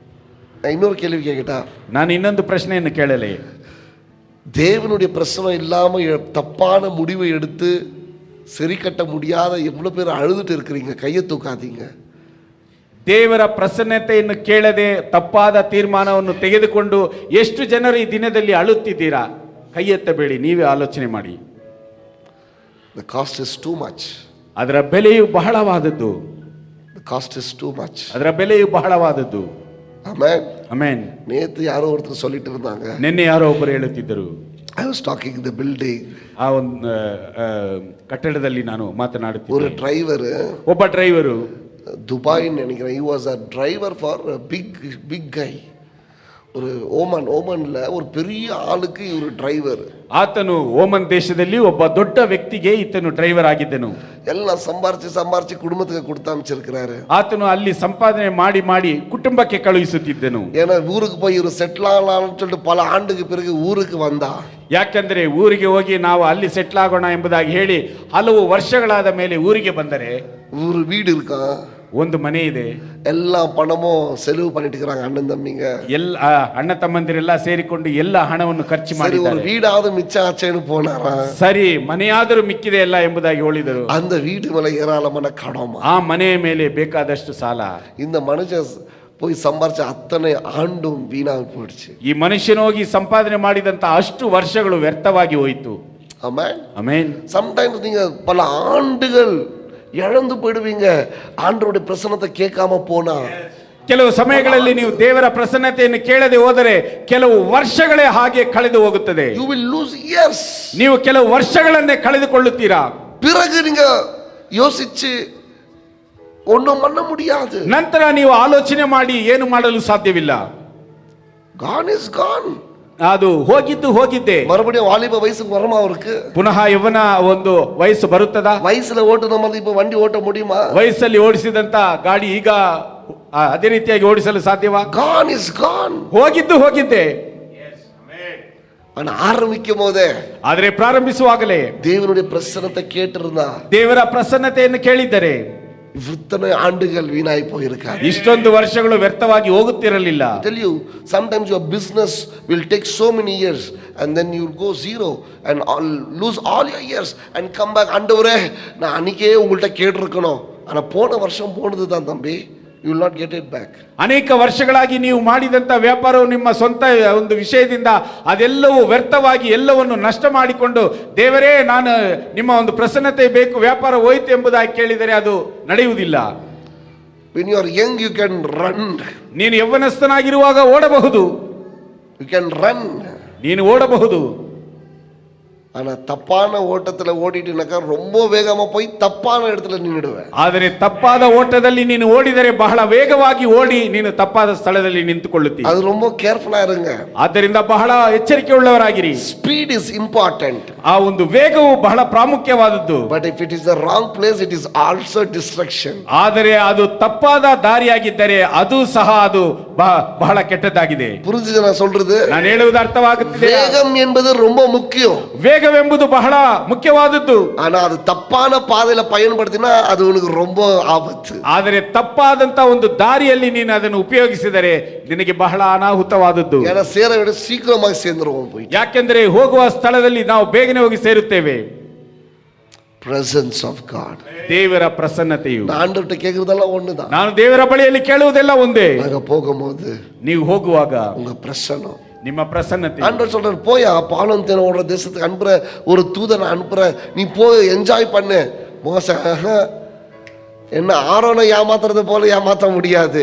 நான் இன்னொரு கேள்வி கேட்கட்டா? ನಾನು ಇನ್ನೊಂದು ಪ್ರಶ್ನೆಯನ್ನು ಕೇಳಲೆ. தேவனுடைய பிரசனம் இல்லாம தப்பான முடிவை எடுத்து சரி கட்ட முடியாத எவ்வளவு பேர் அழுதுட்டு இருக்கிறீங்க? கையை தூக்காதீங்க. ದೇವರ ಪ್ರಸನ್ನತೆಯನ್ನು ಕೇಳದೆ ತಪ್ಪಾದ ತೀರ್ಮಾನವನ್ನು ತೆಗೆದುಕೊಂಡು ಎಷ್ಟು ಜನರು ಈ ದಿನದಲ್ಲಿ ಅಳುತ್ತಿದ್ದೀರಾ? ಕೈ ಎತ್ತಬೇಡಿ, ನೀವೇ ಆಲೋಚನೆ ಮಾಡಿ. The cost is too much. ಅದರ ಬೆಲೆಯು ಬಹಳವಾದದ್ದು. The cost is too much. ಅದರ ಬೆಲೆಯು ಬಹಳವಾದದ್ದು. Amen. Amen. நேத்து யாரோ ஒருத்தர் சொல்லிட்டு இருந்தாங்க. ನಿನ್ನೆ ಯಾರೋ ಒಬ್ಬರು ಹೇಳುತ್ತಿದ್ದರು. I was talking the building. ಆ ಒಂದು ಕಟ್ಟಡದಲ್ಲಿ ನಾನು ಮಾತನಾಡುತ್ತಿದ್ದೆ. ஒரு டிரைவர், ಒಬ್ಬ ಡ್ರೈವರು, துபாய்ன்னு நினைக்கிறேன். he was a driver for a big guy. ஒரு ஓமன்ல ஒரு பெரிய ஆளுக்கு இವರು டிரைவர். ಆತನು ಓಮನ್ ದೇಶದಲ್ಲಿ ಒಬ್ಬ ದೊಡ್ಡ ವ್ಯಕ್ತಿಗೆ ಈತನು ಡ್ರೈವರ್ ಆಗಿದ್ದನು. ಎಲ್ಲ ಸಂಪಾದಿಸಿ ಕುಟುಂಬಕ್ಕೆ ಕೊಡ್ತಾ ಅಮಿಸಿರ್ಕ್கிறாரு. ಆತನು ಅಲ್ಲಿ ಸಂಪಾದನೆ ಮಾಡಿ ಕುಟುಂಬಕ್ಕೆ ಕಳುಹಿಸುತ್ತಿದ್ದನು. ஏன்னா ஊருக்கு போய் இವರು செட்டில் ஆகலாம்னு சொல்லிட்டு பல ஆண்டுக்கு பிறகு ஊருக்கு வந்தா, ಯಾಕಂದ್ರೆ ಊರಿಗೆ ಹೋಗಿ ನಾವು ಅಲ್ಲಿ ಸೆಟ್ಲ್ ಆಗೋಣ ಎಂಬುದಾಗಿ ಹೇಳಿ ಹಲವು ವರ್ಷಗಳಾದ ಮೇಲೆ ಊರಿಗೆ ಬಂದರೆ ஒரு வீடு இருக்கா, ಒಂದು ಮನೆ ಇದೆ, ಎಲ್ಲ ಪಣமும் செலவு பண்ணிட்டு இருக்காங்க அண்ணன் தம்பிங்க. ಎಲ್ಲ ಅಣ್ಣ ತಮ್ಮಂದಿರೆಲ್ಲ ಸೇರಿಕೊಂಡು ಎಲ್ಲ ಹಣವನ್ನು ಖರ್ಚು ஒரு ಮಾಡಿದ್ದಾರೆ. வீடாவது மிச்சம் ஆச்சேன்னு போனாரா, ಸರಿ ಮನೆಯಾದರೂ ಮಿಕ್ಕಿದೆ ಎಲ್ಲ ಎಂಬುದಾಗಿ ಹೇಳಿದರು. அந்த வீடு மேல ஏராளமான கடமா, ಆ ಮನೆಯ ಮೇಲೆ ಬೇಕಾದಷ್ಟು ಸಾಲ. இந்த மனுஷன் போய் சம்பாரிச்ச அத்தனை ஆண்டும் வீணாக போயிடுச்சு. ಈ ಮನುಷ್ಯನು ಹೋಗಿ ಸಂಪಾದನೆ ಮಾಡಿದಂತ ಅಷ್ಟು ವರ್ಷಗಳು ವ್ಯರ್ಥವಾಗಿ ಹೋಯಿತು. ஆமென். ಆಮೆನ್. சம்டைம்ஸ் நீங்க பல ஆண்டுகள் இழந்து போயிடுவீங்க ஆண்டவருடைய பிரசன்னத்தை கேட்காம போனா. ಕೆಲವು ಸಮಯಗಳಲ್ಲಿ ನೀವು ದೇವರ ಪ್ರಸನ್ನತೆಯನ್ನು ಕೇಳದೆ ಹೋದರೆ ಕೆಲವು ವರ್ಷಗಳೇ ಹಾಗೆ ಕಳೆದು ಹೋಗುತ್ತದೆ. You will lose years. ನೀವು ಕೆಲವು ವರ್ಷಗಳನ್ನೇ ಕಳೆದುಕೊಳ್ಳುತ್ತೀರಾ. பிறகு நீங்க யோசிச்சு ஒண்ணும் பண்ண முடியாது. ನಂತರ ನೀವು ಆಲೋಚನೆ ಮಾಡಿ ಏನು ಮಾಡಲು ಸಾಧ್ಯವಿಲ್ಲ. Gone is gone. ಅದು ಹೋಗಿದ್ದು ಹೋಗಿದ್ದೆ. மறுபடியும் வாலிப வயசுக்கு வரமா அவருக்கு? ಪುನಃ ಯವನ ಒಂದು ವಯಸ್ಸು ಬರುತ್ತದಾ? வயசுல ஓட்டுன மாதிரி இப்ப வண்டி ஓட்ட முடியுமா? ವಯಸ್ಸಲ್ಲಿ ಓಡಿಸಿದಂತ ಗಾಡಿ ಈಗ ಅದೇ ರೀತಿಯಾಗಿ ಓಡಿಸಲು ಸಾಧ್ಯವಾ? Gone is gone. ಹೋಗಿದ್ದು ಹೋಗಿದ್ದೆ. ஆனா ஆரம்பிக்கும் போதே, ಆದರೆ ಪ್ರಾರಂಭಿಸುವಾಗಲೇ தேவனுடைய பிரசன்னத்தை கேட்டிருந்தா, ದೇವರ ಪ್ರಸನ್ನತೆಯನ್ನು ಕೇಳಿದ್ದರೆ இத்தனை ஆண்டுகள் வீணாய் போயிருக்காது. ಇಷ್ಟೊಂದು ವರ್ಷಗಳು ವ್ಯರ್ಥವಾಗಿ ಹೋಗುತ್ತಿರಲಿಲ್ಲ. Tell you, sometimes your business will take so many years and then you'll go zero and lose all your years and come back. ஆண்டவரே, நான் அன்னைக்கே உங்கள்ட்ட கேட்டிருக்கணும், ஆனா போன வருஷம் போனது தான் தம்பி. You will not get it back. ಅನೇಕ ವರ್ಷಗಳಾಗಿ ನೀವು ಮಾಡಿದಂತ ವ್ಯಾಪಾರವು ನಿಮ್ಮ ಸ್ವಂತ ಒಂದು ವಿಷಯದಿಂದ ಅದೆಲ್ಲವೂ ವ್ಯರ್ಥವಾಗಿ ಎಲ್ಲವನ್ನು ನಷ್ಟ ಮಾಡಿಕೊಂಡು ದೇವರೇ ನಾನು ನಿಮ್ಮ ಒಂದು ಪ್ರಸನ್ನತೆ ಬೇಕು, ವ್ಯಾಪಾರ ಹೋಯಿತು ಎಂಬುದಾಗಿ ಕೇಳಿದರೆ ಅದು ನಡೆಯುವುದಿಲ್ಲ. When you are young you can run. ನೀನು ಯೌವನಸ್ಥನಾಗಿರುವಾಗ ಓಡಬಹುದು. You can run. ನೀನು ಓಡಬಹುದು. ஆனா தப்பான ஓட்டத்துல ஓடிட்டுனாக்கா ரொம்ப வேகமா போய் தப்பான இடத்துல நின்னுடுவேன். ಆದರೆ ತಪ್ಪಾದ ಓಟದಲ್ಲಿ ನೀನು ಓಡಿದರೆ ಬಹಳ ವೇಗವಾಗಿ ಓಡಿ ನೀನು ತಪ್ಪಾದ ಸ್ಥಳದಲ್ಲಿ ನಿಂತುಕೊಳ್ಳುತ್ತೀಯ. அது ரொம்ப ಕೇರ್ಫುಲ್ இருங்க. ಆದ್ದರಿಂದ ಬಹಳ ಎಚ್ಚರಿಕೆ ಉಳ್ಳವರಾಗಿರಿ. Speed is important. ಆ ಒಂದು ವೇಗವು ಬಹಳ ಪ್ರಾಮುಖ್ಯವಾದದ್ದು. But if it is the wrong place it is also destruction. ಆದರೆ ಅದು ತಪ್ಪಾದ ದಾರಿಯಾಗಿದ್ದರೆ ಅದು ಸಹ ಅದು ಬಹಳ ಕೆಟ್ಟದ್ದಾಗಿದೆ. புரிஞ்சுது நான் சொல்றது? ನಾನು ಹೇಳುವುದು ಅರ್ಥವಾಗುತ್ತಿದೆ. வேகம் என்பது ரொம்ப முக்கியம். ವೇಗವೆಂಬುದು ಬಹಳ ಮುಖ್ಯವಾದದ್ದು. ஆனா அது தப்பான பாதையில பயன்படுத்தினா அது உனக்கு ரொம்ப ஆபத்து. ಆದರೆ ತಪ್ಪಾದಂತ ಒಂದು ದಾರಿಯಲ್ಲಿ ನೀನು ಅದನ್ನು ಉಪಯೋಗಿಸಿದರೆ ನಿನಗೆ ಬಹಳ ಅನಾಹುತವಾದದ್ದು. ஏன்னா சேர விட சீக்கிரமாக சேர்ந்துருவோம் போய். ಯಾಕೆಂದರೆ ಹೋಗುವ ಸ್ಥಳದಲ್ಲಿ ನಾವು ಬೇಗನೆ ಹೋಗಿ ಸೇರುತ್ತೇವೆ. presence of God. ದೇವರ ಪ್ರಸನ್ನತೆಯು. நான் ஆண்டவர்ட்ட கேக்குறதெல்லாம் ஒண்ணுதான். ನಾನು ದೇವರ ಬಳಿಯಲ್ಲಿ ಕೇಳುವುದೆಲ್ಲ ಒಂದೇ. அங்க போகும்போது ನೀವು ಹೋಗುವಾಗ உங்க பிரசன்னம், ನಿಮ್ಮ ಪ್ರಸನ್ನತೆ. ஆண்டவர் சொல்றாரு போயா பாலும் தேனும் ஓடுற தேசத்துக்கு அனுப்புற ஒரு தூதனை அனுப்புற, நீ போய் என்ஜாய் பண்ணு. மோசே என்ன ஆரோனை ஏமாத்துறது போல ஏமாத்த முடியாது,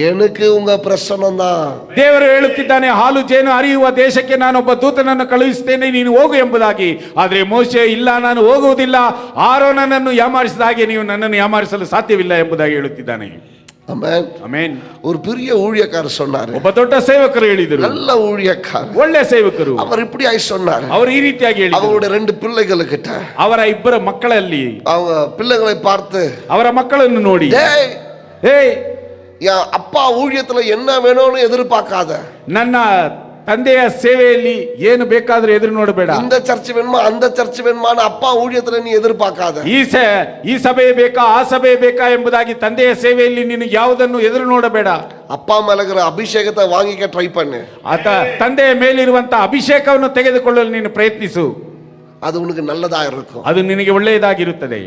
எனக்கு உங்க பிரசன்னம் தான். ದೇವರು ಹೇಳುತ್ತಿದ್ದಾನೆ, ಹಾಲು ಜೇನು ಹರಿಯುವ ದೇಶಕ್ಕೆ ನಾನೊಬ್ಬ ದೂತನನ್ನು ಕಳುಹಿಸುತ್ತೇನೆ, ನೀನು ಹೋಗು ಎಂಬುದಾಗಿ. ಆದರೆ ಮೋಶೆ ಇಲ್ಲ, ನಾನು ಹೋಗುವುದಿಲ್ಲ, ಆರೋನನನ್ನು ಯಾಮಾರಿಸಿದ ಹಾಗೆ ನೀವು ನನ್ನನ್ನು ಯಾಮಾರಿಸಲು ಸಾಧ್ಯವಿಲ್ಲ ಎಂಬುದಾಗಿ ಹೇಳುತ್ತಿದ್ದಾನೆ. Amen amen. ஒரு பெரிய ஊழியக்காரர் சொன்னாரு, ಒಬ್ಬ ದೊಡ್ಡ ಸೇವಕರು ಹೇಳಿದರು, நல்ல ஊழியக்காரர், ಒಳ್ಳೆ ಸೇವಕರು. அவர் இப்படி ஆயி சொன்னாரு, ಅವರು ಈ ರೀತಿಯಾಗಿ ಹೇಳಿದರು. அவருடைய 2 பிள்ளைகளுக்கிட்ட, ಅವರ ಇಬ್ಬರ ಮಕ್ಕಳಲ್ಲಿ அவங்க பிள்ளைகளை பார்த்து, ಅವರ ಮಕ್ಕಳನ್ನು ನೋಡಿ, டேய் ಏಯ್, என் அப்பா ஊழியத்துல என்ன வேணும்னு எதிர்பார்க்காத, ನನ್ನ ತಂದೆಯ ಸೇವೆಯಲ್ಲಿ ಏನು ಬೇಕಾದ್ರೂ ಎದುರು ನೋಡಬೇಡ. இந்த சர்ச் வேணுமா அந்த சர்ச் வேணுமான்னு அப்பா ஊழியத்துல நீ எதிர்பார்க்காத. ಈ ಸಭೆ ಬೇಕಾ ಆ ಸಭೆ ಬೇಕಾ ಎಂಬುದಾಗಿ ತಂದೆಯ ಸೇವೆಯಲ್ಲಿ ನೀನು ಯಾವುದನ್ನು ಎದುರು ನೋಡಬೇಡ. அப்பா மேலகிற அபிஷேகத்தை வாங்கிக்க ட்ரை பண்ணு. ತಂದೆಯ ಮೇಲಿರುವಂತ ಅಭಿಷೇಕವನ್ನು ತೆಗೆದುಕೊಳ್ಳಲು ನೀನು ಪ್ರಯತ್ನಿಸು. அது உனக்கு நல்லதா இருக்கும், ಅದು ನಿನಗೆ ಒಳ್ಳೆಯದಾಗಿರುತ್ತದೆ.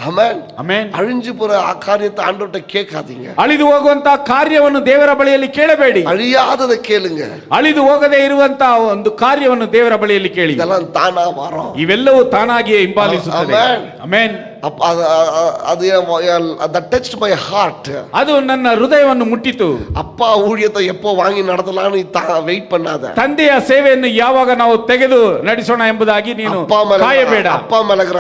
ಆಮೆನ್. ಆಮೆನ್. ಅழிஞ்சு போற ಆ ಕಾರ್ಯத்தை ஆண்டவர்ட்ட கேட்காதீங்க. ಅಳಿದು ಹೋಗುವಂತ ಕಾರ್ಯವನ್ನು ದೇವರ ಬಳಿಯಲ್ಲಿ ಕೇಳಬೇಡಿ. ಅழிಯಾದதை ಕೇಳುங்க. ಅಳಿದು ಹೋಗದೆ ಇರುವಂತ ಒಂದು ಕಾರ್ಯವನ್ನು ದೇವರ ಬಳಿಯಲ್ಲಿ ಕೇಳಿ. இதெல்லாம் தானா வரும். ಇವೆಲ್ಲವೂ ತಾನಾಗಿಯೇ ಹಿಂಬಾಲಿಸುತ್ತದೆ. Amen. that touched my heart. ಅದು ನನ್ನ ಹೃದಯವನ್ನು ಮುಟ್ಟಿತು. அப்பா ஊழியத்தை எப்போ வாங்கி நடத்தலாம்னு வெயிட் பண்ணாத. ತಂದೆಯ ಸೇವೆಯನ್ನು ಯಾವಾಗ ನಾವು ತೆಗೆದು ನಡೆಸೋಣ ಎಂಬುದಾಗಿ ನೀನು ಕಾಯಬೇಡ. அப்பா மேலகிற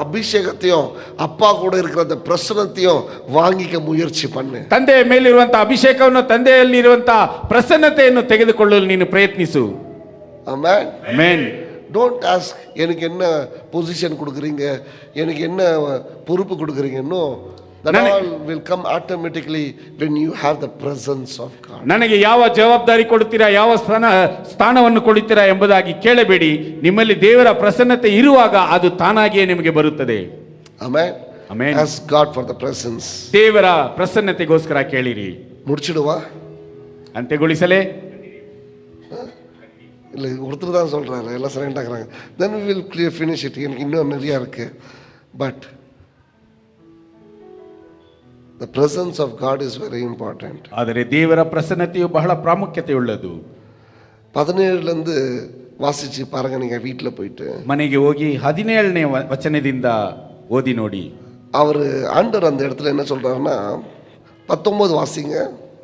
அபிஷேகத்தையும் அப்பா கூட இருக்கிற அந்த பிரசன்னத்தையும் வாங்கிக்க முயற்சி பண்ணு. ತಂದೆಯ ಮೇಲಿರುವಂತ ಅಭಿಷೇಕವನ್ನು, ತಂದೆಯಲ್ಲಿರುವಂತ ಪ್ರಸನ್ನತೆಯನ್ನು ತೆಗೆದುಕೊಳ್ಳಲು ನೀನು ಪ್ರಯತ್ನಿಸು. ಆಮೆನ್. ಆಮೆನ್. டோன்ட் ஆஸ்க் எனக்கு என்ன பொசிஷன் கொடுக்குறீங்க, எனக்கு என்ன பொறுப்பு கொடுக்குறீங்க. No, that all will come automatically when you have the presence of God. ನನಗೆ ಯಾವ ಜವಾಬ್ದಾರಿ ಕೊಡುತ್ತೀರಾ, ಯಾವ ಸ್ಥಾನವನ್ನು ಕೊಡುತ್ತೀರಾ ಎಂಬುದಾಗಿ ಕೇಳಬೇಡಿ. ನಿಮ್ಮಲ್ಲಿ ದೇವರ ಪ್ರಸನ್ನತೆ ಇರುವಾಗ ಅದು ತಾನಾಗಿಯೇ ನಿಮಗೆ ಬರುತ್ತದೆ. Amen. Amen. Ask God for the presence. ದೇವರ ಪ್ರಸನ್ನತೆಗೋಸ್ಕರ ಕೇಳಿರಿ. முடிச்சிடுவா, ಅಂತ್ಯಗೊಳಿಸಲೇ? இல்லை, ஒருத்தர் தான் சொல்கிறாரு, எல்லாம் சைலண்டாக்குறாங்க. Then we will clear finish it. எனக்கு இன்னும் நிறையா இருக்குது. But the presence of God is very important. ಆದರೆ ದೇವರ ಪ್ರಸನ್ನತೆಯು ಬಹಳ ಪ್ರಾಮುಖ್ಯತೆಯುಳ್ಳದು. 17 வாசிச்சு பாருங்க, நீங்கள் வீட்டில் போயிட்டு ಮನೆಗೆ ಹೋಗಿ 17ನೇ ವಚನದಿಂದ ಓದಿ ನೋಡಿ. அவர் ஆண்டவர் அந்த இடத்துல என்ன சொல்கிறாருன்னா, 19 வாசிங்க.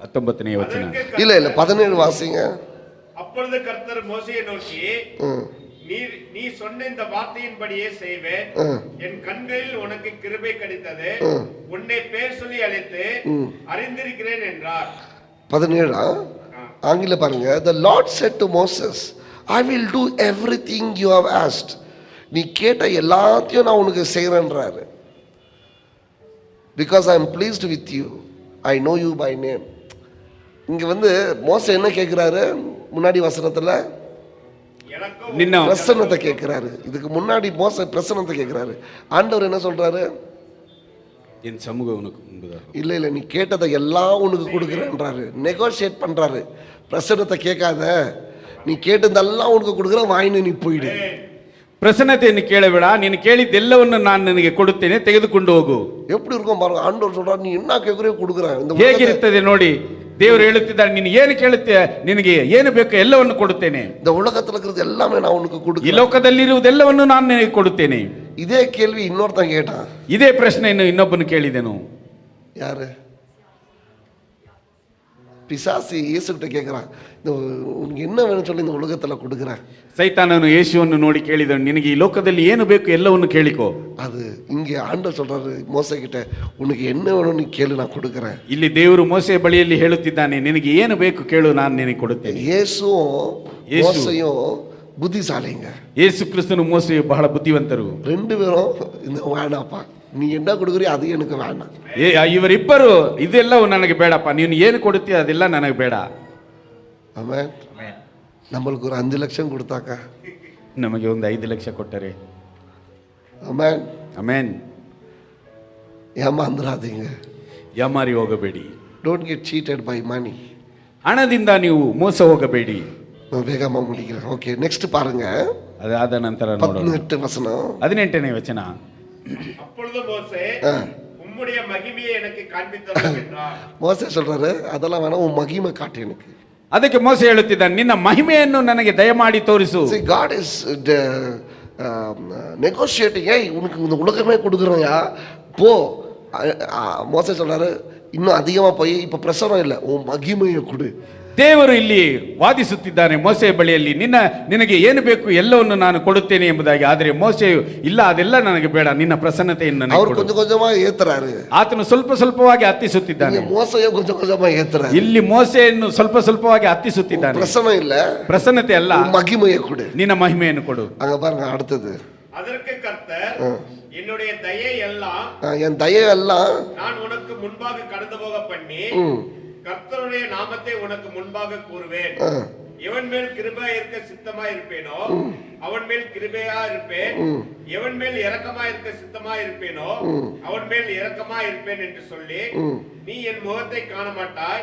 19ನೇ ವಚನ. இல்லை 17 வாசிங்க. அப்பொழுது கர்த்தர் மோசேயை நோக்கி, நீ சொன்ன இந்த வார்த்தையின்படியே செய்வேன், என் கண்களில் உனக்கு கிருபை கிடைத்தது, உன்னை பேர் சொல்லி அழைத்து அறிந்திருக்கிறேன் என்றார். 17 ஆங்கில பாருங்க. The Lord said to Moses, I will do everything you have asked. நீ கேட்ட எல்லாத்தையும் நான் உனக்கு செய்கிறேன்றாரு. Because I am pleased with you, I know you by name. இங்க மோசே என்ன கேட்கிறாரு? முன்னாடி வசனத்துல நின்ன பிரசன்னத்தை கேட்கிறாரு. இதுக்கு முன்னாடி மோசே பிரசன்னத்தை கேட்கிறாரு. ஆண்டவர் என்ன சொல்றாரு? என் சமூகம் உனக்கு முன்பதாக. இல்ல நீ கேட்டதை எல்லாம் உனக்கு கொடுக்குறேன்றாரு. நெகோஷியேட் பண்றாரு. பிரசன்னத்தை கேட்காத, நீ கேட்டதெல்லாம் உனக்கு கொடுக்குறேன், வாங்கினு நீ போயிடு. ಪ್ರಸನ್ನತೆಯನ್ನು ಕೇಳಬೇಡ, ನೀನು ಕೇಳಿದ್ದೆಲ್ಲವನ್ನು ನಾನು ನಿನಗೆ ಕೊಡುತ್ತೇನೆ, ತೆಗೆದುಕೊಂಡು ಹೋಗು. எப்படி இருக்கும் பாருங்க. ஆண்டவர் சொல்றாரு, நீ என்ன கேட்குறியோ கொடுக்குறேன். ಹೇಗಿರುತ್ತದೆ ನೋಡಿ. ದೇವರು ಹೇಳುತ್ತಿದ್ದಾರೆ, ನೀನು ಏನು ಕೇಳುತ್ತೀಯ, ನಿನಗೆ ಏನು ಬೇಕು ಎಲ್ಲವನ್ನು ಕೊಡುತ್ತೇನೆ. இந்த உலகத்துல இருக்கிறது எல்லாமே நான் உனக்கு ಈ கொடுக்கிறேன். ಲೋಕದಲ್ಲಿರುವುದೆಲ್ಲವನ್ನು ನಾನು ನಿನಗೆ ಕೊಡುತ್ತೇನೆ. இதே கேள்வி இன்னொருத்தன் கேட்டான். ಇದೇ ಪ್ರಶ್ನೆಯನ್ನು ಇನ್ನೊಬ್ಬನು ಕೇಳಿದನು. யாரு? பிசாசு இயேசுகிட்ட கேட்குறான், இந்த உனக்கு என்ன வேணும்னு சொல்லி இந்த உலகத்தில் கொடுக்குறேன். ಸೈತಾನನು ಯೇಸುವನ್ನು ನೋಡಿ ಕೇಳಿದನು, ನಿನಗೆ ಈ ಲೋಕದಲ್ಲಿ ಏನು ಬೇಕು ಎಲ್ಲವನ್ನು ಕೇಳಿಕೋ. அது இங்கே ஆண்டவர் சொல்றாரு மோசே கிட்ட, உனக்கு என்ன வேணும் நீ கேளு நான் கொடுக்குறேன். ಇಲ್ಲಿ ದೇವರು ಮೋಸೆ ಬಳಿಯಲ್ಲಿ ಹೇಳುತ್ತಿದ್ದಾನೆ, ನಿನಗೆ ಏನು ಬೇಕು ಕೇಳು, ನಾನು ನಿನಗೆ ಕೊಡುತ್ತೇನೆ. இயேசுவும் மோசையும் புத்திசாலிங்க. ಯೇಸು ಕ್ರಿಸ್ತನು ಮೋಸೆಯು ಬಹಳ ಬುದ್ಧಿವಂತರು. ரெண்டு பேரும் இந்த வேணாப்பா, நீ என்ன கொடுக்குறியோ அது எனக்கு வேணாம். ಇವರಿಬ್ಬರು ಇದೆಲ್ಲವೂ ನನಗೆ ಬೇಡಪ್ಪ, ನೀನು ಏನು ಕೊಡುತ್ತೀಯ ಅದೆಲ್ಲ ನನಗೆ ಬೇಡ. ஆமென். நம்மளுக்கு ஒரு 5 லட்சம் கொடுத்தாக்கா, ನಮಗೆ ಒಂದು 5 ಲಕ್ಷ ಕೊಟ್ಟರೆ, ஆமென், ಅಮೇನ್, ஏமாந்துடாதீங்க. ಯಾಮಾರಿ ಹೋಗಬೇಡಿ. டோன்ட் கெட் சீட்டட் பை மணி. ಹಣದಿಂದ ನೀವು ಮೋಸ ಹೋಗಬೇಡಿ. நான் வேகமாக முடிக்கிறேன். ஓகே, நெக்ஸ்ட் பாருங்க. ಅದಾದ ನಂತರ ನೋಡೋಣ 18 வசனம். 18ನೇ ವಚನ. அப்பொழுது மோசே, உம்முடைய மகிமையை எனக்கு காண்பித்தருளும் என்றார். மோசே சொல்றாரு, அதெல்லாம் வேணாம், உன் மகிமை காட்டு எனக்கு. ಅದಕ್ಕೆ ಮೋಸೆ ಹೇಳುತ್ತಿದ್ದಾನೆ, ನಿನ್ನ ಮಹಿಮೆಯನ್ನು ನನಗೆ ದಯಮಾಡಿ ತೋರಿಸು. See, God is negotiating. ஏய், உனக்கு இந்த உலகமே கொடுக்குறோம்யா, போ. மோசே சொல்றாரு, இன்னும் அதிகமா போய் இப்ப பிரசனம் இல்லை, உன் மகிமையை கொடு. ದೇವರು ಇಲ್ಲಿ ವಾದಿಸುತ್ತಿದ್ದಾನೆ ಮೋಸೆಯ ಬಳಿಯಲ್ಲಿ, ನಿನಗೆ ಏನು ಬೇಕು ಎಲ್ಲವನ್ನು ನಾನು ಕೊಡುತ್ತೇನೆ ಎಂಬುದಾಗಿ. ಆದರೆ ಮೋಸೆಯು ಇಲ್ಲ, ಅದೆಲ್ಲ ನನಗೆ ಬೇಡ, ನಿನ್ನ ಪ್ರಸನ್ನತೆಯನ್ನು ನನಗೆ ಅವರು ಕೊಡು. கொஞ்சம் கொஞ்சமா ஏத்துறாரு. ಆತನು ಸ್ವಲ್ಪ ಸ್ವಲ್ಪವಾಗಿ ಹತ್ತಿಸುತ್ತಿದ್ದಾನೆ. மோசையும் கொஞ்சம் கொஞ்சமா ஏத்துறாரு. ಇಲ್ಲಿ ಮೋಸೆಯನ್ನು ಸ್ವಲ್ಪ ಸ್ವಲ್ಪವಾಗಿ ಹತ್ತಿಸುತ್ತಿದ್ದಾನೆ. பிரசனம் இல்ல, ಪ್ರಸನ್ನತೆ ಅಲ್ಲ, மகிமையை கொடு. ನಿನ್ನ ಮಹಿಮೆಯನ್ನು ಕೊಡು. அங்க பாருங்க அடுத்தது. அதற்கு கர்த்தர், என்னுடைய தயை எல்லாம் என் தயவெல்லாம் நான் உனக்கு முன்பாக கடந்து போக பண்ணி கர்த்தருடைய நாமத்தை உனக்கு முன்பாக கூறுவேன். எவன் மேல் கிருபையா இருக்க சித்தமா இருப்பேனோ அவன் மேல் கிருபையா இருப்பேன். எவன் மேல் இரக்கமா இருக்க சித்தமா இருப்பேனோ அவன் மேல் இரக்கமா இருப்பேன் என்று சொல்லி, நீ என் முகத்தை காண மாட்டாய்,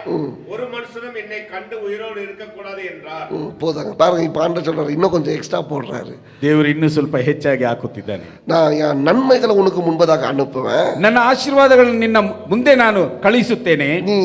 ஒரு மனுஷனும் என்னை கண்டு உயிரோடு இருக்க கூடாது என்றார். போதாங்க பாருங்க, இப்ப ஆண்டவர் சொல்றாரு, இன்னும் கொஞ்சம் எக்ஸ்ட்ரா போடுறாரு. ದೇವರು ಇನ್ನೂ ಸ್ವಲ್ಪ ಹೆಚ್ಚಾಗಿ ಹಾಕುತ್ತಿದ್ದಾನೆ. நான் என் நன்மைகளை உனக்கு முன்பதாக அனுப்புவேன், ನನ್ನ ಆಶೀರ್ವಾದಗಳನ್ನು ನಿನ್ನ ಮುಂದೆ ನಾನು ಕಳುಹಿಸುತ್ತೇನೆ. நீ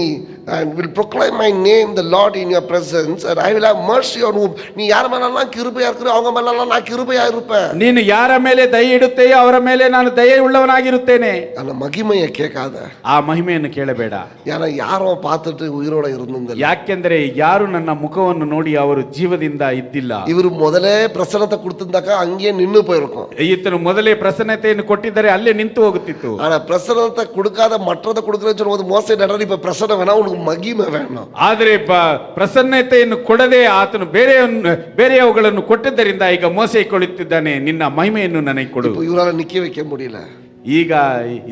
will proclaim my name the Lord in your presence and I will have mercy on whom. நீ யார் மேலெல்லாம் கிருபையா இருக்கிறோ அவங்க மேலெல்லாம் நான் கிருபையா இருப்பேன். ನೀನು ಯಾರ ಮೇಲೆ ದಯೆ ಇಡುತ್ತೆಯೋ ಅವರ ಮೇಲೆ ನಾನು ದಯೆ ಉಳ್ಳವನಾಗಿರುತ್ತೇನೆ. அந்த மகிமையை கேட்காத, ಆ ಮಹಿಮೆಯನ್ನು ಕೇಳಬೇಡ. ஏன்னா யாரும் பார்த்துட்டு உயிரோட இருந்திருந்தில்ல. ಯಾಕೆಂದರೆ ಯಾರು ನನ್ನ ಮುಖವನ್ನು ನೋಡಿ ಅವರು ಜೀವದಿಂದ ಇದ್ದಿಲ್ಲ. இவர் முதலே பிரசனத்தை கொடுத்திருந்தாக்கா அங்கேயே நின்னு போயிருக்கும். ಈತನು ಮೊದಲೇ ಪ್ರಸನ್ನತೆಯನ್ನು ಕೊಟ್ಟಿದ್ದರೆ ಅಲ್ಲೇ ನಿಂತು ಹೋಗುತ್ತಿತ್ತು. ஆனா பிரசனத்தை கொடுக்காத மற்றதை கொடுக்குறேன்னு சொல்லும்போது மோசே நடந்து, இப்ப பிரசனம் வேணா, உனக்கு மகிமை வேணும். ಆದರೆ ಪ್ರಸನ್ನತೆಯನ್ನು ಕೊಡದೆ ಆತನು ಬೇರೆಯವುಗಳನ್ನು ಕೊಟ್ಟಿದ್ದರಿಂದ ಈಗ ಮೋಸೆ ಕೊಡುತ್ತಿದ್ದಾನೆ, ನಿನ್ನ ಮಹಿಮೆಯನ್ನು ನನಗೆ ಕೊಡು. இவரால நிக்க வைக்க முடியல. ಈಗ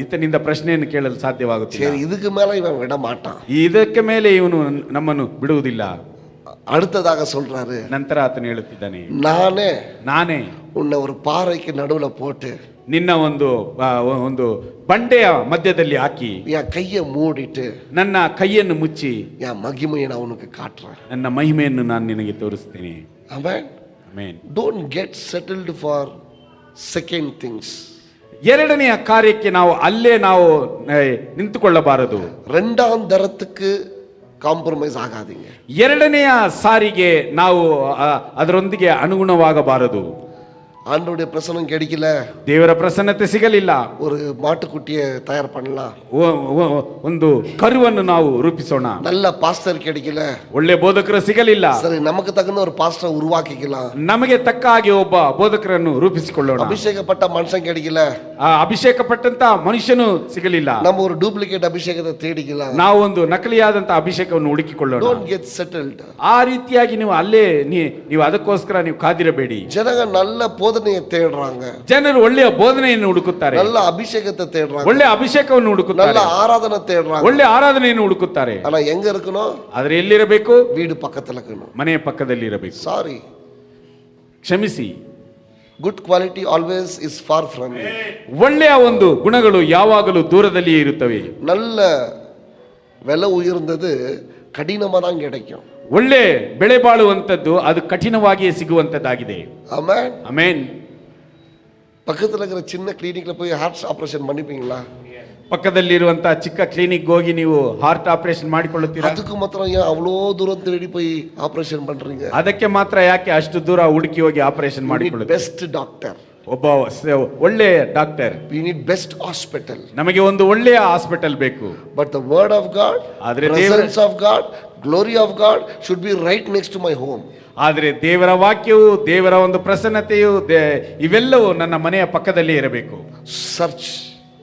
ಈತನಿಂದ ಪ್ರಶ್ನೆಯನ್ನು ಕೇಳಲು ಸಾಧ್ಯವಾಗುತ್ತಿಲ್ಲ. சரி, இதுக்கு மேல இவன் விட மாட்டான். ಇದಕ್ಕೆ ಮೇಲೆ ಇವನು ನಮ್ಮನ್ನು ಬಿಡುವುದಿಲ್ಲ. அடுத்ததாக சொல்றாரு, ನಂತರ ಆತನು ಹೇಳುತ್ತಿದ್ದಾನೆ, ನಾನೇ உன்னை ஒரு பாறைக்கு நடுவுல போட்டு ನಿನ್ನ ಒಂದು ಬಂಡೆಯ ಮಧ್ಯದಲ್ಲಿ ಹಾಕಿ என் கையை மூடிட்டு ನನ್ನ ಕೈಯನ್ನು ಮುಚ್ಚಿ என் மகிமையை நான் உனக்கு காட்டுறேன். ನನ್ನ ಮಹಿಮೆಯನ್ನು ನಾನು ನಿನಗೆ ತೋರಿಸ್ತೇನೆ. ஆமென். Amen. Don't get settled for second things. ಎರಡನೆಯ ಕಾರ್ಯಕ್ಕೆ ನಾವು ಅಲ್ಲೇ ನಿಂತುಕೊಳ್ಳಬಾರದು. ரெண்டாம் தரத்துக்கு ಕಾಂಪ್ರಮೈಸ್ ಆಗಾದೀங்க. ಎರಡನೆಯ ಸಾರಿಗೆ ನಾವು ಅದರೊಂದಿಗೆ ಅನುಗುಣವಾಗಬಾರದು. ஆண்டவருடைய பிரசனம் கிடைக்கல, ದೇವರ ಪ್ರಸನ್ನತೆ ಸಿಗಲಿಲ್ಲ, ஒரு மாட்டுக்குட்டியை தயார் பண்ணலாம், ಒಂದು ಕರುವನ್ನು ನಾವು ರೂಪಿಸೋಣ. நல்ல பாஸ்டர் கிடைக்கல, ಒಳ್ಳೆ ಬೋಧಕರು ಸಿಗಲಿಲ್ಲ, சரி நமக்கு தகுந்த ஒரு பாஸ்டர் உருவாக்கிக்கலாம், ನಮಗೆ ತಕ್ಕ ಹಾಗೆ ಒಬ್ಬ ಬೋಧಕರನ್ನು ರೂಪಿಸಿಕೊಳ್ಳೋಣ. அபிஷேகப்பட்ட மனுஷன் கிடைக்கல, ಅಭಿಷೇಕಪಟ್ಟಂತ ಮನುಷ್ಯನು ಸಿಗಲಿಲ್ಲ, நம்ம ஒரு டூப்ளிகேட் ಅಭಿಷೇಕத்தை தேடிக்கலாம், ನಾವು ಒಂದು ನಕಲಿಯಾದಂತ ಅಭಿಷೇಕವನ್ನು ಹುಡುಕಿಕೊಳ್ಳೋಣ. Don't get settled. ಆ ರೀತಿಯಾಗಿ ನೀವು ಅಲ್ಲೇ ನೀವು ಅದಕ್ಕೋಸ್ಕರ ನೀವು ಕಾದಿರಬೇಡಿ. ಜನಗ நல்ல போதனையை தேடுறாங்க, ಜನರು ಒಳ್ಳೆಯ ಬೋಧನೆಯನ್ನು ಹುಡುಕುತ್ತಾರೆ, நல்ல ಅಭಿಷೇಕத்தை தேடுறாங்க, ಒಳ್ಳೆ ಅಭಿಷೇಕವನ್ನು ಹುಡುಕುತ್ತಾರೆ, நல்ல ஆராதனை தேடுறாங்க, ಒಳ್ಳೆ ಆರಾಧನೆಯನ್ನು ಹುಡುಕುತ್ತಾರೆ. ஆனா எங்க இருக்கணும்? ಆದ್ರೆ ಎಲ್ಲಿರಬೇಕು? வீடு பக்கத்துல இருக்கணும், ಮನೆಯ ಪಕ್ಕದಲ್ಲಿ ಇರಬೇಕು. ಸಾರಿ, ಕ್ಷಮಿಸಿ. Good quality always is for from you. ಒಳ್ಳೆಯ ಒಂದು ಗುಣಗಳು ಯಾವಾಗಲೂ ದೂರದಲ್ಲಿಯೇ ಇರುತ್ತವೆ. நல்ல விலை உயர்ந்தது கடினமா தான் கிடைக்கும். ಒಳ್ಳೆ ಬೆಳೆ ಬಾಳುವಂತದ್ದು ಅದು ಕಠಿಣವಾಗಿಯೇ ಸಿಗುವಂತದ್ದಾಗಿದೆ. ಆಮೆನ್. ಆಮೆನ್. பக்கத்துல இருக்கிற சின்ன கிளினிக்ல போய் ஹார்ட் ஆபரேஷன் பண்ணிப்பீங்களா? ಪಕ್ಕದಲ್ಲಿರುವಂತಹ ಚಿಕ್ಕ ಕ್ಲಿನಿಕ್ ಹೋಗಿ ನೀವು ಹಾರ್ಟ್ ಆಪರೇಷನ್ ಮಾಡಿಕೊಳ್ಳುತ್ತೀರಾ? ಅದಕ್ಕೆ ಮಾತ್ರ ಏನ್ ಅவ்வளೋ ದೂರ ತೇಡಿ போய் ಆಪರೇಷನ್ பண்றீங்க? ಅದಕ್ಕೆ ಮಾತ್ರ ಯಾಕೆ ಅಷ್ಟು ದೂರ ಹುಡುಕಿ ಹೋಗಿ ಆಪರೇಷನ್ ಮಾಡಿಕೊಳ್ಳುತ್ತೀರಾ? Best doctor. ಒಬ್ಬ ಒಳ್ಳೆಯ doctor, We need best hospital. ನಮಗೆ ಒಂದು ಒಳ್ಳೆಯ ಹಾಸ್ಪಿಟಲ್ ಬೇಕು. But the word of God, ಆದ್ರೆ presence of God, glory of God should be right next to my home. ಆದರೆ ದೇವರ ವಾಕ್ಯವು, ದೇವರ ಒಂದು ಪ್ರಸನ್ನತೆಯು, ಇವೆಲ್ಲವೂ ನನ್ನ ಮನೆಯ ಪಕ್ಕದಲ್ಲಿ ಇರಬೇಕು. Search.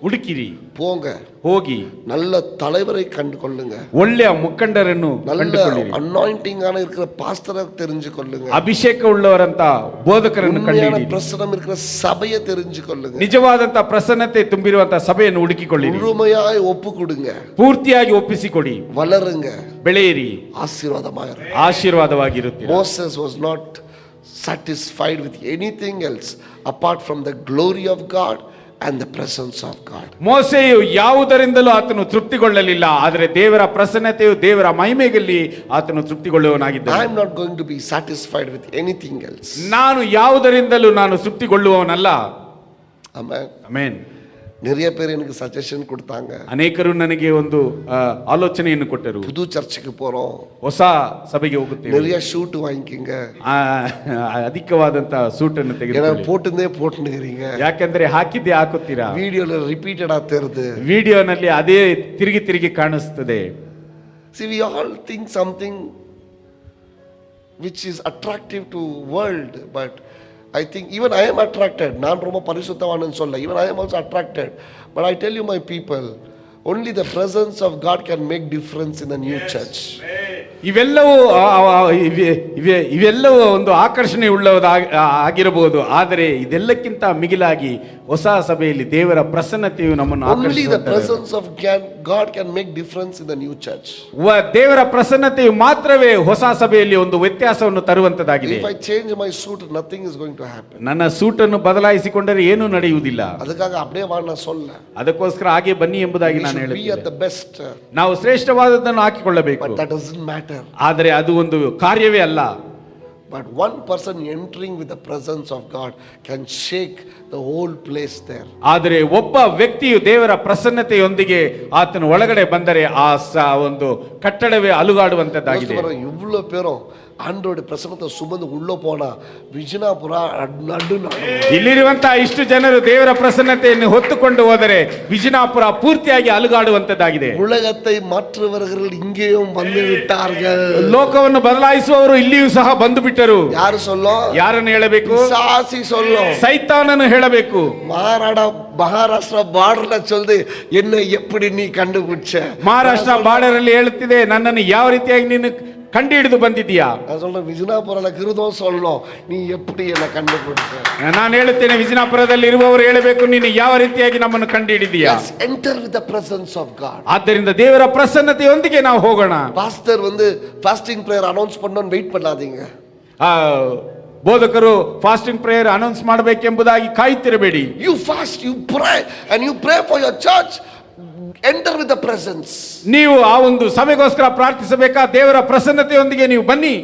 ಹುಡುಕಿರಿ, போங்க, ಹೋಗಿ நல்ல தலைவரை கண்டுகொள்ளுங்க, ಒಳ್ಳೆಯ ಮುಖಂಡರನ್ನು நல்ல ಕಂಡುಕೊಳ್ಳಿರಿ, அனாயிண்டிங் ஆன இருக்கிற பாஸ்டரை தெரிஞ்சுக்கொள்ளுங்க, ಅಭಿಷೇಕ ಉಳ್ಳವರಂತ ಬೋಧಕರನ್ನು உண்மையான ಕಂಡುಹಿಡಿಯಿರಿ, பிரசனம் இருக்கிற சபையை தெரிஞ்சுக்கொள்ளுங்க, ನಿಜವಾದಂತ ಪ್ರಸನ್ನತೆ ತುಂಬಿರುವಂತ ಸಭೆಯನ್ನು ಹುಡುಕಿಕೊಳ್ಳಿರಿ, முழுமையாய் ஒப்பு கொடுங்க, ಪೂರ್ತಿಯಾಗಿ ಒಪ್ಪಿಸಿಕೊಡಿ, வளருங்க, ಬೆಳೆಯಿರಿ, ஆசீர்வாதமாயிரு. ಆಶೀರ್ವಾದವಾಗಿರುತ್ತೀರಿ. Moses was not satisfied with anything else apart from the glory of God and the presence of God. ಮೋಸೆಯು ಯಾವುದರಿಂದಲೂ ಆತನು ತೃಪ್ತಿಗೊಳ್ಳಲಿಲ್ಲ, ಆದರೆ ದೇವರ ಪ್ರಸನ್ನತೆಯು, ದೇವರ ಮಹಿಮೆಯಲ್ಲಿ ಆತನು ತೃಪ್ತಿಗೊಳ್ಳುವವನಾಗಿದ್ದ. I am not going to be satisfied with anything else. ನಾನು ಯಾವುದರಿಂದಲೂ ನಾನು ತೃಪ್ತಿಗೊಳ್ಳುವವನಲ್ಲ. Amen. ಆಮೆನ್. நிறைய பேர் எனக்கு சஜஷன் கொடுத்தாங்க. ಅನೇಕರು ನನಗೆ ಒಂದು ಆಲೋಚನೆಯನ್ನು ಕೊಟ್ಟರು. புது சர்ச்சுக்கு போறோம், ಹೊಸ ಸಭೆಗೆ ಹೋಗುತ್ತೇವೆ, நிறைய ஷூட் வாங்கிக்கங்க, ಅಧಿಕವಾದಂತ ಸೂಟನ್ನು ஏன்னா ತೆಗೆದುಕೊಳ್ಳಿ, போட்டுக்கிறீங்க, ಯಾಕಂದ್ರೆ ಹಾಕಿದ್ದೆ ಹಾಕುತ್ತೀರಾ, வீடியோல ரிப்பீட்டடா தெரியுது. ವಿಡಿಯೋನಲ್ಲಿ ಅದೇ ತಿರುಗಿ ತಿರುಗಿ ಕಾಣಿಸ್ತದೆ. See, we all think something which is attractive to world, but I think even I am attracted. நான் ரொம்ப பரிசுத்தவானன்னு சொல்ல, even I am also attracted. But I tell you my people, only the presence of God can make difference in the new church. ಇವೆಲ್ಲವೂ ಇವೆಲ್ಲವೂ ಒಂದು ಆಕರ್ಷಣೆ ಆಗಿರಬಹುದು, ಆದರೆ ಇದೆಲ್ಲಕ್ಕಿಂತ ಮಿಗಿಲಾಗಿ ಹೊಸ ಸಭೆಯಲ್ಲಿ ದೇವರ ಪ್ರಸನ್ನತೆಯು ನಮ್ಮನ್ನು Only the presence of God can make difference in the new church. ದೇವರ ಪ್ರಸನ್ನತೆಯು ಮಾತ್ರವೇ ಹೊಸ ಸಭೆಯಲ್ಲಿ ಒಂದು ವ್ಯತ್ಯಾಸವನ್ನು ತರುವಂತದ್ದಾಗಿದೆ. If I change my suit, nothing is going to happen. ನನ್ನ ಸೂಟನ್ನು ಬದಲಾಯಿಸಿಕೊಂಡರೆ ಏನೂ ನಡೆಯುವುದಿಲ್ಲ. ಅದಕ್ಕಾಗಿ அப்படியே வா நான் சொல்ல, ಅದಕ್ಕೋಸ್ಕರ ಹಾಗೆ ಬನ್ನಿ ಎಂಬುದಾಗಿ ನಾನು be at ಹೇಳುತ್ತೇನೆ. the best, ನಾವು ಶ್ರೇಷ್ಠವಾದದ್ದನ್ನು ಹಾಕಿಕೊಳ್ಳಬೇಕು, but that doesn't matter. ಆದರೆ ಅದು ಒಂದು ಕಾರ್ಯವೇ ಅಲ್ಲ. But one person entering with the presence of God can shake the whole place there. ಆದರೆ ಒಬ್ಬ ವ್ಯಕ್ತಿಯು ದೇವರ ಪ್ರಸನ್ನತೆಯೊಂದಿಗೆ ಆತನ ಒಳಗಡೆ ಬಂದರೆ ಆ ಒಂದು ಕಟ್ಟಡವೇ ಅಲುಗಾಡುವಂತದ್ದಾಗಿದೆ. இவ்வளவு பேரும் ஆண்டோட பிரசன்னத்தை சுமந்து உள்ள போனா ವಿಜಯಪುರ ನಡು ಇಲ್ಲಿರುವಂತಹ ಇಷ್ಟು ಜನರು ದೇವರ ಪ್ರಸನ್ನತೆಯನ್ನು ಹೊತ್ತುಕೊಂಡು ಹೋದರೆ ವಿಜಯಪುರ ಪೂರ್ತಿಯಾಗಿ ಅಲುಗಾಡುವಂತದ್ದಾಗಿದೆ. உலகத்தை மாற்றுவர்கள் இங்கேயும் வந்து விட்டார்கள். ಲೋಕವನ್ನು ಬದಲಾಯಿಸುವವರು ಇಲ್ಲಿಯೂ ಸಹ ಬಂದು ಬಿಟ್ಟರು. ಯಾರು சொல்லೋ? ಯಾರನ್ನು ಹೇಳಬೇಕು? ಸಾಸಿ சொல்லೋ. ಸೈತಾನನು ಹೇಳಬೇಕು. ಮಹಾರಾಷ್ಟ್ರ ಬಾರ್ಡರ್ல சொல்லுது, என்ன எப்படி நீ கண்டுபிடிச்ச? ಮಹಾರಾಷ್ಟ್ರ ಬಾರ್ಡರ್ ಅಲ್ಲಿ ಹೇಳುತ್ತಿದೆ, ನನ್ನನ್ನು ಯಾವ ರೀತಿಯಾಗಿ ನೀನು ಕಂಡು ಹಿಡಿದು ಬಂದಿದ್ದೀಯಾ? ನಾನು சொல்றேன், ವಿಜಯಪುರல கிருதம் சொல்லணும், நீ எப்படி என்ன கண்டுபிடிச்ச? ನಾನು ಹೇಳುತ್ತೇನೆ, ವಿಜಯಪುರದಲ್ಲಿ ಇರುವವರು ಹೇಳಬೇಕು, ನೀನು ಯಾವ ರೀತಿಯಾಗಿ ನಮ್ಮನ್ನು ಕಂಡು ಹಿಡಿದೀಯಾ? Enter with the presence of God. ಆದ್ದರಿಂದ ದೇವರ ಪ್ರಸನ್ನತೆಯೊಂದಿಗೆ ನಾವು ಹೋಗೋಣ. ಪಾಸ್ಟರ್ வந்து ಫಾಸ್ಟಿಂಗ್ ಪ್ರೇಯರ್ ಅನೌನ್ಸ್ பண்ணனும் வெயிட் பண்ணாதீங்க. ಬೋಧಕರು ಫಾಸ್ಟಿಂಗ್ ಪ್ರೇಯರ್ ಅನೌನ್ಸ್ ಮಾಡಬೇಕೆಂಬುದಾಗಿ ಕಾಯುತ್ತಿರಬೇಡಿ. You fast, you pray and you pray for your church. Enter with the presence. ನೀವು ಆ ಒಂದು ಸಭೆಗೋಸ್ಕರ ಪ್ರಾರ್ಥಿಸಬೇಕಾ? ದೇವರ ಪ್ರಸನ್ನತೆಯೊಂದಿಗೆ ನೀವು ಬನ್ನಿ.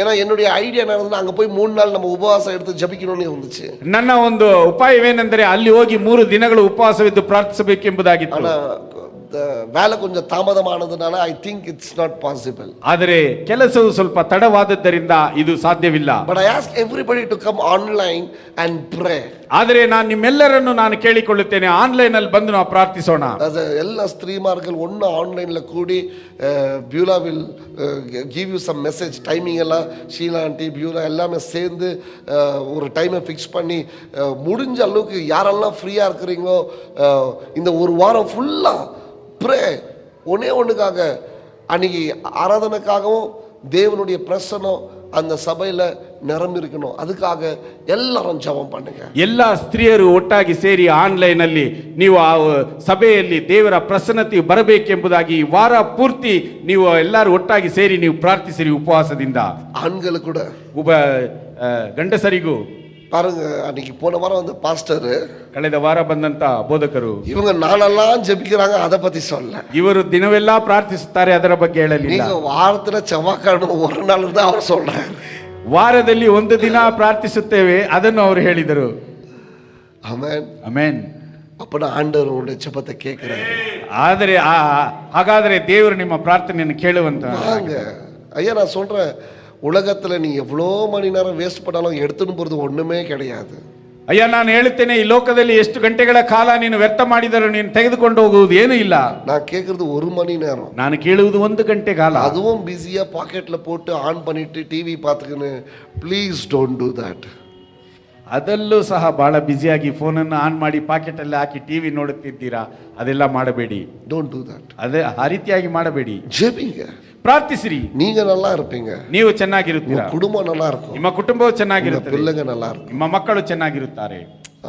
ஏன்னா என்னுடைய ஐடியா என்னன்னா, அங்க போய் 3 நாள் நம்ம உபவாசம் எடுத்து ஜெபிக்கணும்னு இருந்துச்சு. ನನ್ನ ಒಂದು ಉಪಾಯವೇನೆಂದರೆ ಅಲ್ಲಿ ಹೋಗಿ 3 ದಿನಗಳು ಉಪವಾಸವಿದ್ದು ಪ್ರಾರ್ಥಿಸಬೇಕೆಂಬುದಾಗಿತ್ತು. ஆனா வேலை கொஞ்சம் தாமதமானதுனால I think it's not possible. ಆದರೆ ಕೆಲಸವು ಸ್ವಲ್ಪ ತಡವಾದದ್ದರಿಂದ ಇದು ಸಾಧ್ಯವಿಲ್ಲ. But I ask everybody to come online and pray. ಆದರೆ ನಾನು ನಿಮ್ಮೆಲ್ಲರನ್ನು ನಾನು ಕೇಳಿಕೊಳ್ಳುತ್ತೇನೆ, ಆನ್ಲೈನ್ ಅಲ್ಲಿ ಬಂದು ನಾವು ಪ್ರಾರ್ಥಿಸೋಣ. ಎಲ್ಲ ಸ್ತ್ರೀಮಾರ್ಗಳು ஒண்ணு ஆன்லைன்ல கூடி Beulah will give you some message. Timing எல்லாம் ஷீலா ஆண்டி பியூலா எல்லாமே சேர்ந்து ஒரு டைமை ஃபிக்ஸ் பண்ணி முடிஞ்ச அளவுக்கு யாரெல்லாம் ஃப்ரீயா இருக்கிறீங்களோ இந்த ஒரு வாரம் ஃபுல்லா ப்ரே. ஒண்ணுக்காக அன்னைக்கு ஆராதனைக்காகவும் தேவனுடைய பிரசன்னம் அந்த சபையில நிரம்பி இருக்கணும், அதுக்காக எல்லாரும் ஜெபம் பண்ணுங்க. ಎಲ್ಲ ಸ್ತ್ರೀಯರು ಒಟ್ಟಾಗಿ ಸೇರಿ ಆನ್ಲೈನ್ ಅಲ್ಲಿ ನೀವು ಆ ಸಭೆಯಲ್ಲಿ ದೇವರ ಪ್ರಸನ್ನತೆ ಬರಬೇಕೆಂಬುದಾಗಿ ವಾರ ಪೂರ್ತಿ ನೀವು ಎಲ್ಲರೂ ಒಟ್ಟಾಗಿ ಸೇರಿ ನೀವು ಪ್ರಾರ್ಥಿಸಿರಿ ಉಪವಾಸದಿಂದ. ಆண்கள் ಕೂಡ ಗಂಡಸರಿಗೂ பாருங்க. அன்னைக்கு போன வாரம் வந்து பாஸ்டர், ಕಳೆದ ವಾರ ಬಂದಂತ ಬೋಧಕರು, இவங்க நாளெல்லாம் ஜெபிக்கிறாங்க, அதை பத்தி சொல்ல. ಇವರು ದಿನವೆಲ್ಲ ಪ್ರಾರ್ಥಿಸುತ್ತಾರೆ, ಅದರ ಬಗ್ಗೆ ಹೇಳಲಿಲ್ಲ. நீங்க வாரத்துல செவ்வாய்க்கிழமை ஒரு நாள் தான் அவர் சொல்றாரு. ವಾರದಲ್ಲಿ ಒಂದು ದಿನ ಪ್ರಾರ್ಥಿಸುತ್ತೇವೆ, ಅದನ್ನು ಅವರು ಹೇಳಿದರು. Amen, amen. அப்ப ஆண்டவர் உங்களுடைய ஜெபத்தை கேட்கிறாரு. ಆದರೆ ಹಾಗಾದ್ರೆ ದೇವರು ನಿಮ್ಮ ಪ್ರಾರ್ಥನೆಯನ್ನು ಕೇಳುವಂತ. ஐயா நான் சொல்றேன், உலகத்துல நீ எவ்வளோ மணி நேரம் வேஸ்ட் பண்ணாலும் எடுத்துன்னு போறது ஒண்ணுமே கிடையாது. ಅಯ್ಯ, ನಾನು ಹೇಳುತ್ತೇನೆ, ಈ ಲೋಕದಲ್ಲಿ ಎಷ್ಟು ಗಂಟೆಗಳ ಕಾಲ ನೀನು ವ್ಯರ್ಥ ಮಾಡಿದರೂ ನೀನು ತೆಗೆದುಕೊಂಡು ಹೋಗುವುದು ಏನೂ ಇಲ್ಲ. நான் கேட்கறது 1 மணி நேரம். ನಾನು ಕೇಳುವುದು 1 ಗಂಟೆ ಕಾಲ. அதுவும் பிஸியா பாக்கெட்ல போட்டு ஆன் பண்ணிட்டு டிவி பார்த்துக்கின்னு ப்ளீஸ் டோன்ட் டு தட். ಅದಲ್ಲೂ ಸಹ ಬಹಳ ಬ್ಯುಸಿಯಾಗಿ ಫೋನನ್ನು ಆನ್ ಮಾಡಿ ಪಾಕೆಟ್ ಅಲ್ಲಿ ಹಾಕಿ ಟಿವಿ ನೋಡುತ್ತಿದ್ದೀರಾ, ಅದೆಲ್ಲ ಮಾಡಬೇಡಿ. Don't do that. ಅದೇ ಆ ರೀತಿಯಾಗಿ ಮಾಡಬೇಡಿ. ಜೆಬಿಂಗ, ಪ್ರಾರ್ಥಿಸಿರಿ, நீங்க நல்லா இருப்பீங்க, ನೀವು ಚೆನ್ನಾಗಿರುತ್ತೀರಾ, குடும்பம் நல்லா இருக்கும், ನಿಮ್ಮ ಕುಟುಂಬವು ಚೆನ್ನಾಗಿರುತ್ತದೆ, பிள்ளைங்க நல்லா இருக்கும், ನಿಮ್ಮ ಮಕ್ಕಳು ಚೆನ್ನಾಗಿರುತ್ತಾರೆ.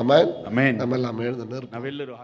ಆಮೆನ್. ಆಮೆನ್. ನಮ್ಮೆಲ್ಲ ಹೇಳ್ದ ನಾವೆಲ್ಲರೂ